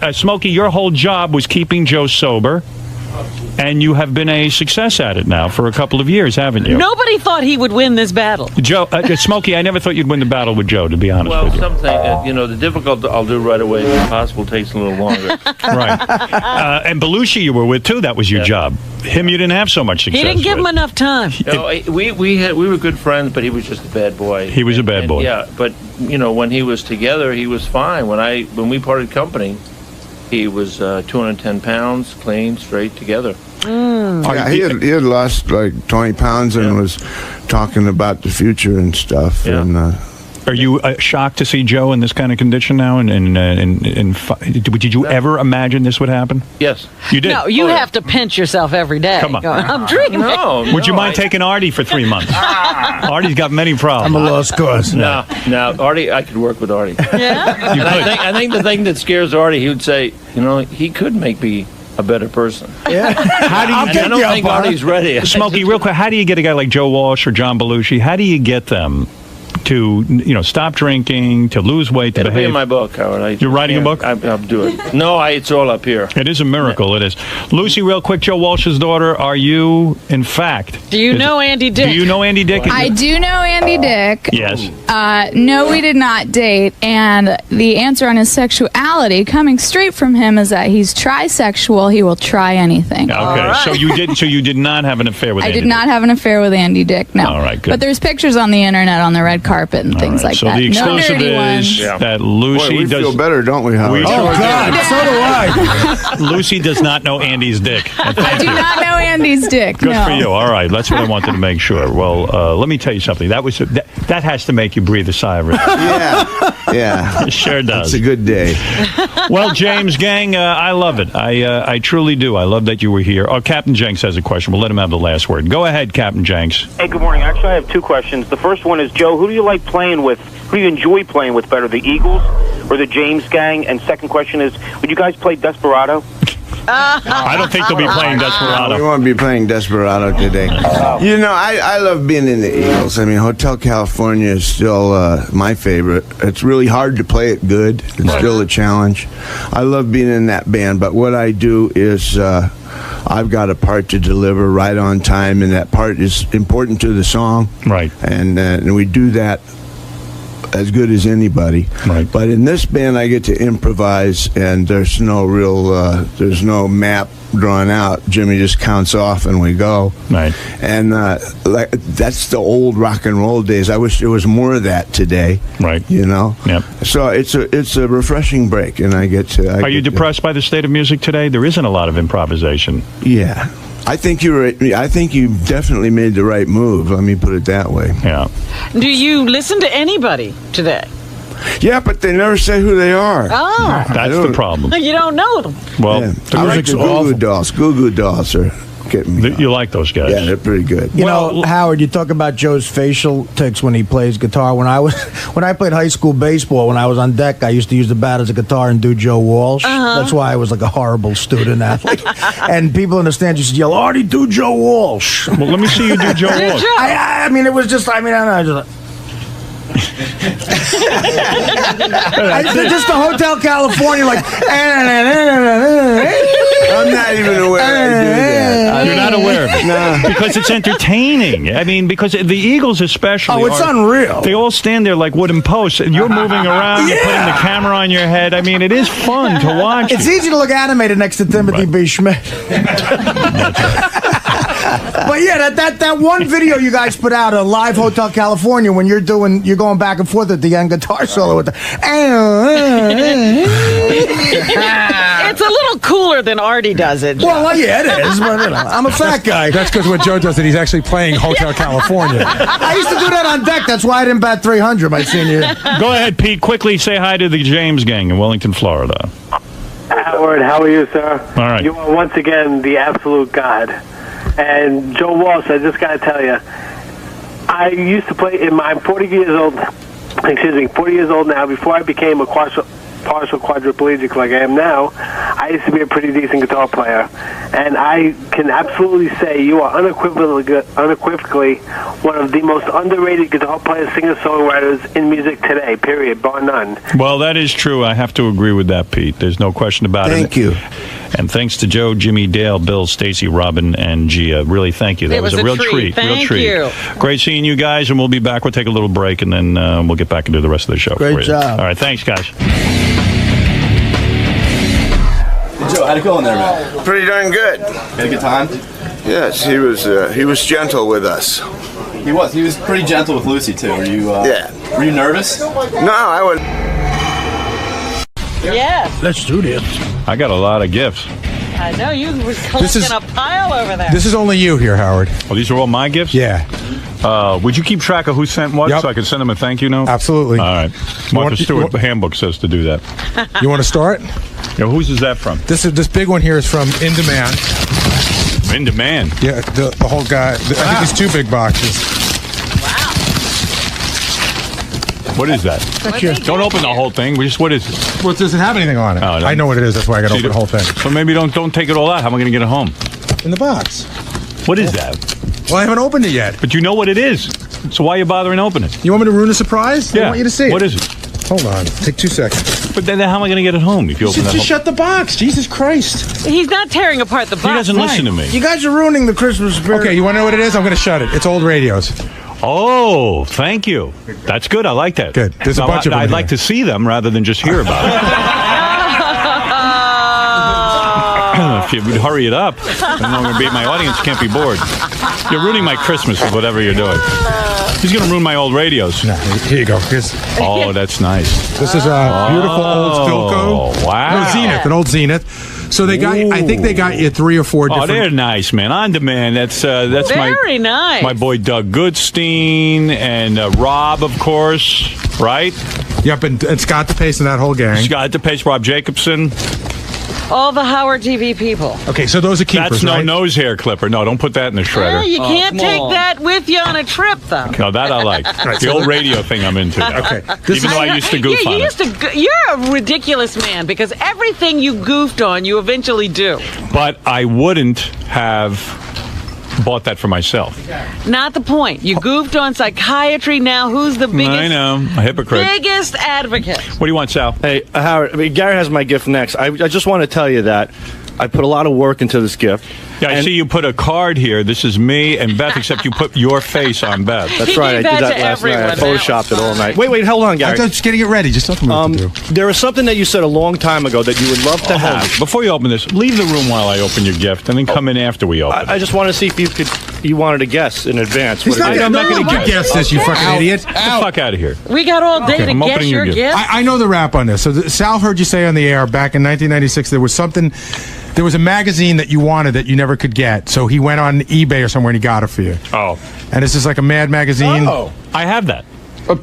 your whole job was keeping Joe sober. And you have been a success at it now for a couple of years, haven't you? Nobody thought he would win this battle. Joe, Smokey, I never thought you'd win the battle with Joe, to be honest with you. Well, something, the difficult I'll do right away. The impossible takes a little longer. Right. And Belushi you were with, too. That was your job. Him you didn't have so much success He didn't give him enough time. We were good friends, but he was just a bad boy. He was a bad boy. Yeah, but, when he was together, he was fine. When we parted company, he was 210 pounds, clean, straight, together. Yeah, he had lost like 20 pounds and was talking about the future and stuff. Yeah. And, are you shocked to see Joe in this kind of condition now? Did you ever imagine this would happen? Yes. You did? No, you have to pinch yourself every day. Come on. I'm drinking. Would you mind taking Artie for 3 months? Artie's got many problems. I'm a lost cause. No, Artie, I could work with Artie. Yeah? And I think the thing that scares Artie, he would say, he could make me a better person. Yeah. How do you I don't think Artie's ready. Smokey, real quick, how do you get a guy like Joe Walsh or John Belushi? How do you get them to stop drinking, to lose weight, to It'll behave? be in my book, Howard. You're writing a book? I'll do it. No, it's all up here. It is a miracle. It is. Lucy, real quick, Joe Walsh's daughter, are you, in fact... Do you know Andy Dick? Do you know Andy Dick? I do know Andy Dick. Yes. No, we did not date, and the answer on his sexuality, coming straight from him, is that he's trisexual. He will try anything. Okay, right. So you did not have an affair with Andy I did not have an affair with Andy Dick, no. All right, good. But there's pictures on the internet on the red carpet and things like so that. So the exclusive is that Lucy we does... feel better, don't we, Howard? God, so do I. Lucy does not know Andy's dick. I do not know Andy's dick, Good no. for you. All right, that's what I wanted to make sure. Well, let me tell you something. That has to make you breathe a sigh of relief. Yeah. It sure does. It's a good day. Well, James, gang, I love it. I truly do. I love that you were here. Oh, Captain Jenks has a question. We'll let him have the last word. Go ahead, Captain Jenks. Hey, good morning. Actually, I have 2 questions. The first one is, Joe, who do you like playing with? Who do you enjoy playing with better, the Eagles or the James Gang? And second question is, would you guys play Desperado? I don't think they'll be playing Desperado. We won't be playing Desperado today. I love being in the Eagles. I mean, Hotel California is still my favorite. It's really hard to play it good. It's still a challenge. I love being in that band, but what I do is I've got a part to deliver right on time, and that part is important to the song. Right. And we do that as good as anybody. Right. But in this band, I get to improvise, and there's no real, there's no map drawn out. Jimmy just counts off, and we go. Right. And that's the old rock and roll days. I wish there was more of that today. Right. Yep. So it's a refreshing break, and I get to. Are you depressed by the state of music today? There isn't a lot of improvisation. Yeah. I think you definitely made the right move. Let me put it that way. Yeah. Do you listen to anybody today? Yeah, but they never say who they are. Oh. That's the problem. You don't know them. Well, I like the Goo Goo Dolls. Goo Goo Dolls are getting me. You like those guys? Yeah, they're pretty good. You know, Howard, you talk about Joe's facial tics when he plays guitar. When I played high school baseball, when I was on deck, I used to use the bat as a guitar and do Joe Walsh. That's why I was like a horrible student athlete. And people in the stands used to yell, "Artie, do Joe Walsh." Well, let me see you do Joe Walsh. I mean, it was just, I don't know, just like, just the Hotel California, like. I'm not even aware I do that. You're not aware of it? No. Because it's entertaining. I mean, because the Eagles especially. Oh, it's unreal. They all stand there like wooden posts, and you're moving around, you're putting the camera on your head. I mean, it is fun to watch. It's easy to look animated next to Timothy B. Schmidt. But yeah, that one video you guys put out, a live Hotel California, when you're going back and forth at the end guitar solo with the. It's a little cooler than Artie does it. Well, yeah, it is. But I'm a fat guy. That's because when Joe does it, he's actually playing Hotel California. I used to do that on deck. That's why I didn't bat 300 my senior year. Go ahead, Pete. Quickly say hi to the James gang in Wellington, Florida. Howard, how are you, sir? All right. You are once again the absolute god. And Joe Walsh, I just got to tell you, I used to play I'm 40 years old. 40 years old now. Before I became a partial quadriplegic like I am now, I used to be a pretty decent guitar player. And I can absolutely say you are unequivocally one of the most underrated guitar players, singer-songwriters in music today, period, bar none. Well, that is true. I have to agree with that, Pete. There's no question about it. Thank you. And thanks to Joe, Jimmy, Dale, Bill, Stacy, Robin, and Gia. Really, thank you. That was a real treat. Thank you. Great seeing you guys, and we'll be back. We'll take a little break, and then we'll get back and do the rest of the show. Great for you. job. All right, thanks, guys. Joe, how'd it go in there, man? Pretty darn good. Had a good time? Yes, he was gentle with us. He was. He was pretty gentle with Lucy too. Were you? Yeah. Were you nervous? No, I was. Yes. Let's do this. I got a lot of gifts. I know you were collecting a pile over there. This is only you here, Howard. Oh, these are all my gifts? Yeah. Would you keep track of who sent what so I can send them a thank you note? Absolutely. All right. Martha Stewart handbook says to do that. You want to start? Yeah, whose is that from? This big one here is from In Demand. In Demand? Yeah, the whole guy. I think it's 2 big boxes. What is that? Don't open the whole thing. What is it? Well, it doesn't have anything on it. Oh, I know what it is. That's why I got to open the whole thing. So maybe don't take it all out. How am I going to get it home? In the box. What is that? Well, I haven't opened it yet. But you know what it is. So why are you bothering opening it? You want me to ruin the surprise? Yeah. I want you to see it. What is it? Hold on. Take 2 seconds. But then how am I going to get it home if you open that Just shut the box. Jesus Christ. He's not tearing apart the box. He doesn't listen to me. You guys are ruining the Christmas spirit. Okay, you want to know what it is? I'm going to shut it. It's old radios. Oh, thank you. That's good. I like that. Good. There's a bunch of them I'd here. like to see them rather than just hear about it. If you would hurry it up, my audience can't be bored. You're ruining my Christmas with whatever you're doing. He's going to ruin my old radios. No, here you go. Oh, that's nice. This is a beautiful old Philco. Wow. No, Zenith, an old Zenith. So they got. I think they got you 3 or 4 different. Oh, they're nice, man. On demand. That's very nice. My boy Doug Goodstein and Rob, of course. Right? Yep, and Scott DePace and that whole gang. Scott DePace, Rob Jacobson. All the Howard TV people. Okay, so those are keepers, That's no right? nose hair clipper. No, don't put that in the shredder. You can't take that with you on a trip, though. No, that I like. Right, the old radio thing I'm into. Okay. Even though I used to goof on it. You're a ridiculous man because everything you goofed on, you eventually do. But I wouldn't have bought that for myself. Not the point. You goofed on psychiatry. Now who's the biggest? I know. A hypocrite. Biggest advocate. What do you want, Sal? Hey, Howard, Gary has my gift next. I just want to tell you that I put a lot of work into this gift. Yeah, I see you put a card here. This is me and Beth, except you put your face on Beth. That's right. I did that last night. I photoshopped it all night. Wait, hold on, Gary. I'm just getting it ready. Just tell me what to do. There was something that you said a long time ago that you would love to have. Before you open this, leave the room while I open your gift, and then come in after we open. I just want to see if you could you wanted to guess in advance. He's not I'm not going gonna to guess this, you fucking idiot. Get the fuck out of here. We got all day to I'm guess opening your your gift. gift. I know the rap on this. So Sal heard you say on the air back in 1996 there was something. There was a magazine that you wanted that you never could get. So he went on eBay or somewhere and he got it for you. Oh. And this is like a Mad magazine. Oh. I have that.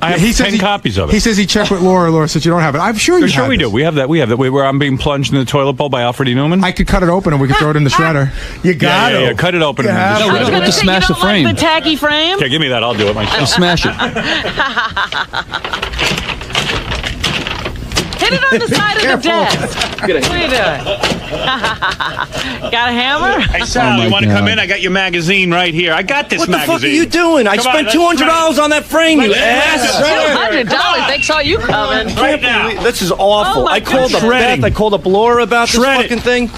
I have 10 copies of it. He says he checked with Laura. Laura said you don't have it. I'm sure you Sure have we this. do. We have that. Where I'm being plunged in the toilet bowl by Alfred E. Newman. I could cut it open and we could throw it in the shredder. You got yeah, cut it open. And I was shred going it. to say, you don't like the tacky frame? Okay, give me that. I'll do it myself. I'll smash it. Hit it on the side of the desk. What are you doing? Got a hammer? Hey, Sal, you want to come in? I got your magazine right here. I got this What the magazine. fuck are you doing? I spent $200 on that frame, you ass. $200. They saw you coming. Right now. This is awful. Oh my I called up Shredding. Beth. I called up Laura about this Shred it. fucking thing.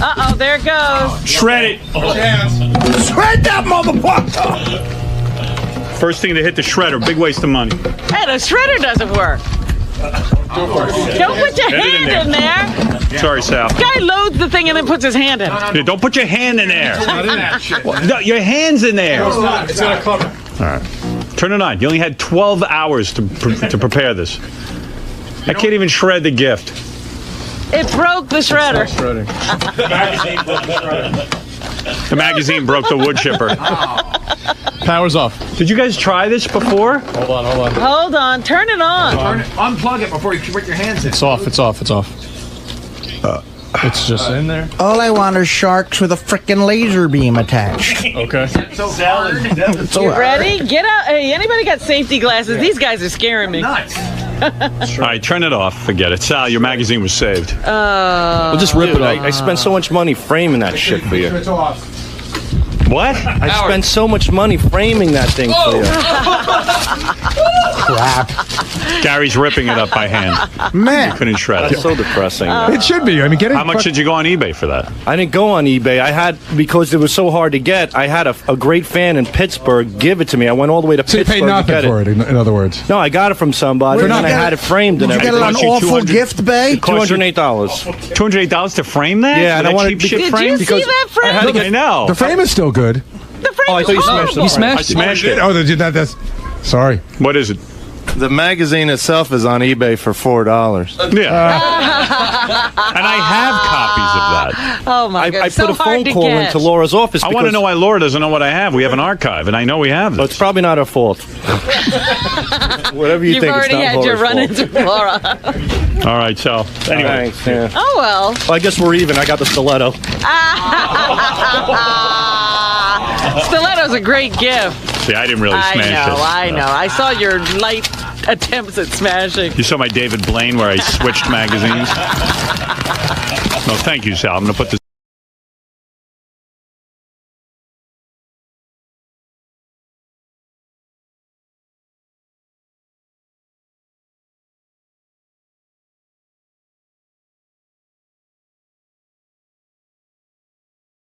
Uh-oh, there it goes. Shred it. Shred that motherfucker! First thing to hit the shredder. Big waste of money. Hey, the shredder doesn't work. Don't put your Get it in hand in there. Sorry, Sal. Guy loads the thing and then puts his hand in. Yeah, don't put your hand in there. No, your hand's in there. It's got a cover. All right. Turn it on. You only had 12 hours to prepare this. I can't even shred the gift. It broke the shredder. The magazine broke the wood chipper. Power's off. Did you guys try this before? Hold on. Hold on. Turn it on. Unplug it before you put your hands in. It's off. It's just in there. All I want are sharks with a frickin' laser beam attached. Okay. You ready? Get out. Hey, anybody got safety glasses? These guys are scaring me. All right, turn it off. Forget it. Sal, your magazine was saved. We'll just rip it off. I spent so much money framing that shit for you. It's off. What? I spent so much money framing that thing for you. Crap. Gary's ripping it up by hand. Man. You couldn't shred it. That's so depressing. It should be. I mean, How much did you go on eBay for that? I didn't go on eBay. I had, because it was so hard to get, I had a great fan in Pittsburgh give it to me. I went all the way to So you Pittsburgh paid nothing to get for it, in other words. No, I got it from somebody, and I had it framed and Did you get everything. it on awful gift bay? $208. $208 to frame that? Yeah, and I wanted cheap shit Did frame? you see that frame? I know. The frame is still good. The frame Oh, I thought you smashed it. You smashed I smashed it. Oh, that's. Sorry. What is it? The magazine itself is on eBay for $4. Yeah. And I have copies of that. Oh my I God! put So a phone hard to call get. into Laura's office. I want to because- know why Laura doesn't know what I have. We have an archive, and I know we have Well, this. it's probably not her fault. Whatever you You've think, already it's not had your Laura's run fault. into Laura. All right, so anyway. Thanks, yeah. Oh well. Well, I guess we're even. I got the stiletto. Stiletto's a great gift. See, I didn't really smash it. I know. I saw your light attempts at smashing. You saw my David Blaine where I switched magazines? No, thank you, Sal. I'm going to put this